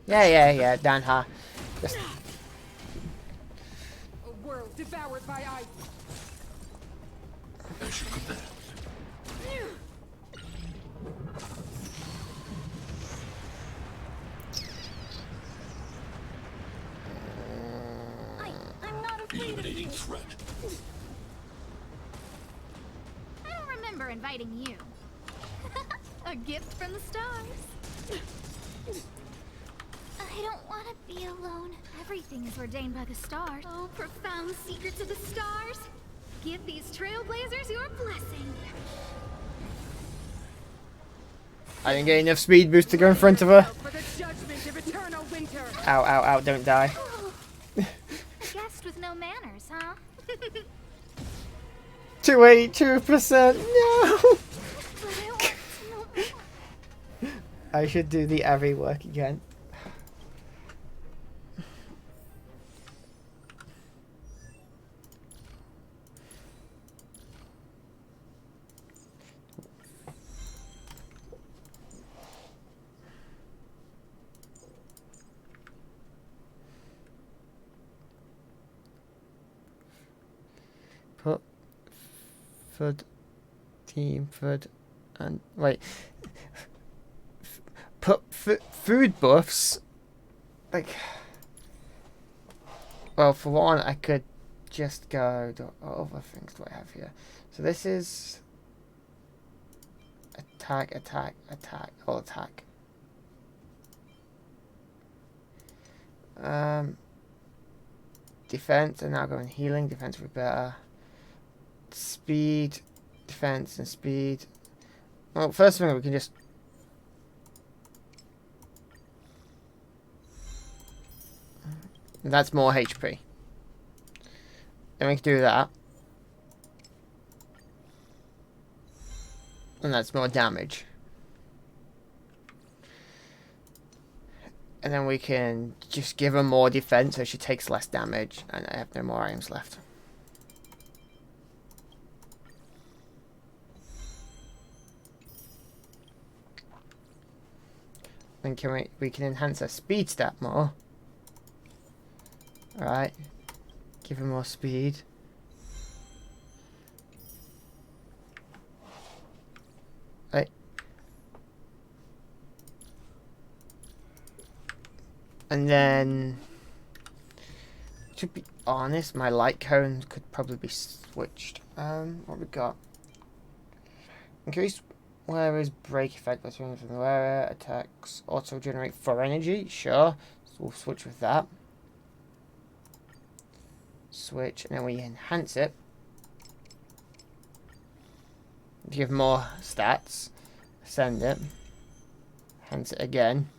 Yeah, Danha. Just A world devoured by ice. As you command. I'm not afraid of Eliminating you. threat. I don't remember inviting you. A gift from the stars. I don't want to be alone. Everything is ordained by the stars. Oh, profound secrets of the stars. Give these trailblazers your blessing. I didn't get enough speed boost to go in front of her. For the judgment of eternal winter. Ow, don't die. A guest with no manners, huh? 282%. No. But I want to know more. I should do the every work again. Put food, team food, and wait. Put food buffs. Like, well, for one, I could just go. What other things do I have here? So this is attack, all attack. Defense, and now going healing. Defense would be better. Speed, defense, and speed. Well, first thing we can just. That's more HP. Then we can do that. And that's more damage. And then we can just give her more defense so she takes less damage. And I have no more items left. Then we can enhance her speed stat more. Alright. Give her more speed. Right. And then, to be honest, my light cone could probably be switched. What we got? Increase wearer's break effect by swinging from the wearer. Attacks auto generate 4 energy. Sure. So we'll switch with that. Switch, and then we enhance it. Give more stats. Send it. Enhance it again.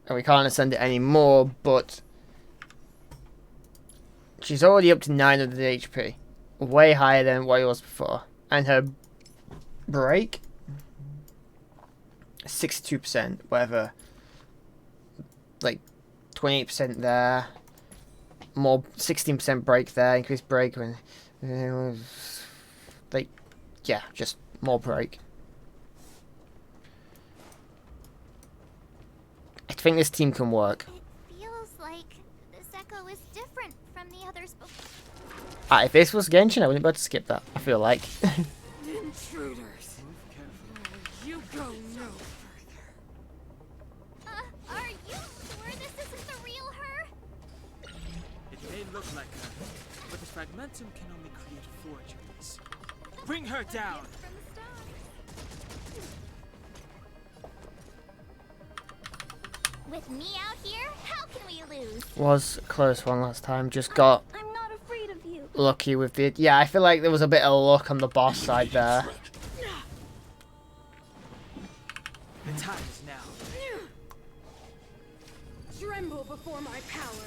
and we can't ascend it anymore, but she's already up to 900 HP. Way higher than what it was before. And her break, 62%, whatever. Like 28% there. More 16% break there, increased break when like yeah, just more break. I think this team can work. It feels like this echo is different from the others before. If this was Genshin, I wouldn't be able to skip that, I feel like. Intruders. You go no further. Are you sure this isn't the real her? It may look like her, but the fragmentum can only create forgeries. Bring her down! With me out here, how can we lose? Was a close one last time, just got I'm not afraid of you. lucky with the... Yeah, I feel like there was a bit of luck on the boss side there. The time is now. Tremble before my power.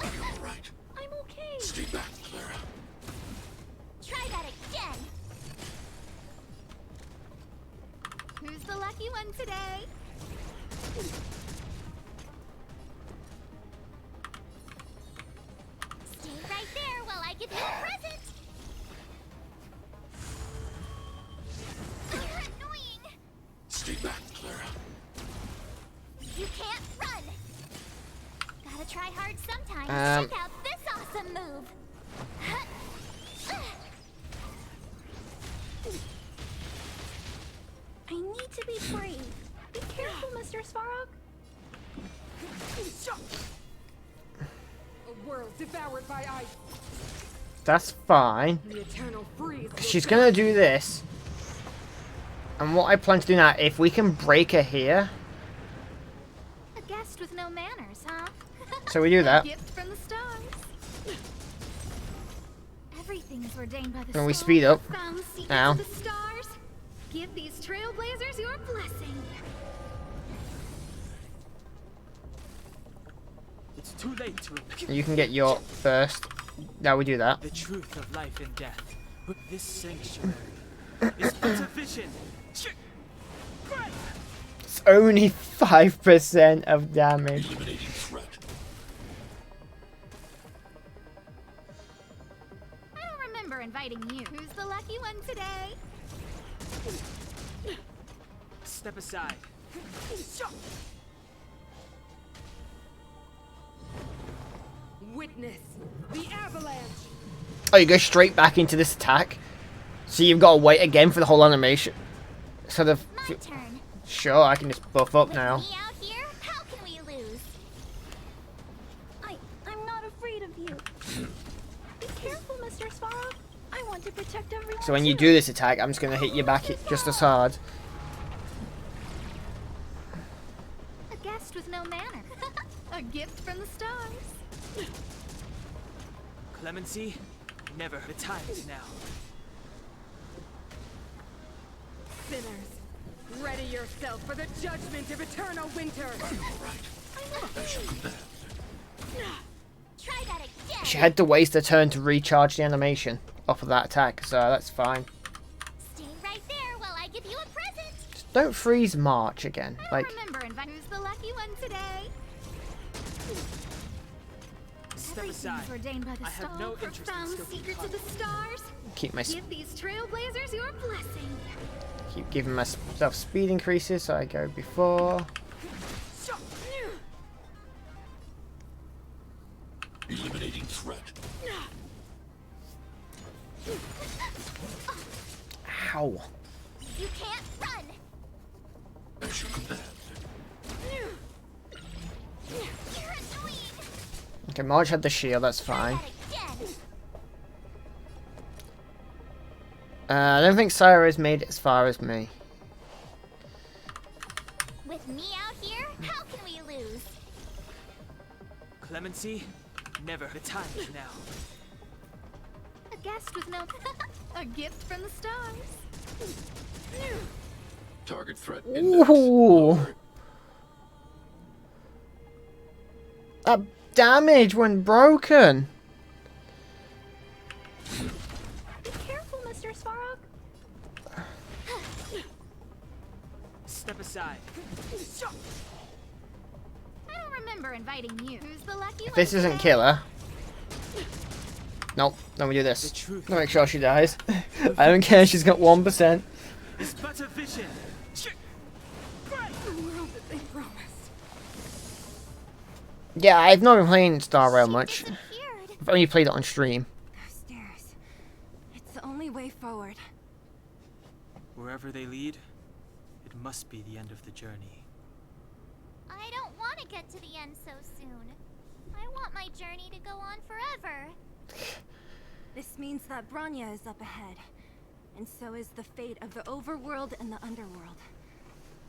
You're right. I'm okay. Stay back, Clara. Try that again. Who's the lucky one today? Stay right there while I give you a present. You're annoying. Stay back, Clara. You can't run. Gotta try hard sometimes. Check out this awesome move. I need to be brave. Be careful, Mr. Svarog. A world devoured by ice. That's fine. The eternal freeze. She's gonna do this. And what I plan to do now, if we can break her here... A guest with no manners, huh? So we do that. A gift from the stars. Everything is ordained by the And we soul. speed up. Found secrets Now. of the stars. Give these trailblazers your blessing. It's too late to repent. You can get your first. Now we do that. The truth of life and death. But this sanctuary is but a vision. It's only 5% of damage. Eliminating threat. I don't remember inviting you. Who's the lucky one today? Step aside. Witness the avalanche. Oh, you go straight back into this attack. So you've got to wait again for the whole animation. So the... My turn. Sure, I can just buff up now. Me out here, how can we lose? I'm not afraid of you. Be careful, Mr. Svarog. I want to protect everyone. So when you do this attack, I'm just going to hit you back just as hard. A guest with no manner. A gift from the stars. Clemency, never. The time is now. Sinners, ready yourself for the judgment of eternal winter. Try that again. She had to waste her turn to recharge the animation off of that attack, so that's fine. Stay right there while I give you a present. Just don't freeze March again. Like, Remember, who's the lucky one today? Step aside. Everything's ordained by the I have soul. no interest in Profound stoking secrets of the stars. keep my Give these trailblazers your blessing. keep giving myself speed increases, so I go before. Eliminating threat. Ow. You can't run. As you command. You're annoying. Okay, March had the shield, that's fine. Again. I don't think Syra's made it as far as me. With me out here, how can we lose? Clemency, never. The time is now. A guest with no... A gift from the stars. Target threat Ooh. That damage when broken. Be careful, Mr. Svarog. Step aside. I don't remember inviting you. Who's the lucky If one this isn't today? killer. Nope, then we do this. I'll make sure she dies. I don't care, she's got 1%. It's but a vision. The world that they promised. Yeah, I've not been playing Star Rail much. I've only played it on stream. Those stairs. It's the only way forward. Wherever they lead, it must be the end of the journey. I don't want to get to the end so soon. I want my journey to go on forever. This means that Bronya is up ahead. And so is the fate of the overworld and the underworld.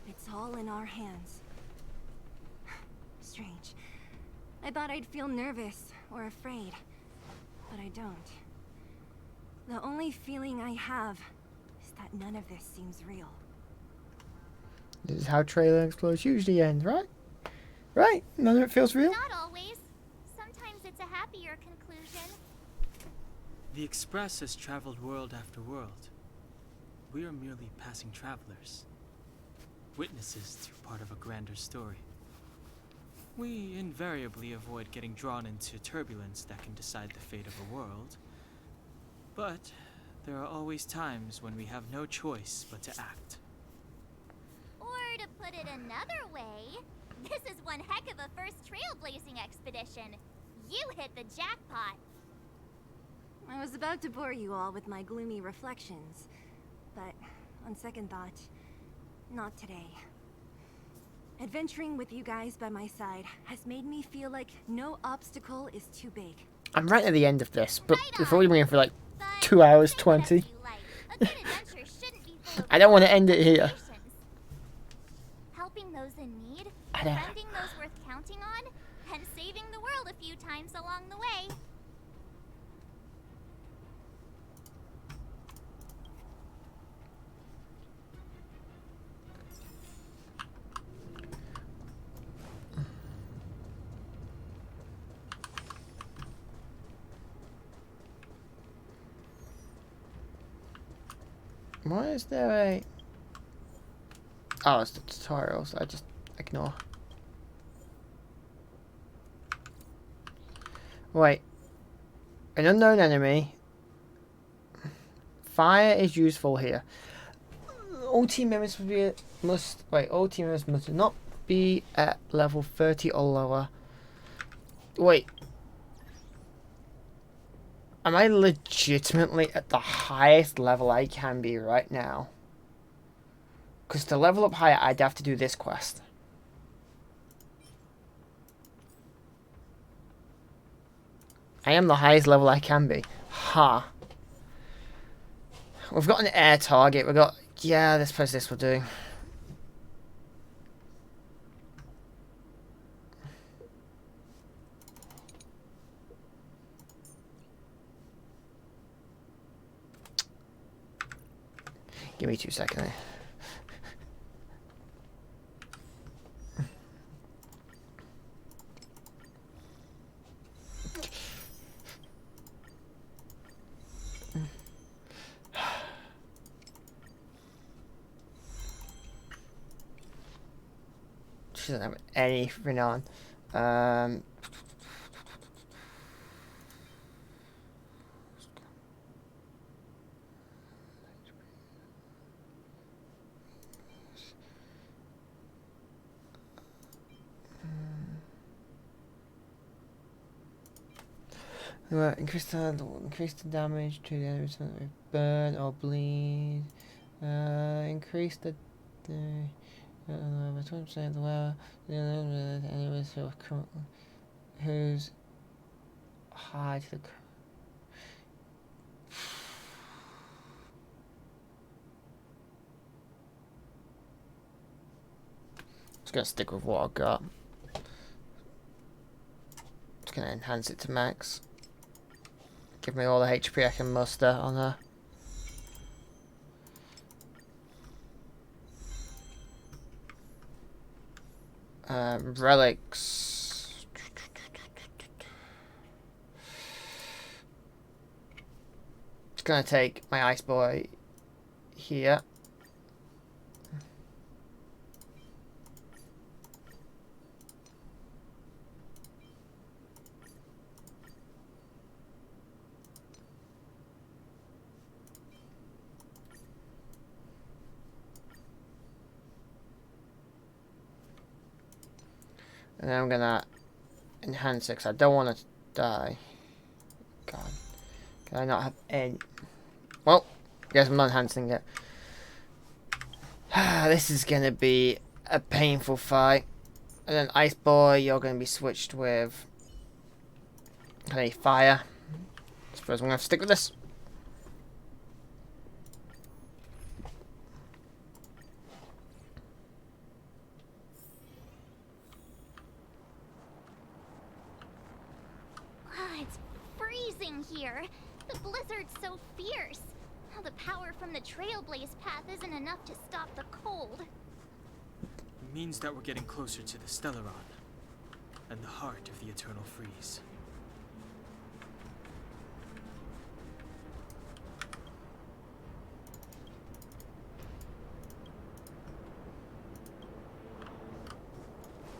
It's all in our hands. Strange. I thought I'd feel nervous or afraid, but I don't. The only feeling I have is that none of this seems real. This is how trailer explodes usually end, right? Right? None of it feels real? Not always. Sometimes it's a happier conclusion. The Express has traveled world after world. We are merely passing travelers. Witnesses to part of a grander story. We invariably avoid getting drawn into turbulence that can decide the fate of a world. But there are always times when we have no choice but to act. Or to put it another way, this is one heck of a first trailblazing expedition. You hit the jackpot. I was about to bore you all with my gloomy reflections, but on second thought, not today. Adventuring with you guys by my side has made me feel like no obstacle is too big. I'm right at the end of this, but we've only been here for like 2 hours 20. I don't want to end it here. Helping those in need, I know. befriending those worth counting on, and saving the world a few times along the way. Why is there a... Oh, it's the tutorials. I just ignore. Wait. An unknown enemy. Fire is useful here. All team members all team members must not be at level 30 or lower. Wait. Am I legitimately at the highest level I can be right now? Because to level up higher, I'd have to do this quest. I am the highest level I can be. Ha. We've got an air target. We've got... Yeah, this place, this will do. Give me 2 seconds. She doesn't have anything on. Increase the damage to the enemies when they burn or bleed. Increase the 20% of the wearer. The enemies who are currently whose hide the. Just gonna stick with what I got. Just gonna enhance it to max. Give me all the HP I can muster on her. Relics. It's gonna take my ice boy here. And then I'm gonna enhance it because I don't want to die. God. Can I not have any? Well, guess I'm not enhancing it. This is gonna be a painful fight. And then Ice Boy, you're gonna be switched with fire. I suppose I'm gonna have to stick with this. It's freezing here. The blizzard's so fierce. Now the power from the Trailblaze path isn't enough to stop the cold. It means that we're getting closer to the Stellaron, and the heart of the Eternal Freeze.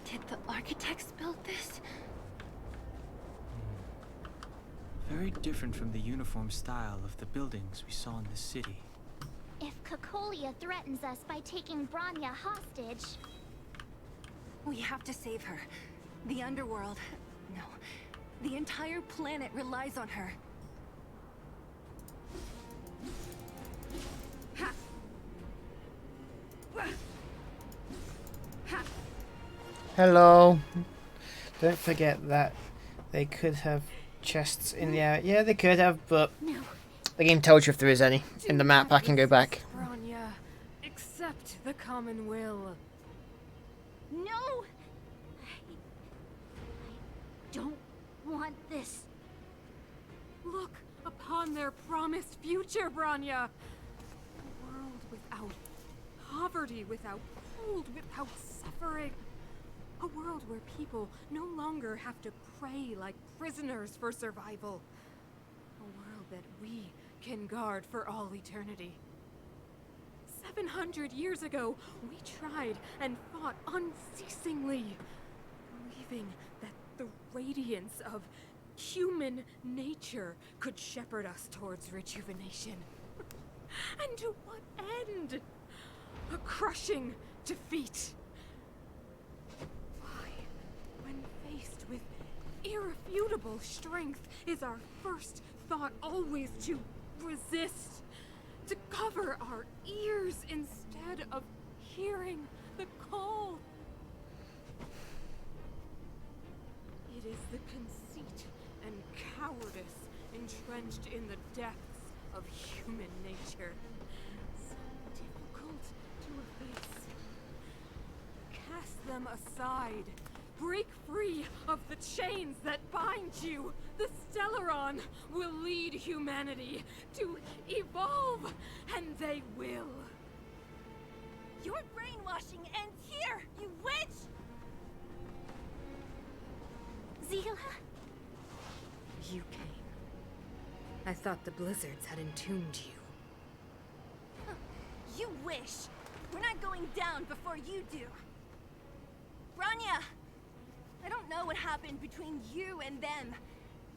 Did the architects build this? Very different from the uniform style of the buildings we saw in the city. If Cocolia threatens us by taking Bronya hostage... We have to save her. The underworld... No. The entire planet relies on her. Ha! Ha! Hello. Don't forget that they could have chests in the area. Yeah, they could have, but the game tells you if there is any. In the map, I can go back. Bronya, accept the common will. No! I don't want this. Look upon their promised future, Bronya. A world without poverty, without cold, without suffering. A world where people no longer have to pray like prisoners for survival. A world that we can guard for all eternity. 700 years ago, we tried and fought unceasingly, believing that the radiance of human nature could shepherd us towards rejuvenation. And to what end? A crushing defeat. When faced with irrefutable strength, is our first thought always to resist? To cover our ears instead of hearing the call? It is the conceit and cowardice entrenched in the depths of human nature, so difficult to efface. Cast them aside. Break free of the chains that bind you. The Stellaron will lead humanity to evolve, and they will. Your brainwashing ends here, you witch! Zila? You came. I thought the blizzards had entombed you. You wish. We're not going down before you do. Bronya! I don't know what happened between you and them.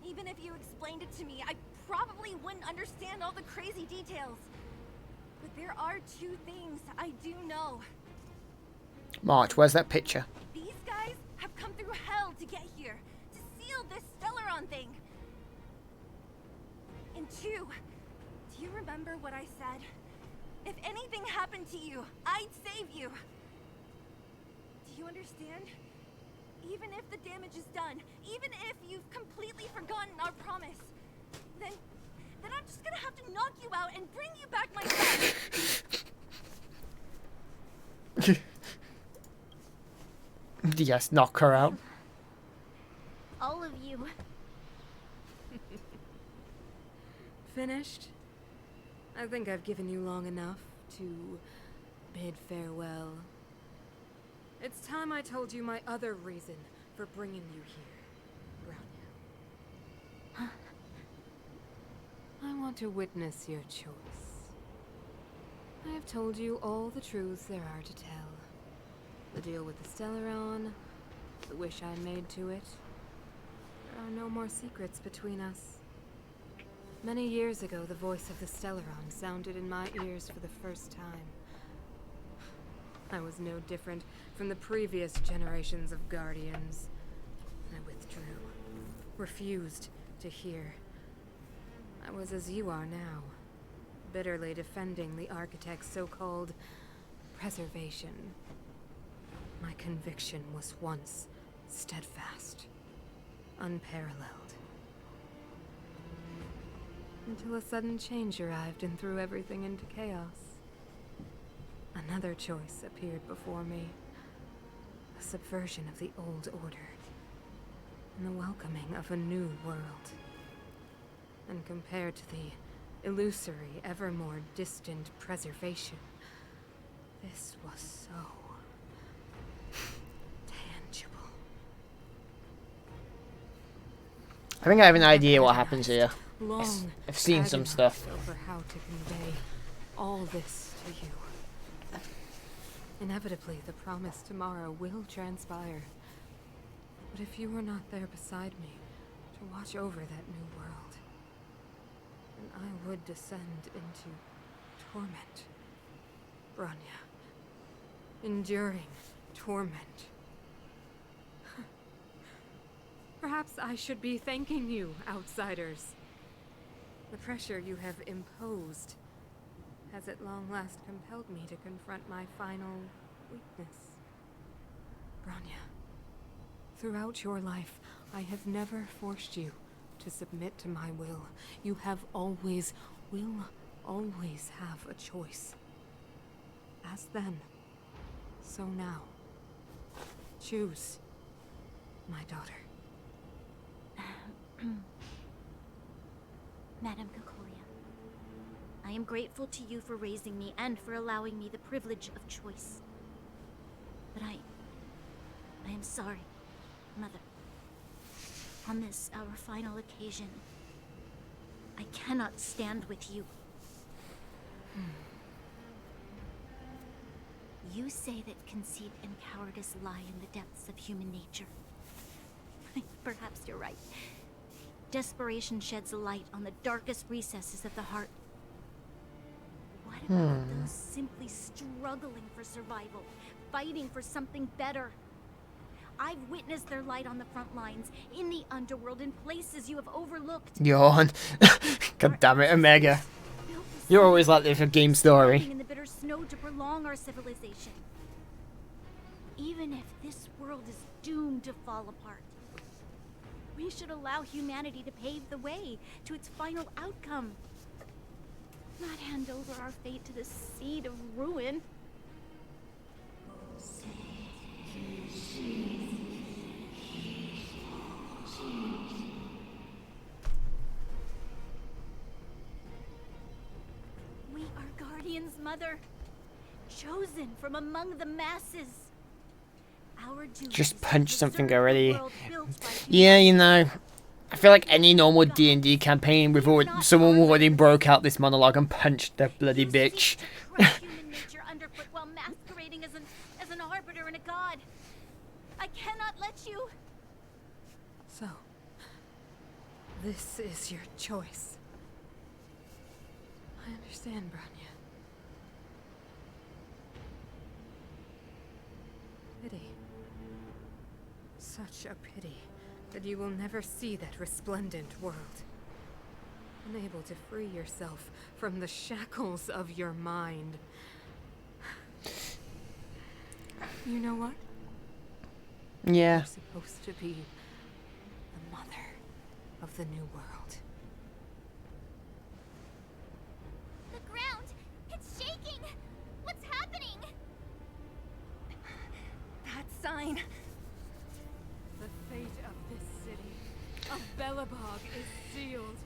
Even if you explained it to me, I probably wouldn't understand all the crazy details. But there are two things I do know. March, where's that picture? These guys have come through hell to get here, to seal this Stellaron thing. And two, do you remember what I said? If anything happened to you, I'd save you. Do you understand? Even if the damage is done, even if you've completely forgotten our promise, then I'm just gonna have to knock you out and bring you back myself. Yes, knock her out. All of you. Finished? I think I've given you long enough to bid farewell. It's time I told you my other reason for bringing you here, Bronya. I want to witness your choice. I have told you all the truths there are to tell. The deal with the Stellaron, the wish I made to it. There are no more secrets between us. Many years ago, the voice of the Stellaron sounded in my ears for the first time. I was no different from the previous generations of Guardians. I withdrew, refused to hear. I was as you are now, bitterly defending the Architect's so-called preservation. My conviction was once steadfast, unparalleled. Until a sudden change arrived and threw everything into chaos. Another choice appeared before me. A subversion of the old order. And the welcoming of a new world. And compared to the illusory, ever more distant preservation, this was so tangible. I think I have an idea what happens here. Long I've seen some stuff. over how to convey all this to you. Inevitably, the promised tomorrow will transpire. But if you were not there beside me to watch over that new world, then I would descend into torment. Bronya. Enduring torment. Perhaps I should be thanking you, outsiders. The pressure you have imposed has at long last compelled me to confront my final weakness. Bronya, throughout your life, I have never forced you to submit to my will. You have always, will always have a choice. As then, so now. Choose, my daughter. Madame Kokoria, I am grateful to you for raising me and for allowing me the privilege of choice. But I am sorry, Mother. On this, our final occasion, I cannot stand with you. You say that conceit and cowardice lie in the depths of human nature. Perhaps you're right. Desperation sheds a light on the darkest recesses of the heart. What about those simply struggling for survival, fighting for something better? I've witnessed their light on the front lines, in the underworld, in places you have overlooked. Yawn. God damn it, Omega. You're always like this for Game Story. In the bitter snow to prolong our civilization. Even if this world is doomed to fall apart, we should allow humanity to pave the way to its final outcome. Not hand over our fate to the seed of ruin. We are Guardians, Mother. Chosen from among the masses. Just punch something already. Yeah, you know, I feel like any normal D&D campaign with someone already broke out this monologue and punched the bloody bitch. Human nature underfoot while masquerading as an arbiter and a god. I cannot let you. So, this is your choice. I understand, Bronya. Pity. Such a pity that you will never see that resplendent world. Unable to free yourself from the shackles of your mind. You know what? Yeah. You're supposed to be the mother of the new world. The ground! It's shaking! What's happening? That sign. The fate of this city, of Belobog, is sealed.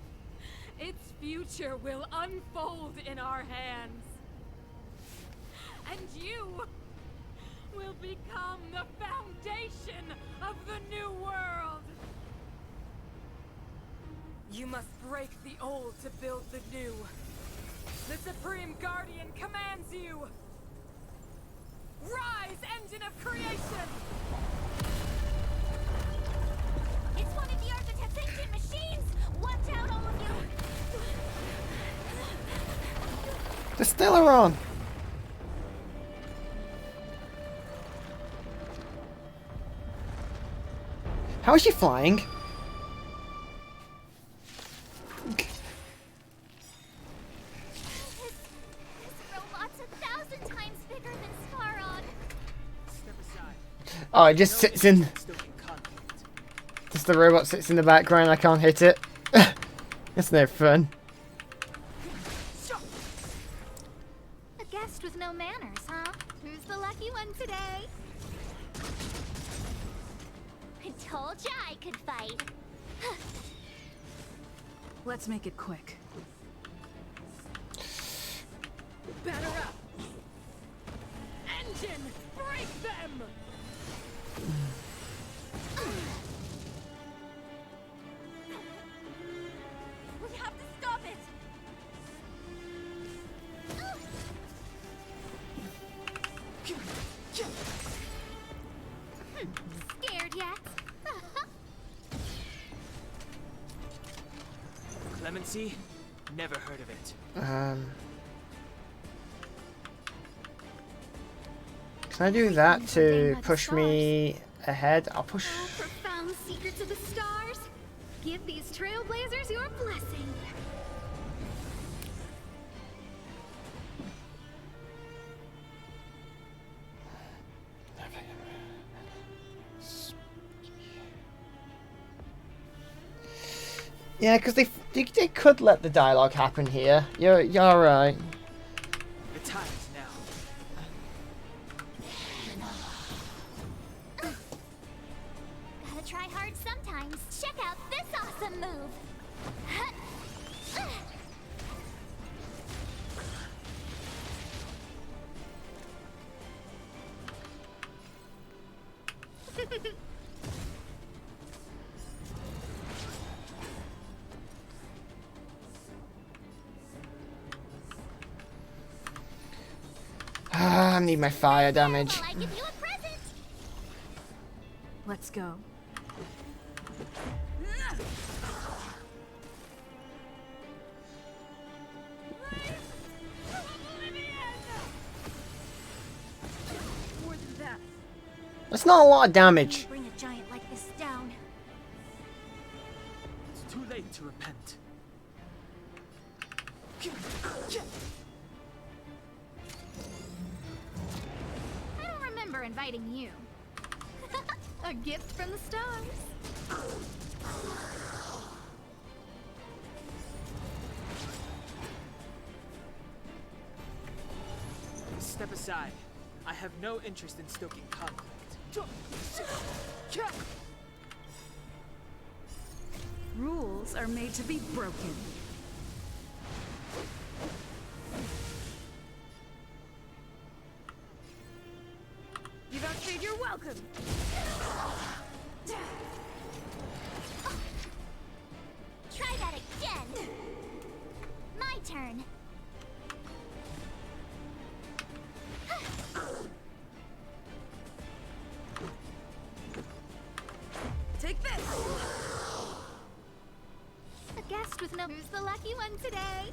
Its future will unfold in our hands. And you will become the foundation of the new world. You must break the old to build the new. The Supreme Guardian commands you. Rise, engine of creation! It's one of the Architect's ancient machines! Watch out, all of you! The Stellaron! How is she flying? This robot's 1,000 times bigger than Scarron. Step aside. Oh, it just sits in. Just the robot sits in the background. I can't hit it. It's no fun. A guest with no manners, huh? Who's the lucky one today? I told ya I could fight. Let's make it quick. Batter up! Engine, break them! We have to stop it! Scared yet? Clemency? Never heard of it. Can I do that to push me ahead? I'll push. Profound secrets of the stars. Give these trailblazers your blessing. Yeah, because they could let the dialogue happen here. You're right. The time is now. Gotta try hard sometimes. Check out this awesome move. I need my fire damage. I give you a present. Let's go. More than that. That's not a lot of damage. Bring a giant like this down. It's too late to repent. I don't remember inviting you. A gift from the stars. Step aside. I have no interest in stoking conflict. Rules are made to be broken. You've outstayed your welcome. Try that again. My turn. Take this. A guest with no. Who's the lucky one today?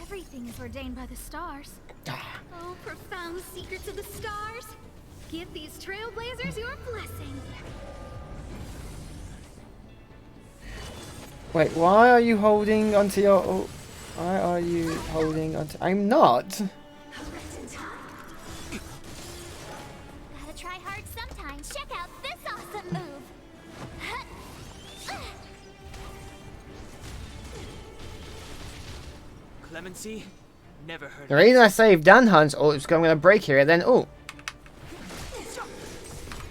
Everything is ordained by the stars. Oh, profound secrets of the stars. Give these trailblazers your blessing. Wait, why are you holding onto your... Oh, why are you holding onto... I'm not. Gotta try hard sometimes. Check out this awesome move. Clemency? Never heard The of it. reason I saved Dan Hunt's ult is because I'm going to break here, and then... Oh.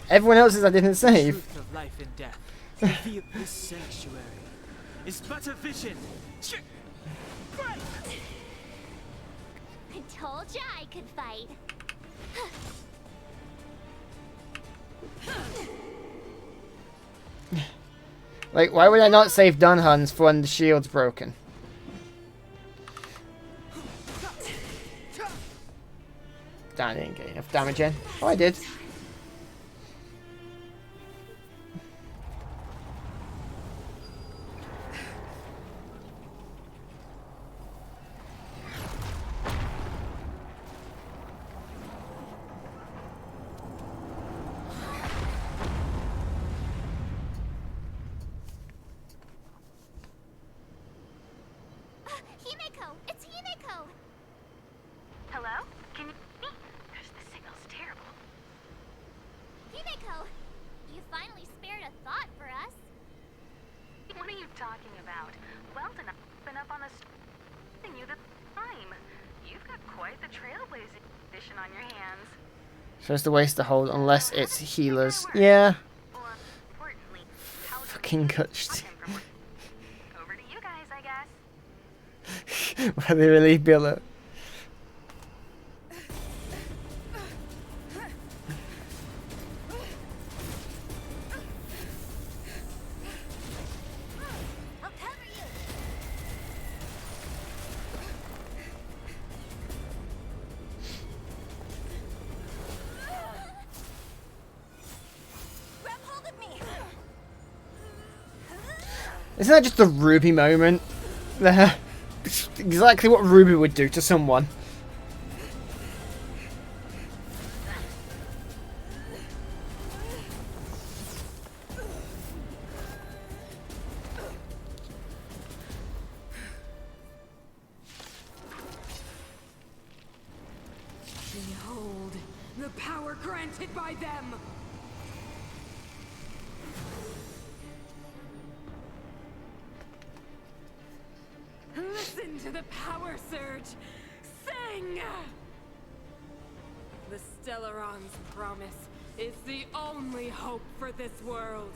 Everyone else's I didn't save. Truth of life and death. Reveal this sanctuary is but a vision. I told ya I could fight. Like, why would I not save Dunhuns for when the shield's broken? Damn, I didn't get enough damage in. Oh, I did. Himeko! It's Himeko! Hello? Can you hear me? Because the signal's terrible. Himeko! You finally spared a thought for us. What are you talking about? Weldon, I've been up on the you the time. You've got quite the trailblazing edition on your hands. So it's the waste to hold unless it's healers. Yeah. More importantly, Fucking cutscene. over to you guys, I guess. Where they really feel it. I'll cover you! Grab hold of me! Isn't that just a Ruby moment? There. It's exactly what Ruby would do to someone. Behold, the power granted by them! Listen to the power surge! Sing! The Stellaron's promise is the only hope for this world.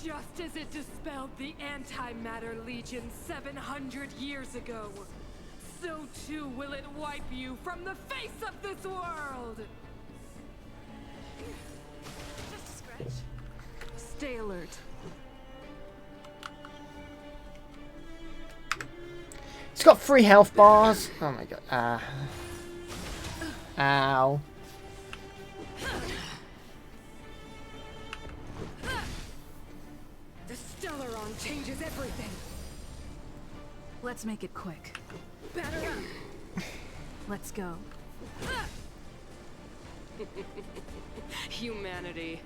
Just as it dispelled the Antimatter Legion 700 years ago, so too will it wipe you from the face of this world! Just a scratch. Stay alert. It's got 3 health bars. Oh my god. Ow. The Stellaron changes everything. Let's make it quick. Batter up. Let's go. Humanity.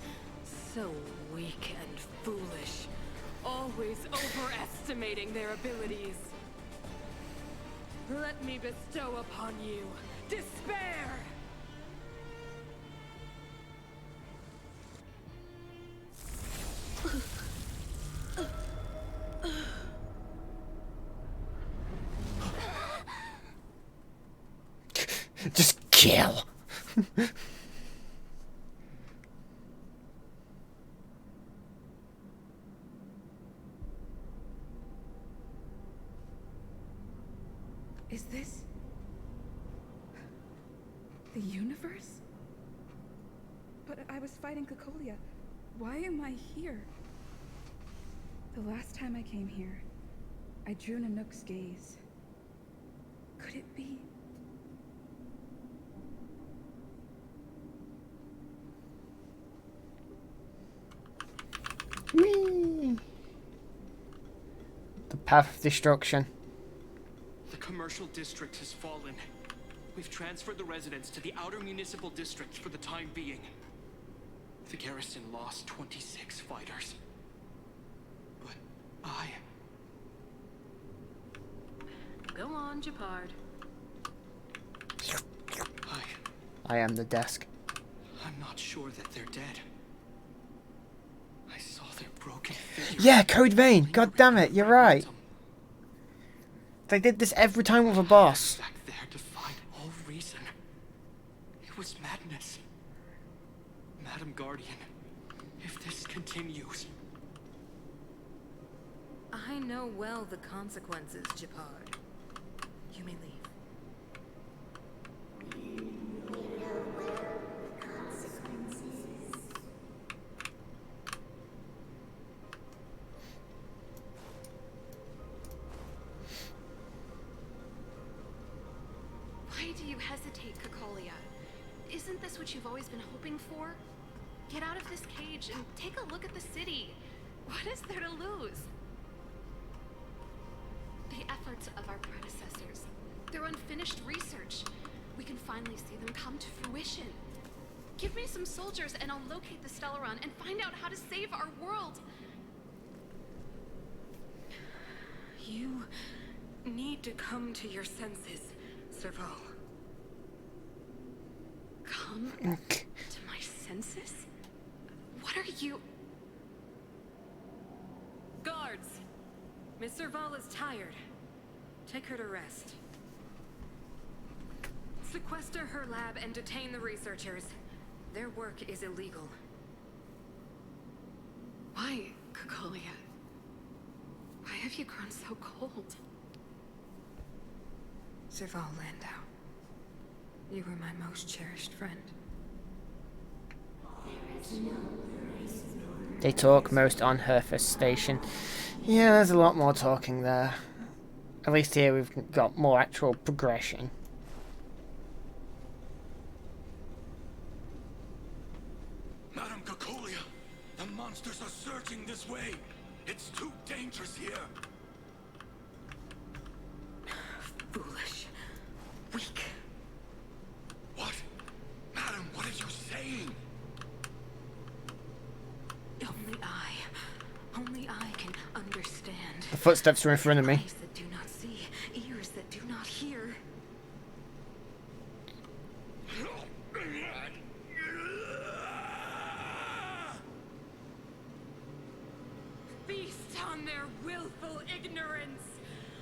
So weak and foolish. Always overestimating their abilities. Let me bestow upon you despair! Just kill. Is this the universe? But I was fighting Cocolia. Why am I here? The last time I came here, I drew Nanook's gaze. Could it be? Whee! The path of destruction. The commercial district has fallen. We've transferred the residents to the outer municipal districts for the time being. The garrison lost 26 fighters. But Go on, Japard. I am the desk. I'm not sure that they're dead. I saw their broken figures. Yeah, Code Vein. God damn it, you're right. They did this every time with a boss. Back there defied all reason. It was madness. Madam Guardian, if this continues... I know well the consequences, Japard. You may leave. Why do you hesitate, Cacolia? Isn't this what you've always been hoping for? Get out of this cage and take a look at the city. What is there to lose? The efforts of our predecessors, their unfinished research. We can finally see them come to fruition. Give me some soldiers and I'll locate the Stellaron and find out how to save our world. You need to come to your senses, Serval. Come to my senses? What are you... Guards! Miss Serval is tired. Take her to rest. Sequester her lab and detain the researchers. Their work is illegal. Why, Cacolia? Why have you grown so cold? Serval Landau. You were my most cherished friend. They talk most on her first station. Yeah, there's a lot more talking there. At least here we've got more actual progression. Madam Cacolia, the monsters are surging this way. It's too dangerous here. Foolish. Weak. What? Madam, what are you saying? Only I can understand. The footsteps are in front of me. Eyes that do not see, ears that do not hear. Feast on their willful ignorance.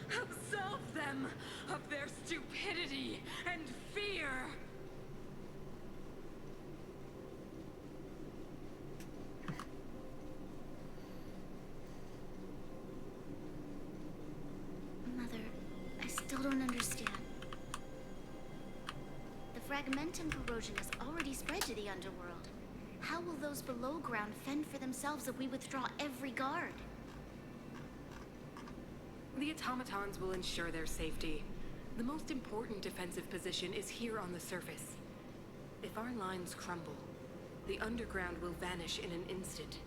Absolve them of their stupidity and fear. Mother, I still don't understand. The fragmentum corrosion has already spread to the underworld. How will those below ground fend for themselves if we withdraw every guard? The automatons will ensure their safety. The most important defensive position is here on the surface. If our lines crumble, the underground will vanish in an instant.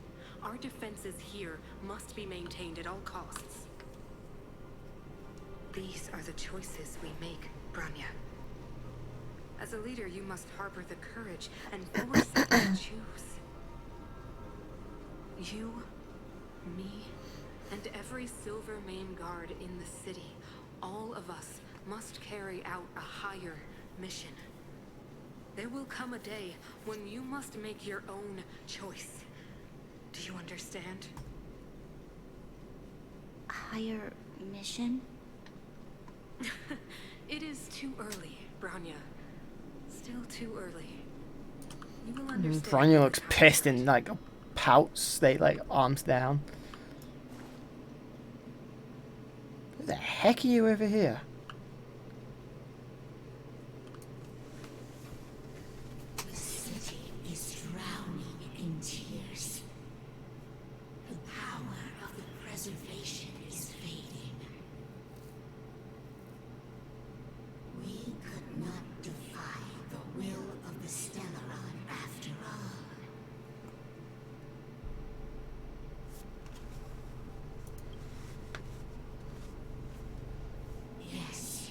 Our defenses here must be maintained at all costs. These are the choices we make, Branya. As a leader, you must harbor the courage and foresight to choose. You, me, and every Silver Mane guard in the city, all of us must carry out a higher mission. There will come a day when you must make your own choice. Do you understand? A higher mission? It is too early, Branya. Still too early. You will understand. Branya looks pissed and like pouts. They like arms down. Who the heck are you over here? The city is drowning in tears. The power of the preservation is fading. We could not defy the will of the Stellaron after all. Yes,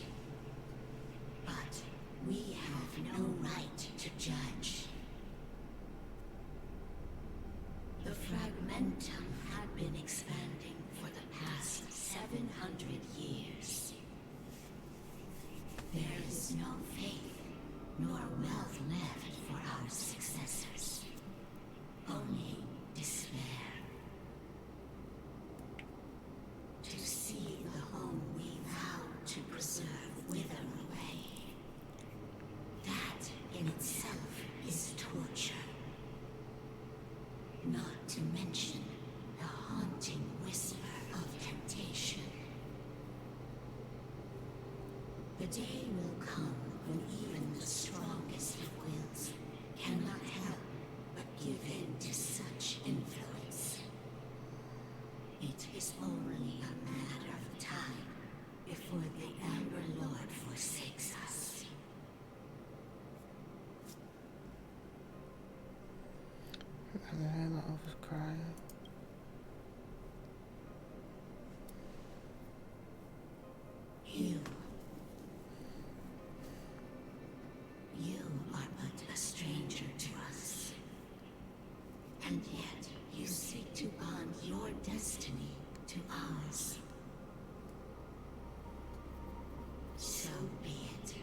but we have no right to judge. The fragmentum had been expanding for the past 700 years. There is no faith nor wealth left for our successors. Only despair. To see the home we vowed to preserve wither away. That in itself is torture. Not to mention You are but a stranger to us. And yet, you seek to bond your destiny to ours. So be it.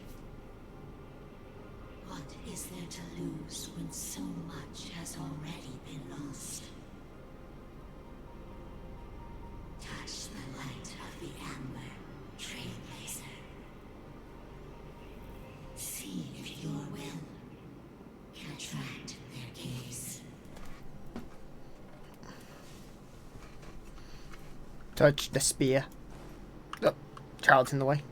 What is there to lose when so much has already been lost? Touch the light of the Amber, Trailblazer. See if your will can attract their gaze. Touch the spear. Oh, child's in the way.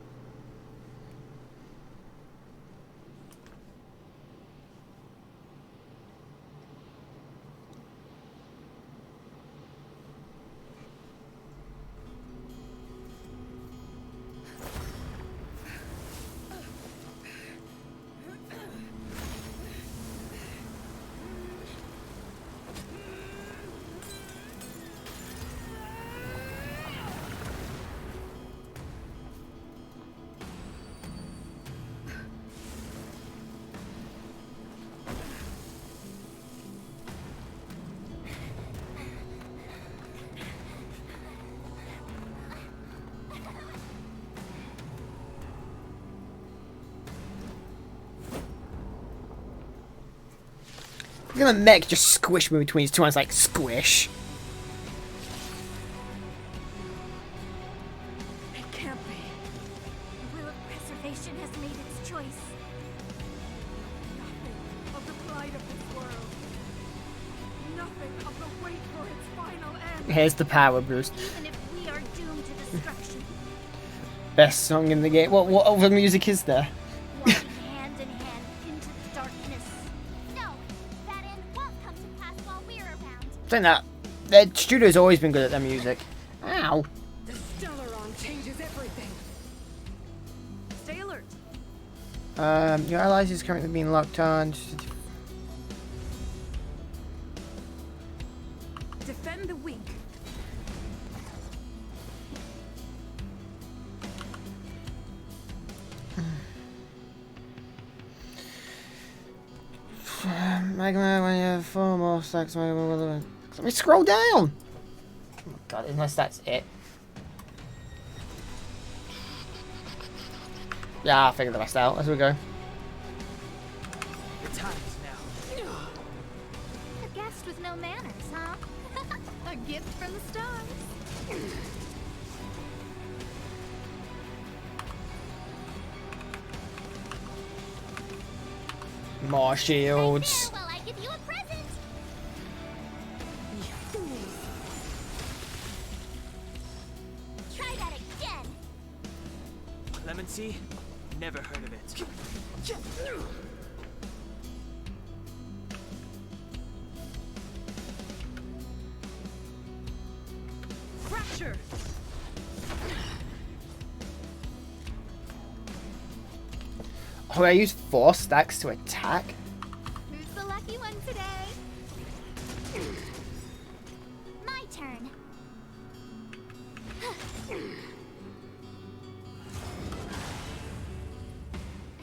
Look at the mech just squish me between his two hands, like squish. It can't be. The will of preservation has made its choice. Nothing of the pride of this world. Nothing of the wait for its final end. Here's the power boost. Even if we are doomed to destruction, Best song in the game. What other music is there? walking hand in hand into the darkness. No, that end won't come to pass while we're around. Saying that, their studio's always been good at their music. Ow. The Stellaron changes everything. Stay alert. Your allies is currently being locked on. Defend the weak. Magma, when you have 4 more stacks, let me scroll down! Oh my god, unless that's it. Yeah, I'll figure the rest out as we go. The time is now. A guest with no manners, huh? A gift from the stars. More shields. Well, I give you a present. Try that again. Clemency? Never heard of it. Fracture. Oh, I used 4 stacks to attack? Who's the lucky one today? My turn.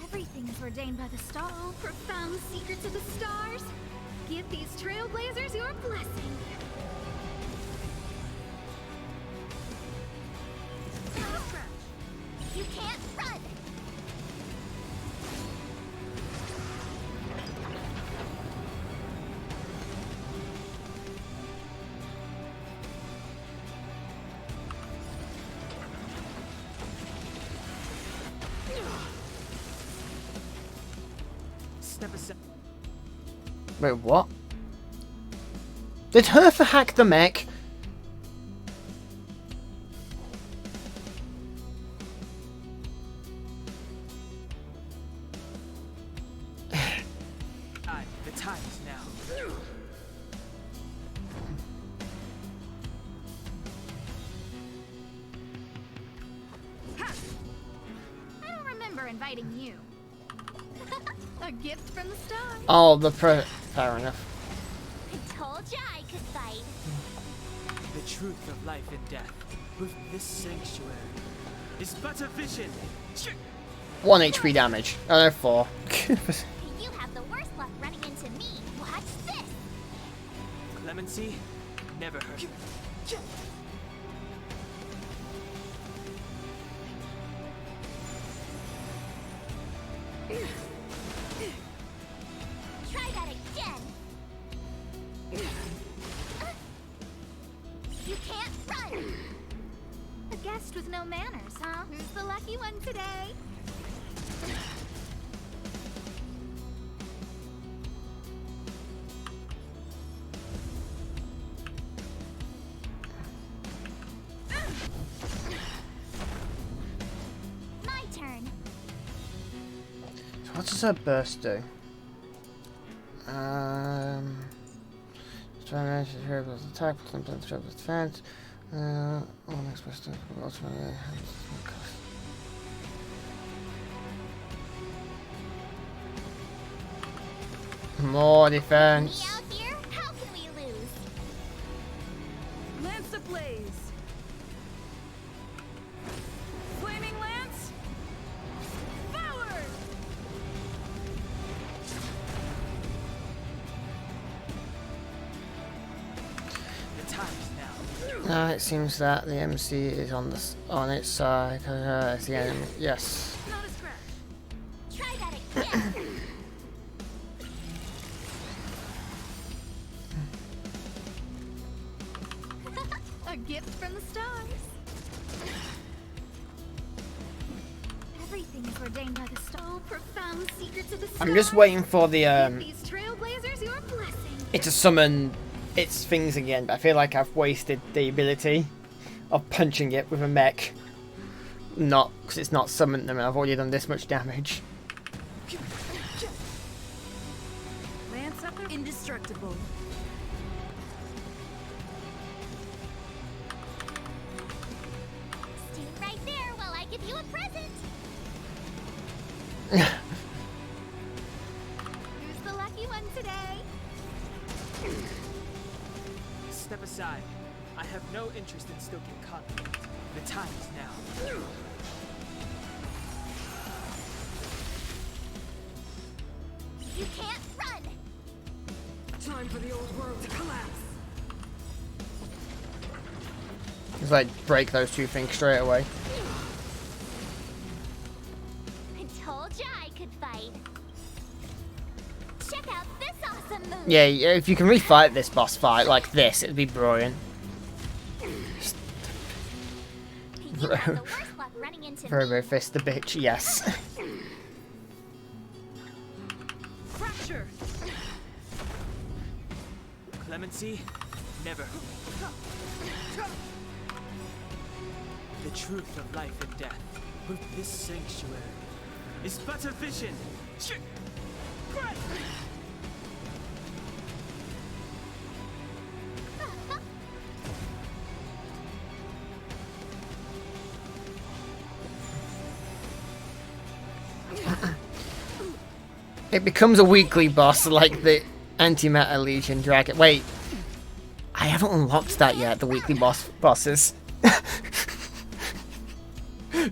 Everything is ordained by the star. Profound secrets of the stars. Give these trailblazers your blessing. You can't run. Step aside. Wait, what? Did Hertha hack the mech? The time is now. I don't remember inviting you. A gift from the stars. Oh, fair enough. I told ya. truth of life and death with this sanctuary is but a vision. 1 HP damage. Oh, no, 4. You have the worst luck running into me. Watch this. Clemency never hurt. Try that again. You can't run. A guest with no manners, huh? Who's the lucky one today? My turn. So what does her burst do? Try to terrible attack, terrible defense. All next best ultimately. More defense. Me out here? How can we lose? Lance ablaze! Flaming lance! Forward! The time is now. It seems that the MC is on its side. It's the enemy. Yes. Not a scratch. Try that again. A gift from the stars. Everything is ordained by the star. Profound secrets of the stars. I'm just waiting for the These trailblazers, your blessing. it to summon its things again, but I feel like I've wasted the ability of punching it with a mech. Not because it's not summoned them and I've already done this much damage. Lance up indestructible. Stand right there while I give you a present. Who's the lucky one today? Step aside. I have no interest in stoking conflict. The time is now. You can't run. Time for the old world to collapse. It's like break those two things straight away. I told ya I could fight. Check out this awesome move. Yeah, if you can refight this boss fight like this, it'd be brilliant. You have the worst luck running into Very, me. very fist the bitch, yes. Fracture. Clemency never. The truth of life and death with this sanctuary is but a vision. It becomes a weekly boss like the Antimatter Legion Dragon. Wait, I haven't unlocked that yet, the weekly bosses.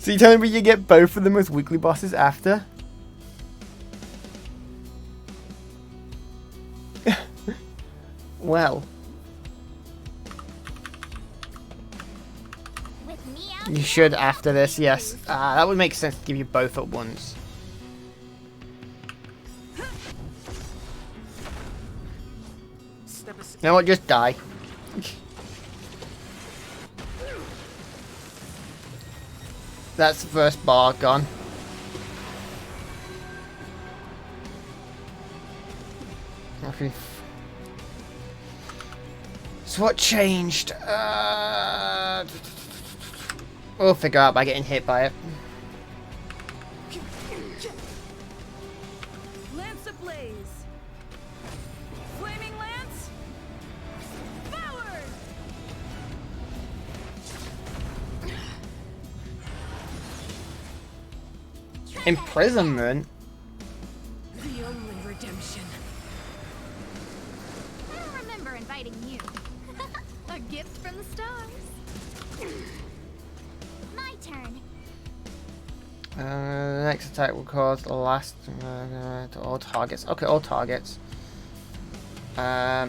So you're telling me you get both of them as weekly bosses after? Well. With me out You should after this, yes. That would make sense to give you both at once. Step aside. You know what, just die. That's the first bar gone. Okay. So what changed? We'll figure out by getting hit by it. Lance ablaze. Flaming lance. Forward. Imprisonment? The only redemption. I don't remember inviting you. A gift from the stars. My turn. The next attack will cause the last to all targets. Okay, all targets. The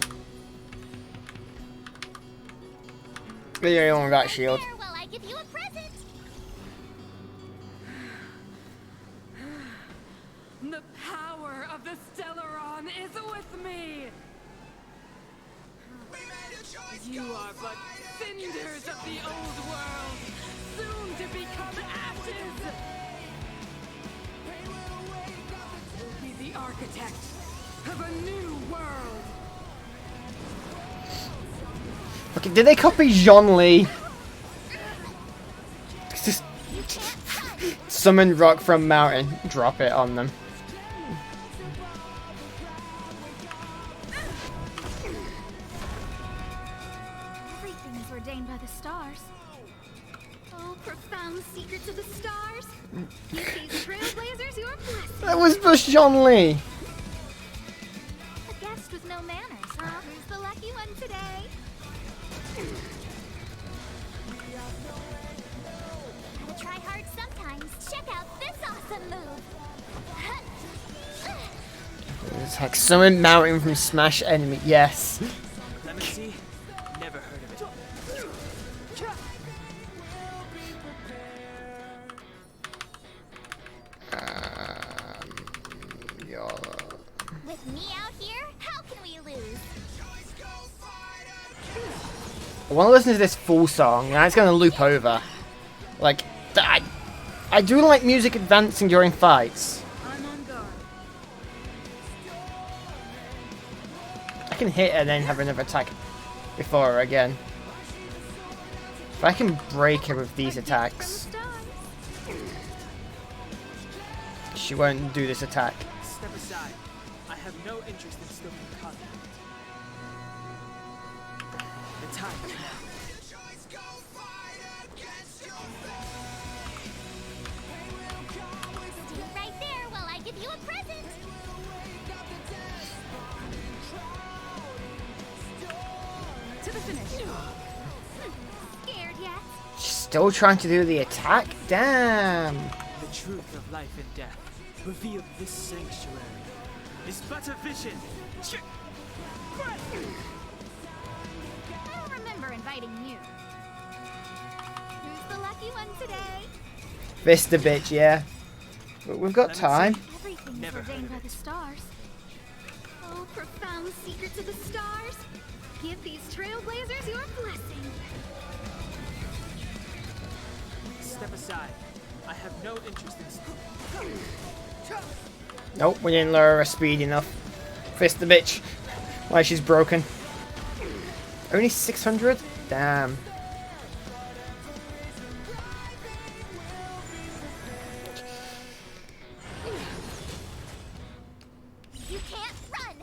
only one without shield. There, while I give you a present. The power of the Stellaron is with me! You are but cinders of the old world, soon to become ashes! We'll be the architect of a new world! Okay, did they copy Jean Lee? Just summon rock from mountain, drop it on them. Everything's ordained by the stars. Oh, profound secrets of the stars. Give these trailblazers your blessing. That was just Jean Lee. A guest with no manners, huh? Who's the lucky one today? Gotta try hard sometimes. Check out this awesome move. It's like summon mountain from smash enemy. Yes. Clemency? Never heard of it. With me out here, how can we lose? I want to listen to this full song, and it's going to loop over. Like, I do like music advancing during fights. I'm on guard. I can hit her and then have another attack before her again. If I can break her with these attacks, she won't do this attack. Step aside. I have no interest in stoking conflict. The time is now. Stay right there while I give you a present. To the finish. Scared yet? She's still trying to do the attack? Damn. The truth of life and death, revealed this sanctuary, is but a vision. I don't remember inviting you. Who's the lucky one today? Vista bitch, yeah. But we've got time. Everything's Never heard ordained of by it. the stars. Oh, profound secrets of the stars. Give these trailblazers your blessing. Step aside. I have no interest in Nope, we didn't lower her speed enough. Fist the bitch. Why she's broken. Only 600? Damn. You can't run.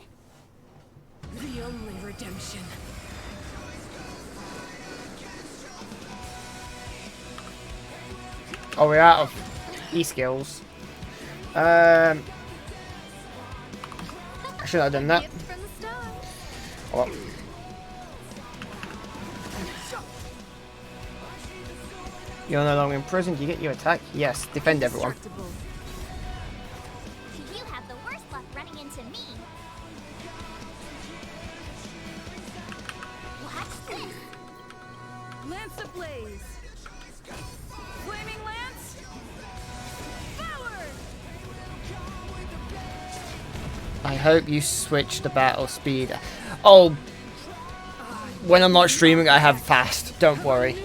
The only redemption. Oh, we're out of E-skills. I should have done that. Oh. You're no longer in prison. Do you get your attack? Yes. Defend everyone. You have the worst luck running into me. Watch this. Lance ablaze! Flaming lance! Forward! I hope you switch the battle speed. Oh, when I'm not streaming, I have fast. Don't worry.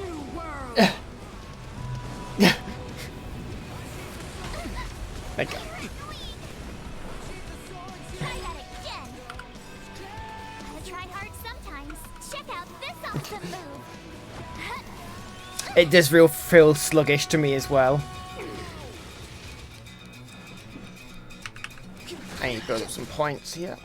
Okay. Try that again. Gotta try hard sometimes. Check out this awesome move. It does feel sluggish to me as well. I need to build up some points here.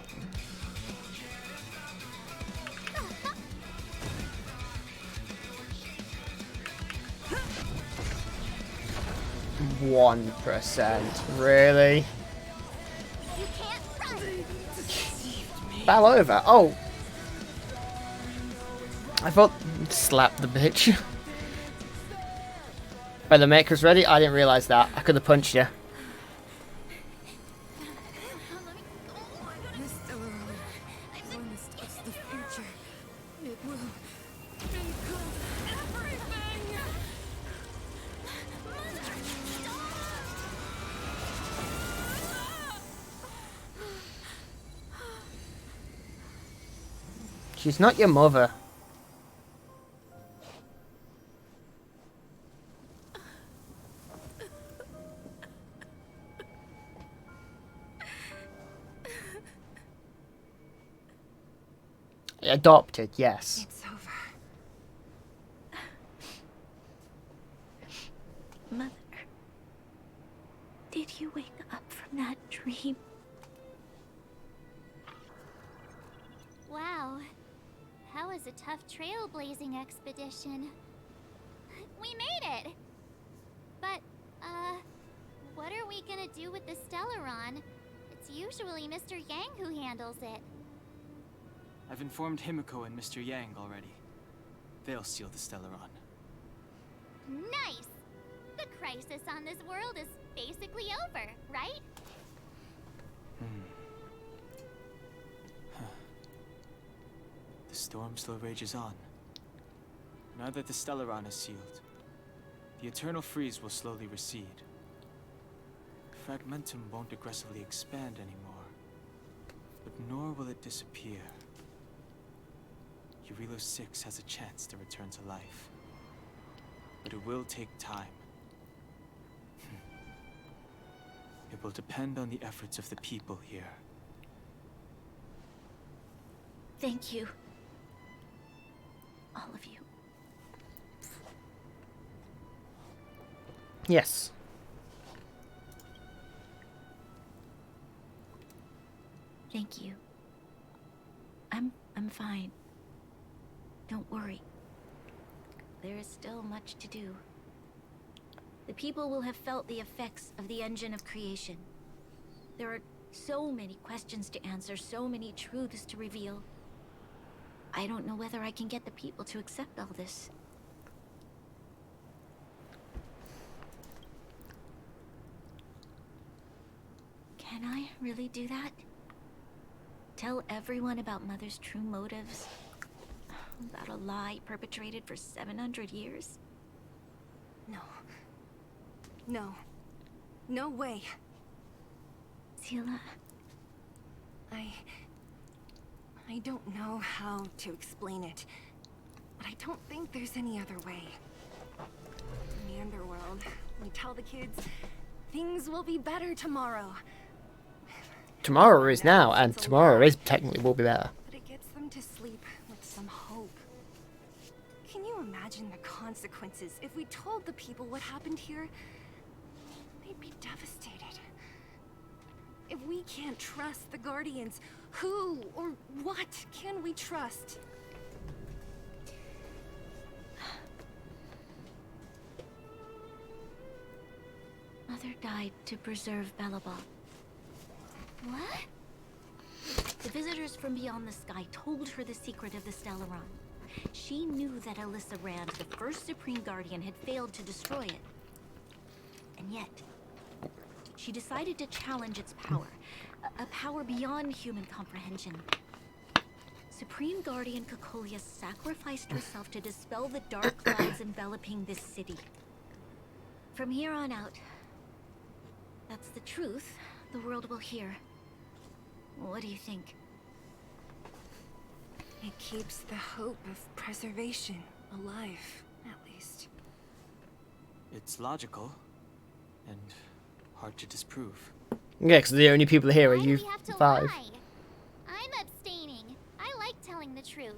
%, really? You can't run. Fell over. Oh, I thought slap the bitch. Are the makers ready? I didn't realise that. I could have punched you. This Stellaron, when this touches the future, it will become everything! She's not your mother. Adopted, yes. It's over. Mother, did you wake up from that dream? Wow. That was a tough trailblazing expedition. We made it! But, what are we gonna do with the Stellaron? It's usually Mr. Yang who handles it. I've informed Himiko and Mr. Yang already. They'll seal the Stellaron. Nice! The crisis on this world is basically over, right? The storm still rages on. Now that the Stellaron is sealed, the eternal freeze will slowly recede. Fragmentum won't aggressively expand anymore, but nor will it disappear. Eurilo 6 has a chance to return to life, but it will take time. It will depend on the efforts of the people here. Thank you. All of you. Yes. Thank you. I'm fine. Don't worry. There is still much to do. The people will have felt the effects of the engine of creation. There are so many questions to answer, so many truths to reveal. I don't know whether I can get the people to accept all this. Can I really do that? Tell everyone about Mother's true motives? About a lie perpetrated for 700 years? No. No. No way. Sila. I don't know how to explain it, but I don't think there's any other way. In the underworld, we tell the kids, things will be better tomorrow. Tomorrow is now, and tomorrow is technically will be better. But it gets them to sleep with some hope. Can you imagine the consequences if we told the people what happened here? They'd be devastated. If we can't trust the Guardians, who or what can we trust? Mother died to preserve Belobog. What? The visitors from beyond the sky told her the secret of the Stellaron. She knew that Alyssa Rand, the first Supreme Guardian, had failed to destroy it. And yet, she decided to challenge its power. A power beyond human comprehension. Supreme Guardian Cocolia sacrificed herself to dispel the dark clouds enveloping this city. From here on out, that's the truth the world will hear. What do you think? It keeps the hope of preservation alive, at least. It's logical, and hard to disprove. Yeah, because the only people here are you five. Lie? I'm abstaining. I like telling the truth.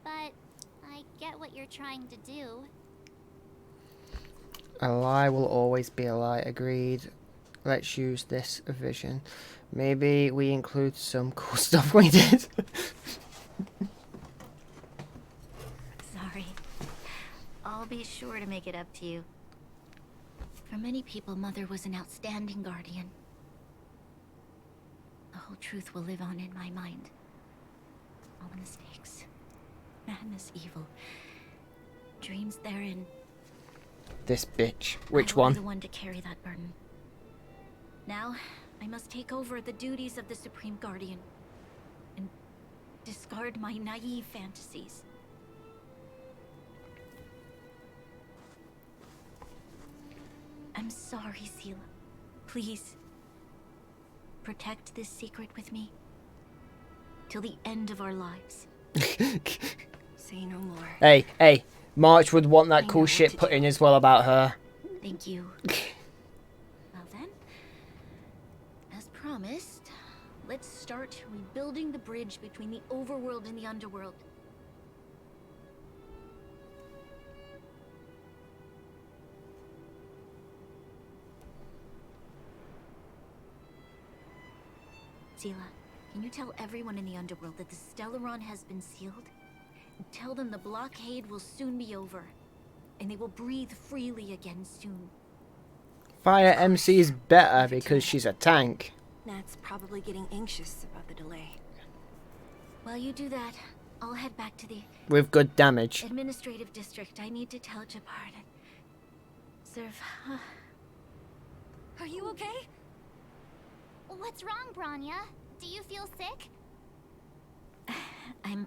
But I get what you're trying to do. A lie will always be a lie, agreed. Let's use this vision. Maybe we include some cool stuff we did. Sorry. I'll be sure to make it up to you. For many people, Mother was an outstanding guardian. The whole truth will live on in my mind. All the mistakes. madness evil. Dreams therein. This bitch. Which I will one? be the one to carry that burden. Now, I must take over the duties of the Supreme Guardian and discard my naive fantasies. I'm sorry, Seela. Please, protect this secret with me till the end of our lives. Say no more. Hey, hey. March would want that cool shit put in as well about her. Thank you. Well then, as promised, let's start rebuilding the bridge between the overworld and the underworld. Seela, can you tell everyone in the underworld that the Stellaron has been sealed? And tell them the blockade will soon be over, and they will breathe freely again soon. Fire MC is better because she's a tank. Nat's probably getting anxious about the delay. While you do that, I'll head back to the With good damage. administrative district. I need to tell Jabard and serve. Are you okay? What's wrong, Branya? Do you feel sick? I'm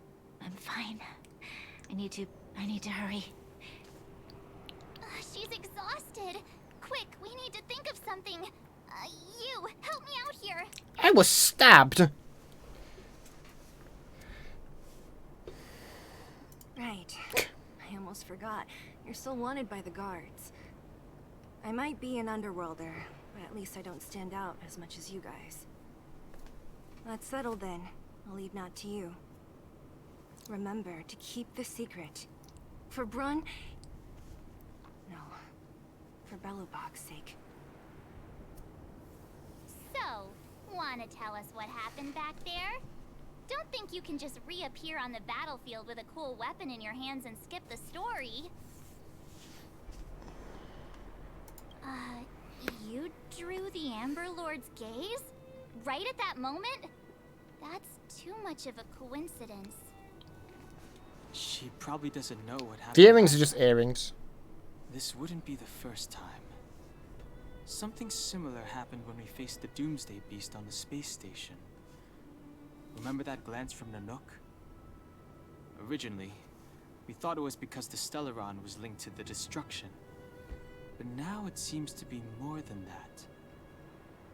fine. I need to hurry. She's exhausted. Quick, we need to think of something. You, help me out here. I was stabbed. Right. I almost forgot. You're still wanted by the guards. I might be an underworlder, but at least I don't stand out as much as you guys. That's settled then. I'll leave Nat to you. Remember to keep the secret. For Brun... No. For Belobog's sake. So, wanna tell us what happened back there? Don't think you can just reappear on the battlefield with a cool weapon in your hands and skip the story. You drew the Amber Lord's gaze? Right at that moment? That's too much of a coincidence. She probably doesn't know what happened. The earrings are just earrings. This wouldn't be the first time. Something similar happened when we faced the Doomsday Beast on the space station. Remember that glance from Nanook? Originally, we thought it was because the Stellaron was linked to the destruction. But now it seems to be more than that.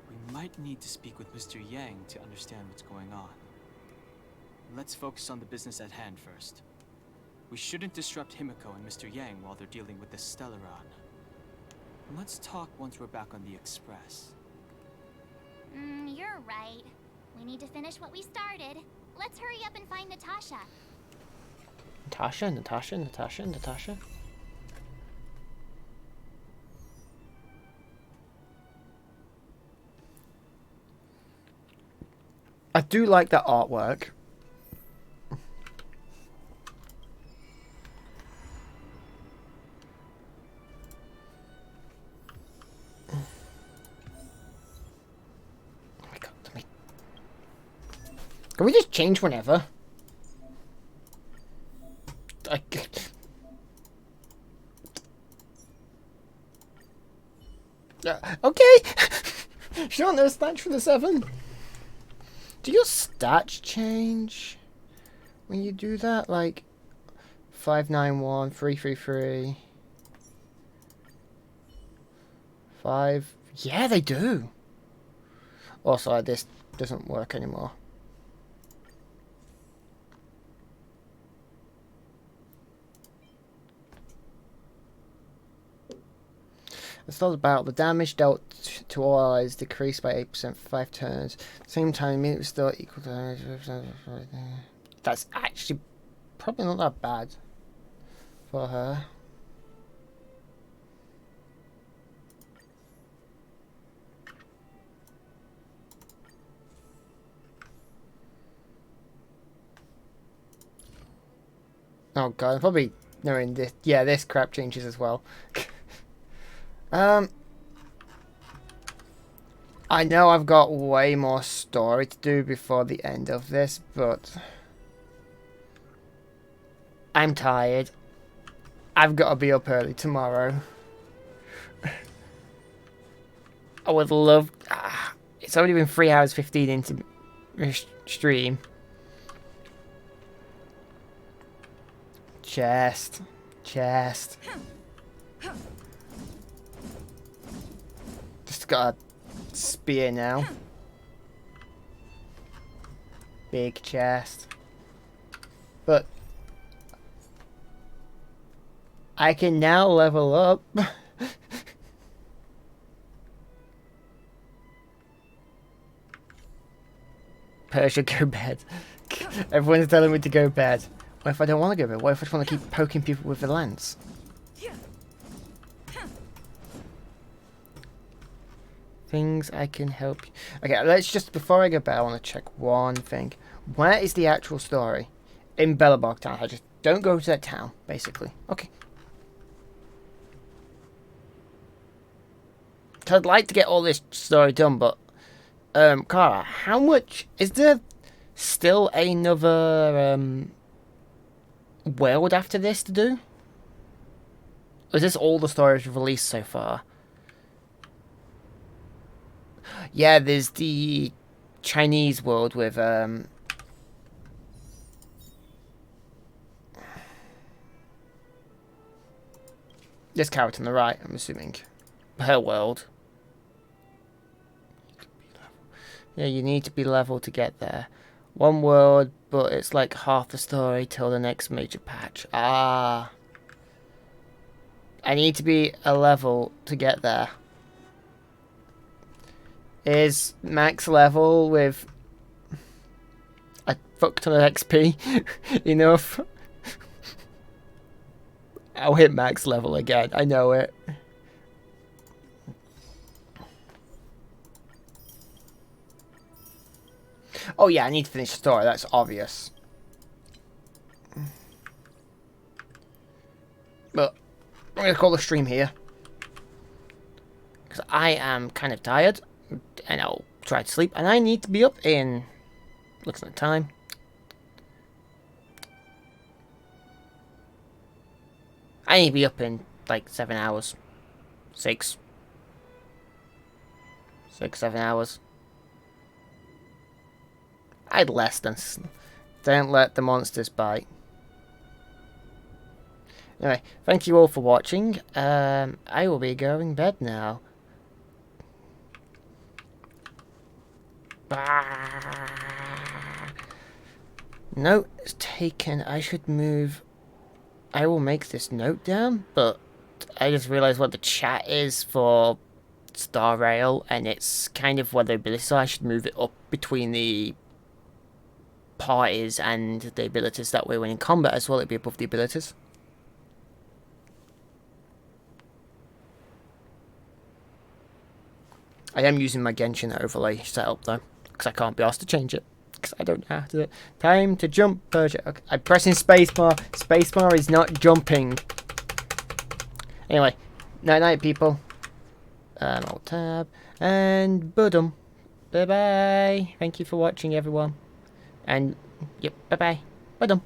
We might need to speak with Mr. Yang to understand what's going on. Let's focus on the business at hand first. We shouldn't disrupt Himiko and Mr. Yang while they're dealing with the Stellaron. Let's talk once we're back on the Express. You're right. We need to finish what we started. Let's hurry up and find Natasha. Natasha. I do like that artwork. Can we just change whenever? Okay. Sure, no stats for the 7. Do your stats change when you do that? Like 591, 333, 5. Yeah, they do. Also, this doesn't work anymore. It's not about the damage dealt to all allies decreased by 8% for 5 turns. Same time, it was still equal to... That's actually probably not that bad for her. Oh god, I'm probably knowing this. Yeah, this crap changes as well. I know I've got way more story to do before the end of this, but I'm tired. I've got to be up early tomorrow. I would love... it's only been 3 hours 15 into stream. Chest. Chest. Just got a spear now. Big chest. But I can now level up. Persia, go to bed. Everyone's telling me to go to bed. What if I don't want to go to bed? What if I just want to keep poking people with the lance? Things I can help you. Okay, let's just, before I go to bed, I want to check one thing. Where is the actual story? In Belobog Town. I just don't go to that town, basically. Okay. So I'd like to get all this story done, but Cara, how much is there still another world after this to do? Or is this all the stories released so far? Yeah, there's the Chinese world with this character on the right, I'm assuming. Her world. Yeah, you need to be level to get there. One world, but it's like half the story till the next major patch. Ah. I need to be a level to get there. Is max level with a fuck ton of XP enough? I'll hit max level again, I know it. Oh yeah, I need to finish the story, that's obvious. But I'm going to call the stream here. Because I am kind of tired. And I'll try to sleep. And I need to be up in... looking at the time. I need to be up in like 7 hours. 6, 7 hours. I'd less than... Don't let the monsters bite. Anyway, thank you all for watching. I will be going to bed now. Note is taken. I should move. I will make this note down, but I just realized what the chat is for Star Rail, and it's kind of what the ability, so I should move it up between the parties and the abilities. That way when in combat as well, it'd be above the abilities. I am using my Genshin overlay setup though, because I can't be asked to change it, because I don't know how to do it. Time to jump, Persia. Okay, I'm pressing spacebar. Spacebar is not jumping. Anyway, night night people. Alt tab and budum. Bye bye. Thank you for watching, everyone. And yep, bye bye. Budum.